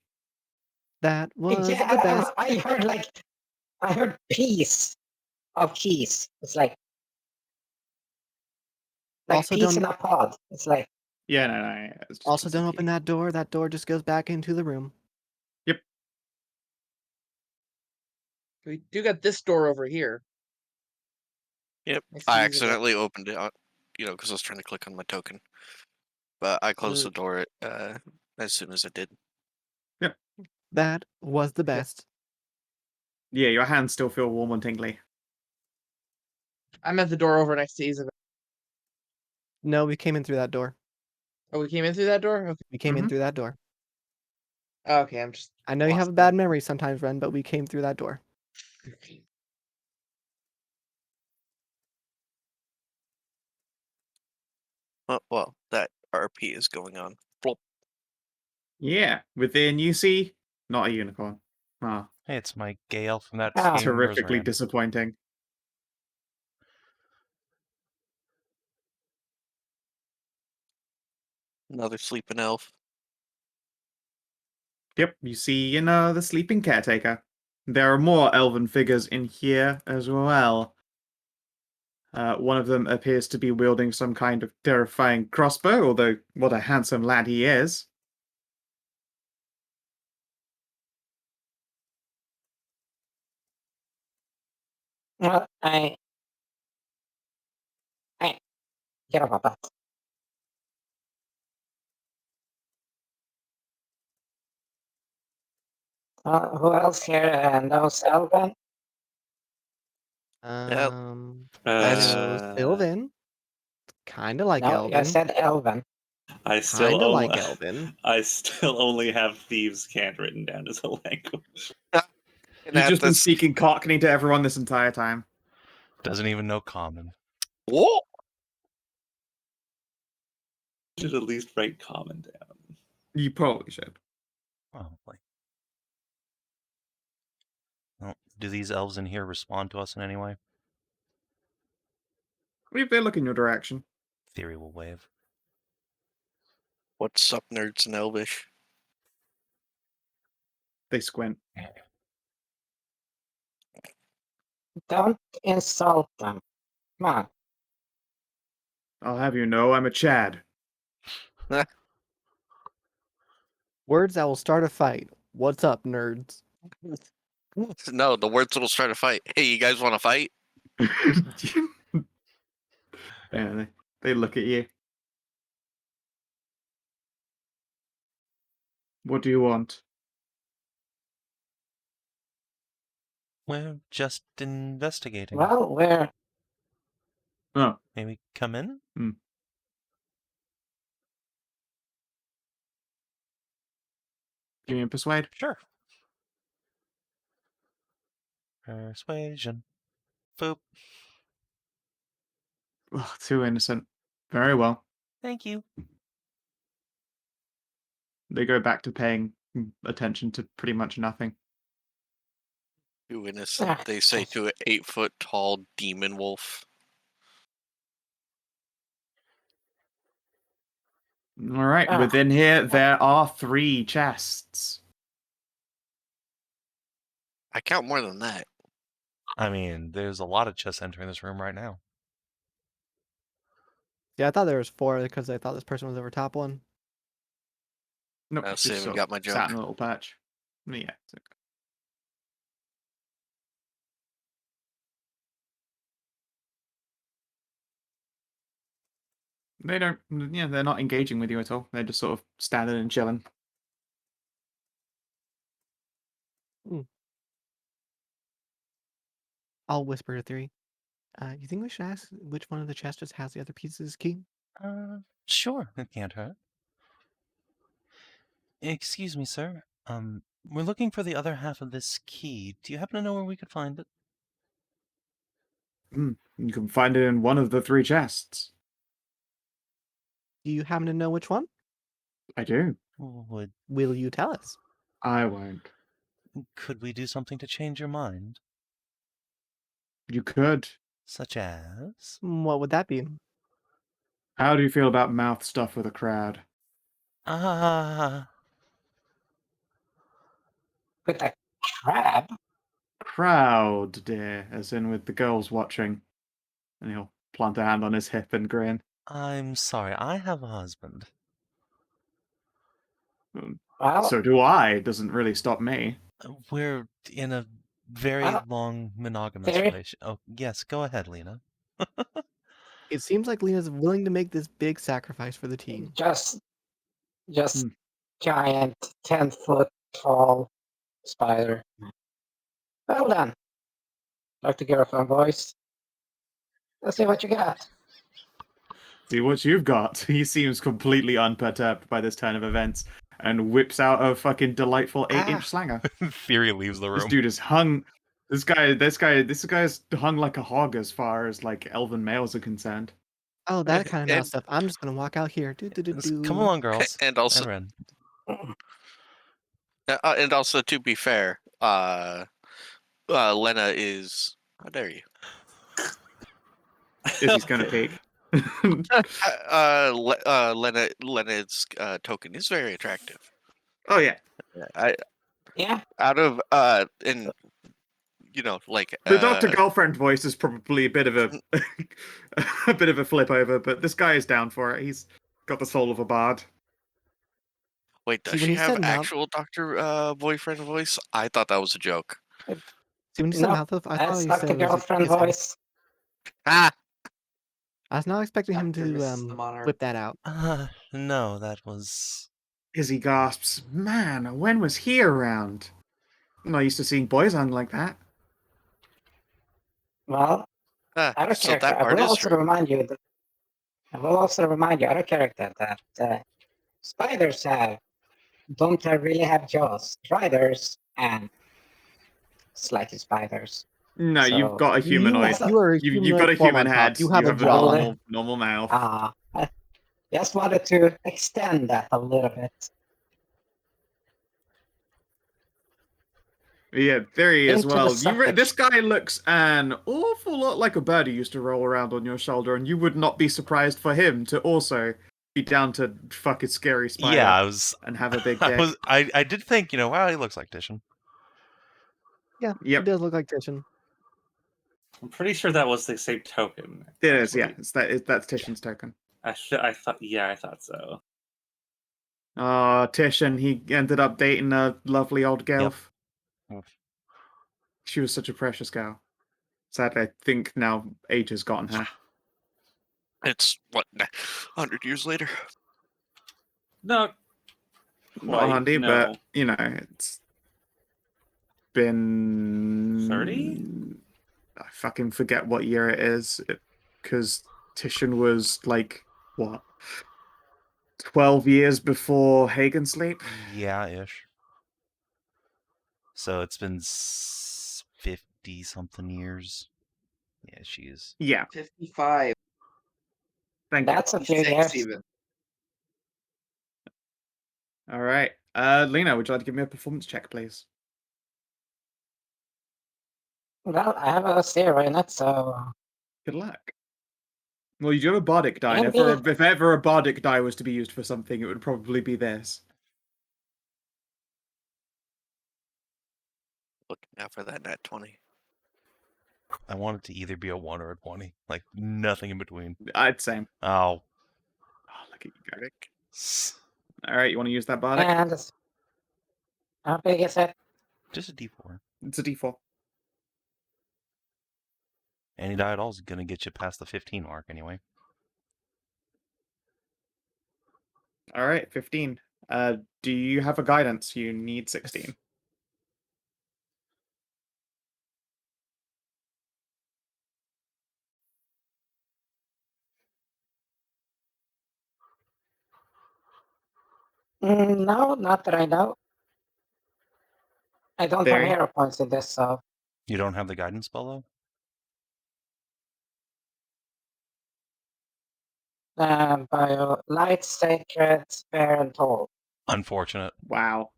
that was Yeah, the best. I heard piece of keys. It's like Also, peas in don't a pod. It's like Yeah, no. Yeah, it's just a also piece of don't key. open that door. That door just goes back into the room. We do got this door over here. Yep. Next to I the- accidentally opened it. because I was trying to click on my token. But I closed the door as soon as I did. That was the best. Yeah, your hands still feel warm and tingly. I'm at the door over next to Isabel. No, we came in through that door. Oh, we came in through that door? Okay. We came in through that door. Okay, I'm just. I know you have lost a bad memory sometimes, Ren, but we came through that door. Well, that RP is going on. Flop. Yeah, within you see, not a unicorn. Ah, Hey, it's my gay elf from that Ah. game. terrifically Roseram. disappointing. Another sleeping elf. Yep, you see, the sleeping caretaker. There are more elven figures in here as well. One of them appears to be wielding some kind of terrifying crossbow, although what a handsome lad he is. Well, I care about that. Who else here knows Elven? I know Uh, Sylvan. Kind of like No, Elven. I said Elven. I still Kind of only, like Elven. I still only have thieves' cant written down as a language. You've just been Kinathis. speaking Cockney to everyone this entire time. Doesn't even know common. Whoa! Should at least write common down. You probably should. Probably. Well, do these elves in here respond to us in any way? If they look in your direction. Thyri will wave. What's up, nerds in Elvish? They squint. Don't insult them. Come on. I'll have you know I'm a Chad. Words that will start a fight. What's up, nerds? No, the words will start a fight. Hey, you guys want to fight? Yeah, they look at you. What do you want? We're just investigating. Well, we're Oh, May we come in? give me a persuade. Sure. Persuasion. Boop. Ugh, too innocent. Very well. Thank you. They go back to paying attention to pretty much nothing. Too innocent, they say to an 8-foot-tall demon wolf. All right, within here there are 3 chests. I count more than that. I mean, there's a lot of chests entering this room right now. Yeah, I thought there was 4 because I thought this person was over top one. Nope, Now just Savin sort got of my sat joke. in a little patch. Yeah. It's okay. They don't. Yeah, they're not engaging with you at all. They're just sort of standing and chilling. I'll whisper to Thyri. You think we should ask which one of the chests has the other pieces key? Sure, it can't hurt. Excuse me, sir. We're looking for the other half of this key. Do you happen to know where we could find it? You can find it in one of the 3 chests. Do you happen to know which one? I do. Will you tell us? I won't. Could we do something to change your mind? You could. Such as? What would that be? How do you feel about mouth stuff with a crowd? with a crab. Crowd, dear, as in with the girls watching. And he'll plant a hand on his hip and grin. I'm sorry, I have a husband. Well, So do I. It doesn't really stop me. We're in a very long monogamous Thyri? relationship. Oh, yes, go ahead, Lena. It seems like Lena's willing to make this big sacrifice for the team. Just Hmm. giant 10-foot tall spider. Well done, Dr. Girlfriend voice. Let's see what you got. See what you've got. He seems completely unperturbed by this turn of events and whips out a fucking delightful 8-inch slanger. Thyri leaves the This room. dude is hung. This guy's hung like a hog as far as like elven males are concerned. Oh, that kind of And- mouse stuff. I'm just gonna walk out here. Come along, girls. And also, Ren. and also to be fair, Lena is. How dare you? Izzy's gonna peek. Lena's token is very attractive. Oh yeah. Yeah, Out of and like The Dr. Girlfriend voice is probably a bit of a a bit of a flip over, but this guy is down for it. He's got the soul of a bard. Wait, See, does when she he have said mouth- actual Doctor Boyfriend voice? I thought that was a joke. See, when you said No, mouth of, I thought that's you Dr. said it was a Girlfriend kissing. voice. Ah, I was not expecting him Dr. to Mrs. the Monarch. whip that out. No, that was. Izzy gasps, "Man, when was he around? I'm not used to seeing boys hung like that." Well, out of so character, that I part will is also true. remind you out of character that spiders don't really have jaws. Driders and slightly spiders. No, you've So- got a humanoid. You are a You've got a humanoid form human on top. head. You have a a jaw. normal mouth. I just wanted to extend that a little bit. Yeah, there he is. Into the Well, subject. this guy looks an awful lot like a bird who used to roll around on your shoulder, and you would not be surprised for him to also be down to fucking scary spider Yeah, I was. and have a big I dick. I did think, wow, he looks like Titian. Yeah, Yep. it does look like Titian. I'm pretty sure that was the same token. It is, yeah. actually. That's Titian's token. I thought so. Oh, Titian, he ended up dating a lovely old gelf. Yep. She was such a precious gal. Sadly, I think now age has gotten her. It's what 100 years later. Not Not quite, handy, no. but it's been 30? I fucking forget what year it is, because Titian was like what 12 years before Hagen Sleep. Yeah, ish. So it's been 50-something years. Yeah, she is. Yeah, 55. thank you. That's a few 56 years. even. All right, Lena, would you like to give me a performance check, please? Well, I have a 0 in it, so Good luck. Well, you do have a bardic die, and Indeed. if ever a bardic die was to be used for something, it would probably be this. Looking out for that nat 20. I want it to either be a 1 or a 20. Like, nothing in between. I'd say. Oh. Oh, look at you go. All right, you want to use that bardic? and how big is it? Just a D4. It's a D4. Any die at all is going to get you past the 15 mark anyway. All right, 15. Do you have a guidance? You need 16. No, not that I know. I don't have Thyri? hero points in this, so You don't have the guidance spell, though? bio light, sacred, spare, and tall. Unfortunate. Wow.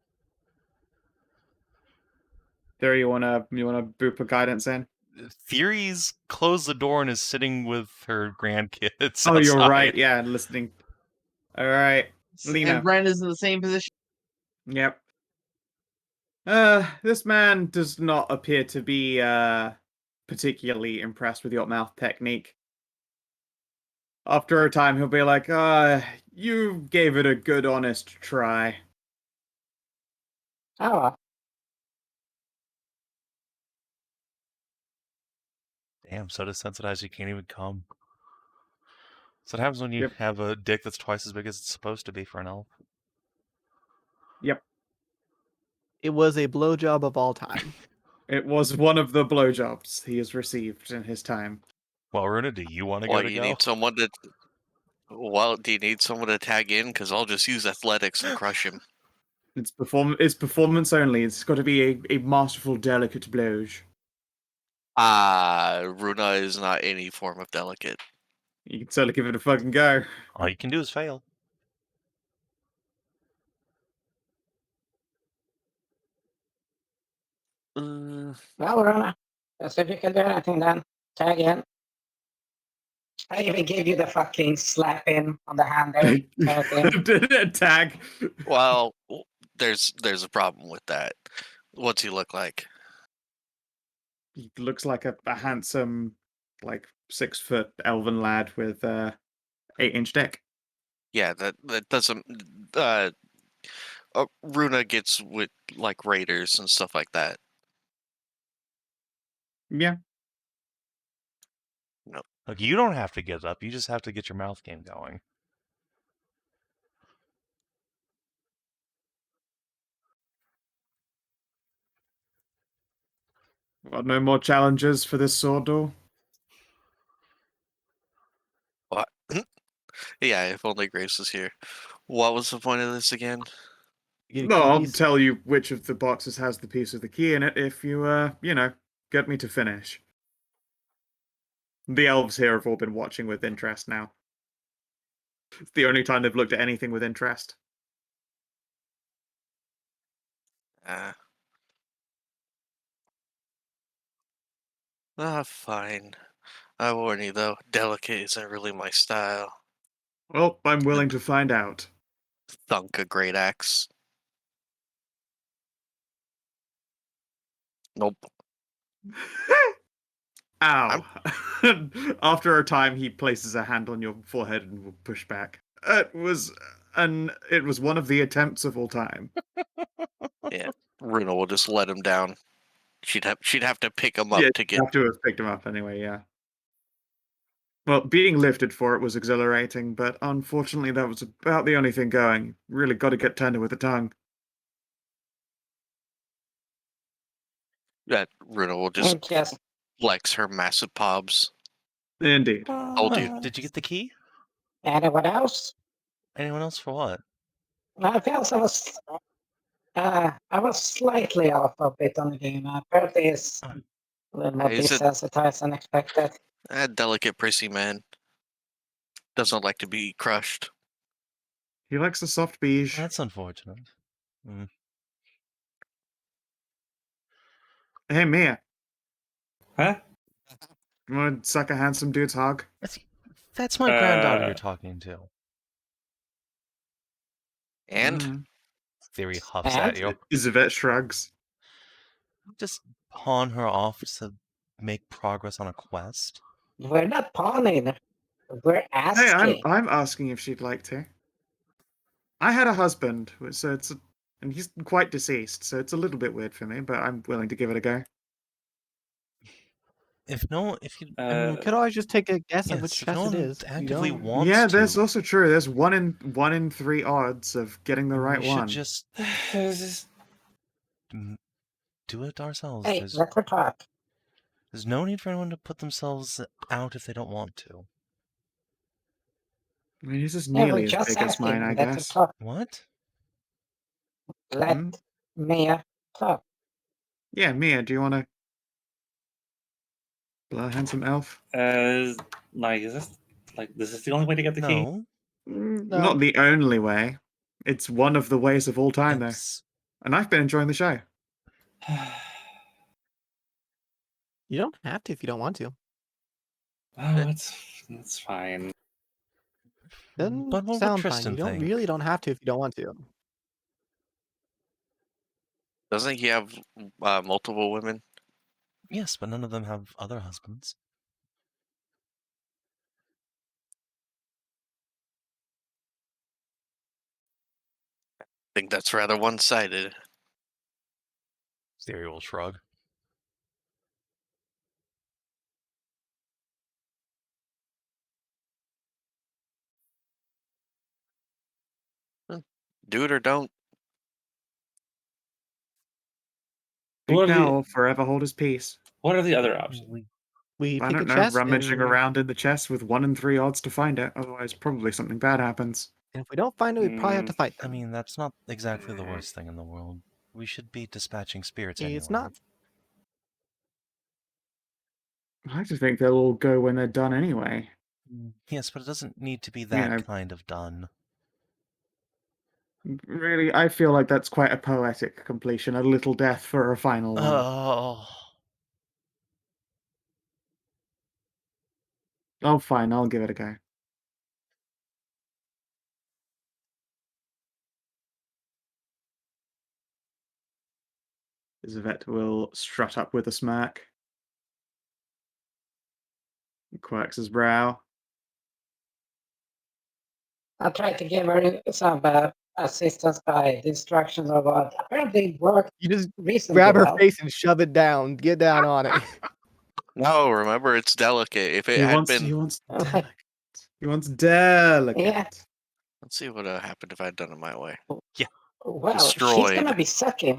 There, you wanna boop a guidance in? Thyri's closed the door and is sitting with her grandkids. Oh, you're outside. right. Yeah, listening. All right, Lena. And Ren is in the same position. Yep. This man does not appear to be particularly impressed with your mouth technique. After a time, he'll be like, you gave it a good, honest try. Oh, well. Damn, so desensitized you can't even come. So it happens when you Yep. have a dick that's twice as big as it's supposed to be for an elf. Yep. It was a blowjob of all time. It was one of the blowjobs he has received in his time. Well, Runa, do you want to Well, give it a you go? need someone to. Well, do you need someone to tag in? Because I'll just use athletics and crush him. It's performance only. It's got to be a masterful, delicate blowj. Runa is not any form of delicate. You can totally give it a fucking go. All you can do is fail. Uh, Well, Runa, let's see if you can do anything then. Tag in. I even gave you the fucking slap in on the hand there. Tag in. Tag. well, there's a problem with that. What's he look like? He looks like a handsome, like 6-foot elven lad with 8-inch dick. Yeah, that doesn't. Runa gets with like raiders and stuff like that. Yeah. Look, you don't have to get up. You just have to get your mouth game going. Well, no more challenges for this sword duel. What? Yeah, if only Grace was here. What was the point of this again? You get a No, key I'll piece. tell you which of the boxes has the piece of the key in it if you, get me to finish. The elves here have all been watching with interest now. It's the only time they've looked at anything with interest. Fine. I warn you though, delicate isn't really my style. Well, I'm willing to find out. Thunk a great axe. Nope. Ow. After a time, he places a hand on your forehead and will push back. It was one of the attempts of all time. Yeah, Runa will just let him down. She'd have to pick him up Yeah, to you get. have to have picked him up anyway, yeah. Well, being lifted for it was exhilarating, but unfortunately that was about the only thing going. Really got to get tender with the tongue. That Runa will just Just flex her massive pobs. Indeed. Told you. Did you get the key? anyone else? Anyone else for what? I feel I was slightly off a bit on the game. Apparently, it's a little more He's a desensitized than expected. delicate, prissy man. Doesn't like to be crushed. He likes the soft beige. That's unfortunate. Mm. Hey, Mia. Huh? You want to suck a handsome dude's hog? That's my granddaughter you're talking to. And Thyri huffs at And? you. Yvette shrugs. Just pawn her off to make progress on a quest. We're not pawning. We're Hey, asking. I'm asking if she'd like to. I had a husband, so and he's quite deceased, so it's a little bit weird for me, but I'm willing to give it a go. If you You could always just take a guess at yes, which if no chest it one is. You actively don't- wants Yeah, to, that's also true. There's 1 in 3 odds of getting the right we should one. just Just do it ourselves. Hey, let her talk. There's no need for anyone to put themselves out if they don't want to. I mean, he's just Yeah, we're nearly as just big as mine, asking. I Let her guess. talk. What? Let Hmm? Mia talk. Yeah, Mia, do you want to blow a handsome elf? is this the only way to get the key? No. No. Not the only way. It's one of the ways of all time, though. It's- And I've been enjoying the show. You don't have to if you don't want to. Oh, that's fine. Doesn't But what would sound fine. Tristan You don't think? really don't have to if you don't want to. doesn't he have multiple women? Yes, but none of them have other husbands. I think that's rather one-sided. Thyri will shrug. Do it or don't. Big What are cow the will forever hold his peace. What are the other options? We I pick a don't know, chest, rummaging and around in the chest with 1 in 3 odds to find it. Otherwise, probably something bad happens. if we don't find it, we probably have to fight I them. mean, that's not exactly the worst thing in the world. We should be dispatching spirits anyway. It's not. I like to think they'll all go when they're done anyway. Yes, but it doesn't need to be You that know, kind of done. really, I feel like that's quite a poetic completion. A little death for a final one. Oh. Oh, fine, I'll give it a go. Zvet will strut up with a smirk. He quirks his brow. I tried to give her some assistance by the instructions of what apparently worked You just reasonably grab her well. face and shove it down. Get down on it. No, remember it's delicate. If it He had wants been, delicate. He wants delicate. Yeah. let's see what happened if I'd done it my way. Well, she's Destroyed. gonna be sucking.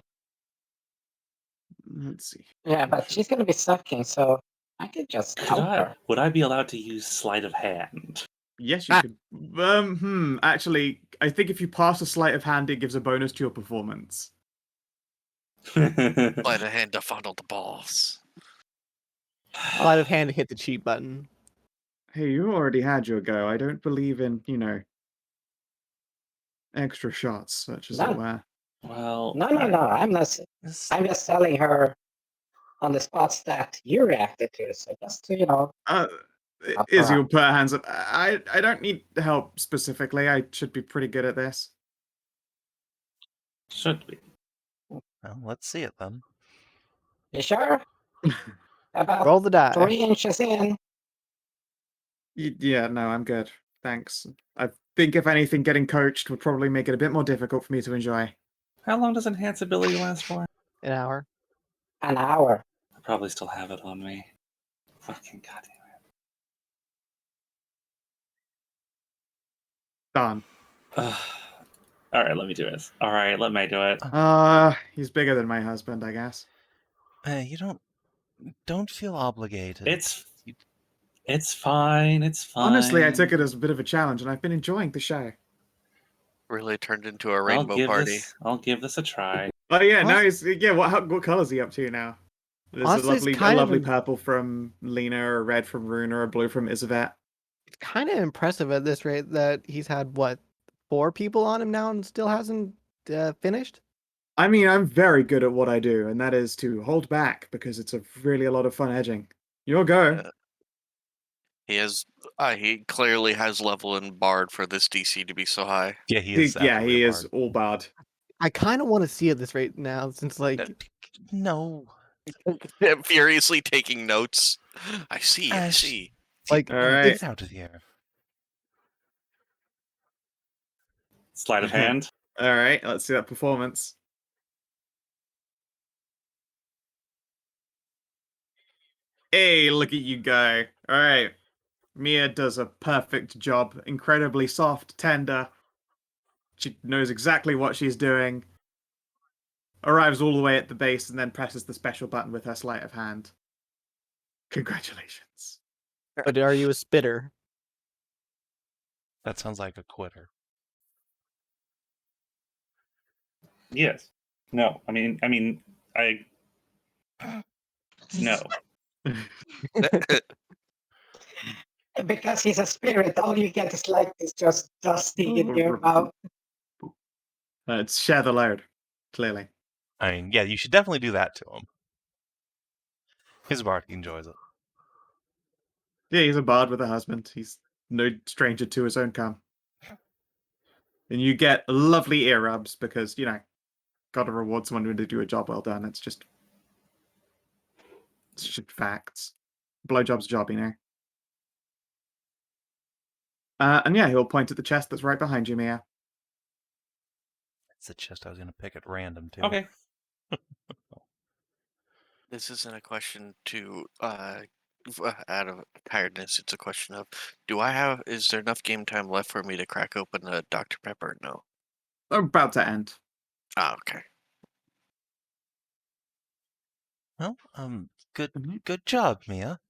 Let's see. Yeah, but she's gonna be sucking, so I could just help her. Would I be allowed to use sleight of hand? Yes, you could. Actually, I think if you pass a sleight of hand, it gives a bonus to your performance. By the hand to fondle the balls. Sleight of hand to hit the cheat button. Hey, you already had your go. I don't believe in, extra shots, such as it None. were. Well, No, I'm not. I'm just telling her on the spots that you reacted to, so just to, Up Izzy her will put her hands up. I don't need help specifically. I should be pretty good at this. should be. Well, let's see it then. You sure? About Roll the die. 3 inches in. Yeah, no, I'm good. Thanks. I think if anything, getting coached would probably make it a bit more difficult for me to enjoy. How long does enhance ability last for? An hour. An hour. I probably still have it on me. Fucking goddamn Done. it. All right, let me do it. All right, let me do it. He's bigger than my husband, I guess. You don't feel obligated. It's fine. It's fine. Honestly, I took it as a bit of a challenge, and I've been enjoying the show. Really turned into a rainbow party. I'll give this a try. Oh yeah, now Honestly- he's what color's he up to now? There's Honestly, it's a kind of lovely purple from Lena, a red from Runa, a blue from Isabet. It's kind of impressive at this rate that he's had, what, 4 people on him now and still hasn't finished? I mean, I'm very good at what I do, and that is to hold back because it's really a lot of fun edging. Your go. He clearly has level in Bard for this DC to be so high. Yeah, he is. He is all bard. I kind of want to see at this rate now, since, like... No. Furiously taking notes. I see. Ashe. Like, All right. Get out of here. Sleight of hand. All right, let's see that performance. Hey, look at you go. All right. Mia does a perfect job. Incredibly soft, tender. She knows exactly what she's doing. Arrives all the way at the base and then presses the special button with her sleight of hand. Congratulations. But are you a spitter? That sounds like a quitter. Yes. No. I mean. No. Because he's a spirit, all you get is like this just dusty in your mouth. It's share the load, clearly. I mean, yeah, you should definitely do that to him. His party enjoys it. Yeah, he's a bard with a husband. He's no stranger to his own cum. And you get lovely ear rubs because, gotta reward someone when they do a job well done. It's just facts. Blowjob's a job, And yeah, he'll point at the chest that's right behind you, Mia. That's the chest I was going to pick at random, too. Okay. This isn't a question to out of tiredness. It's a question of is there enough game time left for me to crack open a Dr. Pepper? No. About to end. Ah, okay. Well, good Mhm. good job, Mia.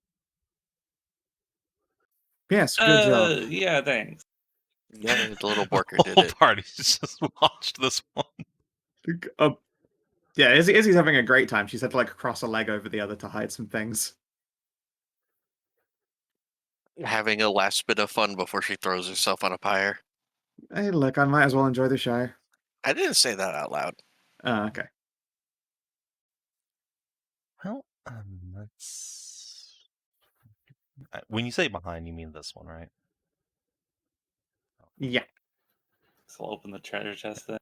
Yes, good job. Yeah, thanks. Yeah, the little The worker did whole it. party just watched this one. Yeah, Izzy's having a great time. She's had to cross a leg over the other to hide some things. Having a last bit of fun before she throws herself on a pyre. Hey, look, I might as well enjoy the show. I didn't say that out loud. Oh, okay. Well, let's. When you say behind, you mean this one, right? Yeah. So I'll open the treasure chest then.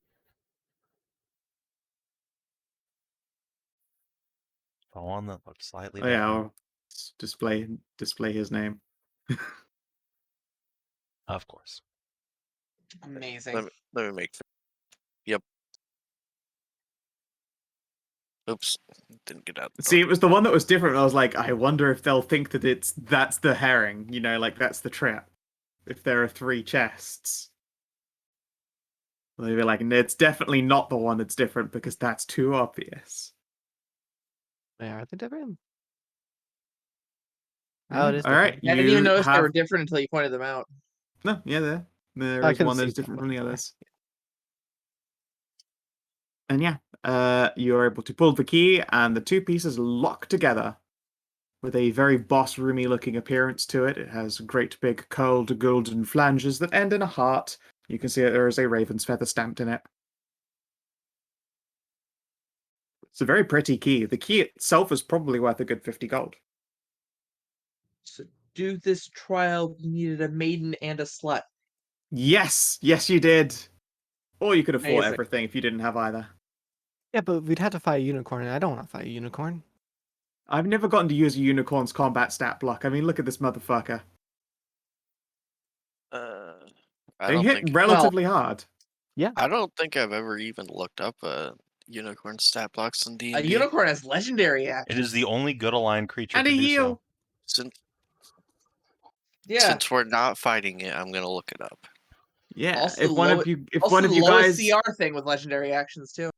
The one that looks slightly Oh, yeah, different. I'll display his name. Of course. Amazing. Let me make. Yep. Oops. Didn't get out the door. See, it was the one that was different. I was like, I wonder if they'll think that that's the herring. That's the trap. If there are 3 chests. They'll be like, it's definitely not the one that's different because that's too obvious. Are they different? Yeah, Oh, it is all right. different. I didn't even You notice they were have different until you pointed them out. no, yeah, there I is couldn't one that see is different them. from the others. And yeah, you're able to pull the key, and the 2 pieces lock together with a very boss roomy looking appearance to it. It has great big curled golden flanges that end in a heart. You can see that there is a raven's feather stamped in it. It's a very pretty key. The key itself is probably worth a good 50 gold. So do this trial, we needed a maiden and a slut. Yes, you did. Or you could have fought Amazing. everything if you didn't have either. Yeah, but we'd have to fight a unicorn, and I don't want to fight a unicorn. I've never gotten to use a unicorn's combat stat block. I mean, look at this motherfucker. I They don't hit think. relatively hard. I don't think I've ever even looked up a unicorn stat blocks in A D&D. unicorn has legendary It action. is the only good aligned creature And to a do heal. so. Yeah. Since we're not fighting it, I'm gonna look it up. Yeah, Also if one of the you lowest guys, CR thing with legendary actions too.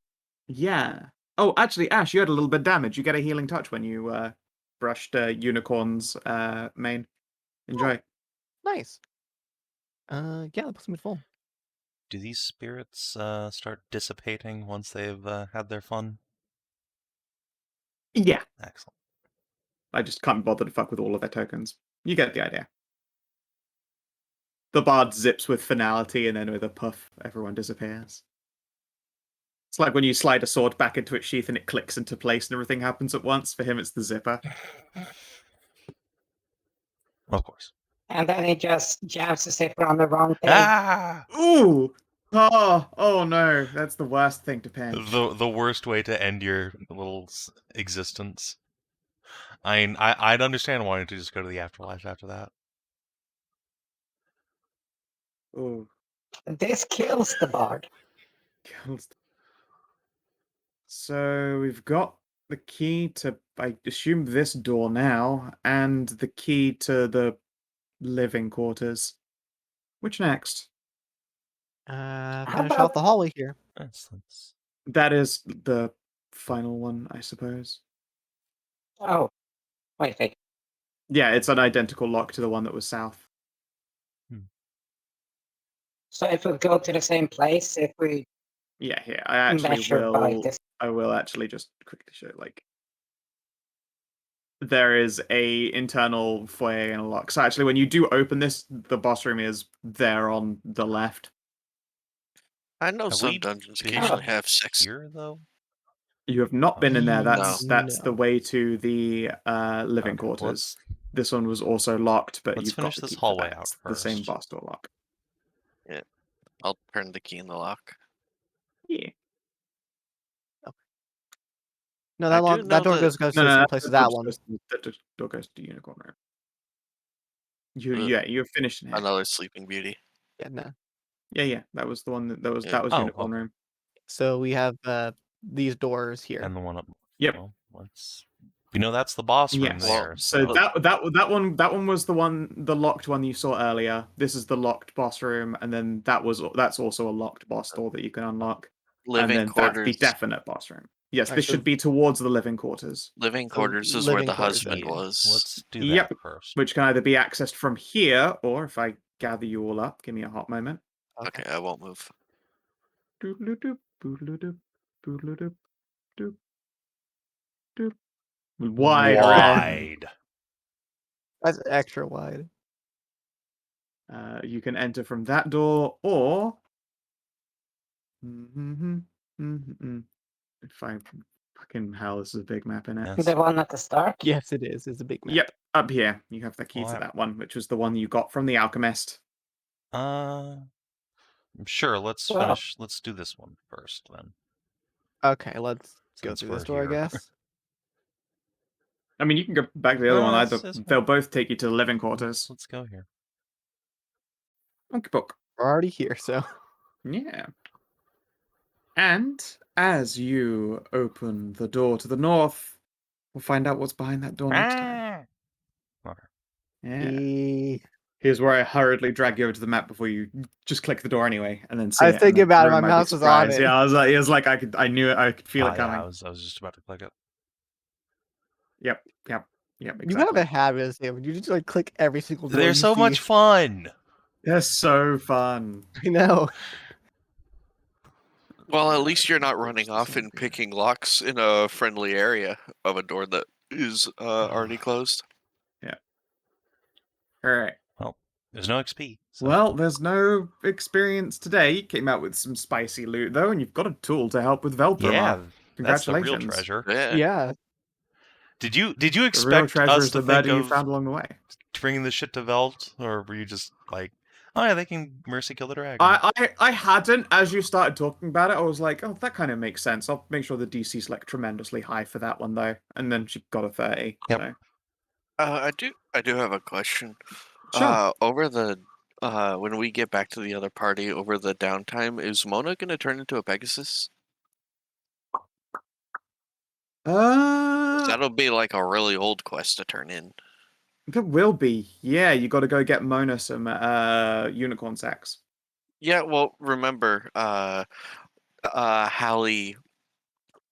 yeah. Oh, actually, Ash, you had a little bit of damage. You get a healing touch when you brushed Unicorn's mane. Enjoy. Nice. Yeah, that puts me at full. Do these spirits start dissipating once they've had their fun? Yeah, Excellent. I just can't bother to fuck with all of their tokens. You get the idea. The bard zips with finality, and then with a puff, everyone disappears. It's like when you slide a sword back into its sheath and it clicks into place and everything happens at once. For him, it's the zipper. Of course. And then he just jams the zipper on the wrong thing. Ah! Ooh! Oh no, that's the worst thing to pinch. The worst way to end your little existence. I'd understand wanting to just go to the afterlife after that. Ooh. This kills the bard. So we've got the key to, I assume, this door now, and the key to the living quarters. Which next? How Finish off about the hallway here. Excellent. That is the final one, I suppose. oh wait. Yeah, it's an identical lock to the one that was south. So it will go to the same place if we Yeah, here. I actually measure by will. this. I will actually just quickly show. There is a internal foyer and a lock. So actually, when you do open this, the boss room is there on the left. I know Have some we dungeons been occasionally have sex. here though? You have not been in there. That's No. that's the way to the living Okay, quarters. This one was also locked, but let's you've finish got the this key for hallway that. out It's the same first. boss door lock. I'll turn the key in the lock. Yeah. No, I do that know door that- goes to the No, same place as that one. That door goes to Unicorn Room. Uh, You're finished in here. Another Sleeping Beauty. Yeah, no. Yeah. That was the one that was Yeah. Oh, Unicorn okay. Room. So we have these doors here. And the one up. Yep. Well, let's We know that's the boss room Yes. there. So Well- that one was the locked one you saw earlier. This is the locked boss room, and then that's also a locked boss door that you can unlock. Living and then quarters. that's the definite boss room. Yes, Alright, this so- should be towards the living quarters. Living So quarters is where living the quarters, husband yeah. was. Let's do that Yep. first. Which can either be accessed from here, or if I gather you all up, give me a hot moment. Okay, I won't move. Doodle-oo-doop, boodle-oo-doop, boodle-oo-doop, doop, doop. Wide. Wide. That's extra wide. You can enter from that door, or if I fucking hell, this is a big map in it. Yes. The one at the start? Yes, it is. It's a big map. Yep, up here. You have the key Well, to I- that one, which was the one you got from the alchemist. Sure. Let's Well- finish. Let's do this one first, then. Okay, let's go Since through this we're door, I here. guess. I mean, you can go back to the other one. It's Either fine. they'll both take you to the living quarters. Let's go here. Okay, book. We're already here, so. Yeah. And as you open the door to the north, we'll find out what's behind that door next time. Okay. Yeah. Here's where I hurriedly drag you over to the map before you just click the door anyway, and then see I it. was thinking and the about it, room my might be mouse was on surprised. it. Yeah, it was like I knew it. I could feel it Yeah, coming. I was just about to click it. Yep. Exactly. You have a habit of saying, you just like click every single door. They're you so see. much fun. They're so fun. I know. Well, at least you're not running Just off so and good. picking locks in a friendly area of a door that is already closed. All right. There's no XP. So. Well, there's no experience today. You came out with some spicy loot though, and you've got a tool to help with Veltramar. yeah, that's the real Congratulations. treasure. Yeah. Yeah. Did you The real expect treasure us is to the think murder you of found along the way. bringing this shit to Velt, or were you just like, oh yeah, they can mercy kill the dragon? I hadn't, as you started talking about it, I was like, oh, that kind of makes sense. I'll make sure the DC's like tremendously high for that one though. And then she got a 30. Yep. So. I do have a question. Sure. Over the when we get back to the other party over the downtime, is Mona gonna turn into a Pegasus? That'll be like a really old quest to turn in. There will be. Yeah, you got to go get Mona some unicorn sacks. Yeah, well, remember, Hallie.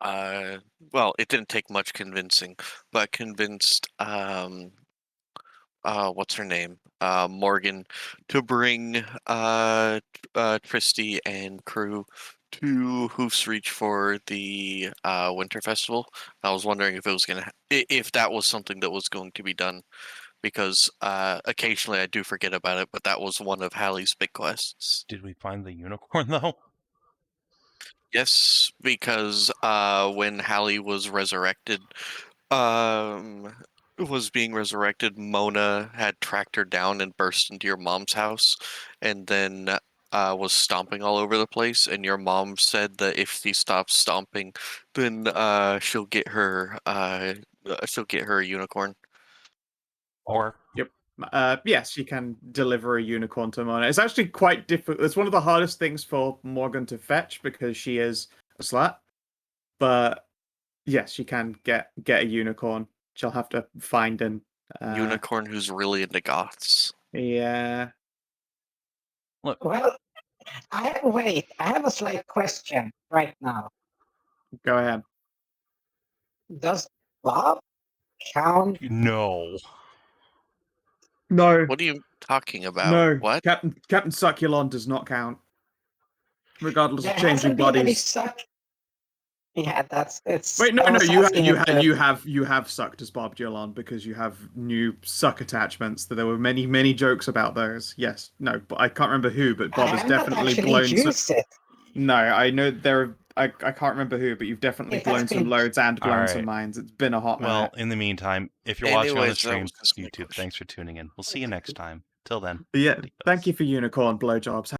Well, it didn't take much convincing, but convinced what's her name? Morgan to bring Tristy and crew to Hoof's Reach for the Winter Festival. I was wondering if it was if that was something that was going to be done, because occasionally I do forget about it, but that was one of Hallie's big quests. Did we find the unicorn though? Yes, because when Hallie was resurrected, was being resurrected, Mona had tracked her down and burst into your mom's house, and then was stomping all over the place. And your mom said that if she stops stomping, then she'll get her a unicorn. Or Yes, you can deliver a unicorn to Mona. It's actually quite difficult. It's one of the hardest things for Morgan to fetch because she is a slut. But yes, you can get a unicorn. She'll have to find an Unicorn who's really into goths. Yeah. Well, I have a slight question right now. Go ahead. Does Bob count? no. No. What are you talking about? No. What? Captain Succulon does not count. Regardless There of changing hasn't been any bodies. suck. Yeah, it's. Wait, no, I was asking if the- you have sucked as Bob Dylan because you have new suck attachments. There were many jokes about those. Yes, no, but I can't remember who. But Bob I has have not definitely actually blown. used it. No, I know there. I can't remember who, but you've definitely It has blown some been- loads and blown some Alright. minds. It's been a hot Well, minute. in the meantime, if you're watching on the Anyways, that stream, was just my YouTube, question. thanks for tuning in. We'll see you next time. Till then. But yeah, Adios. thank you for unicorn blowjobs.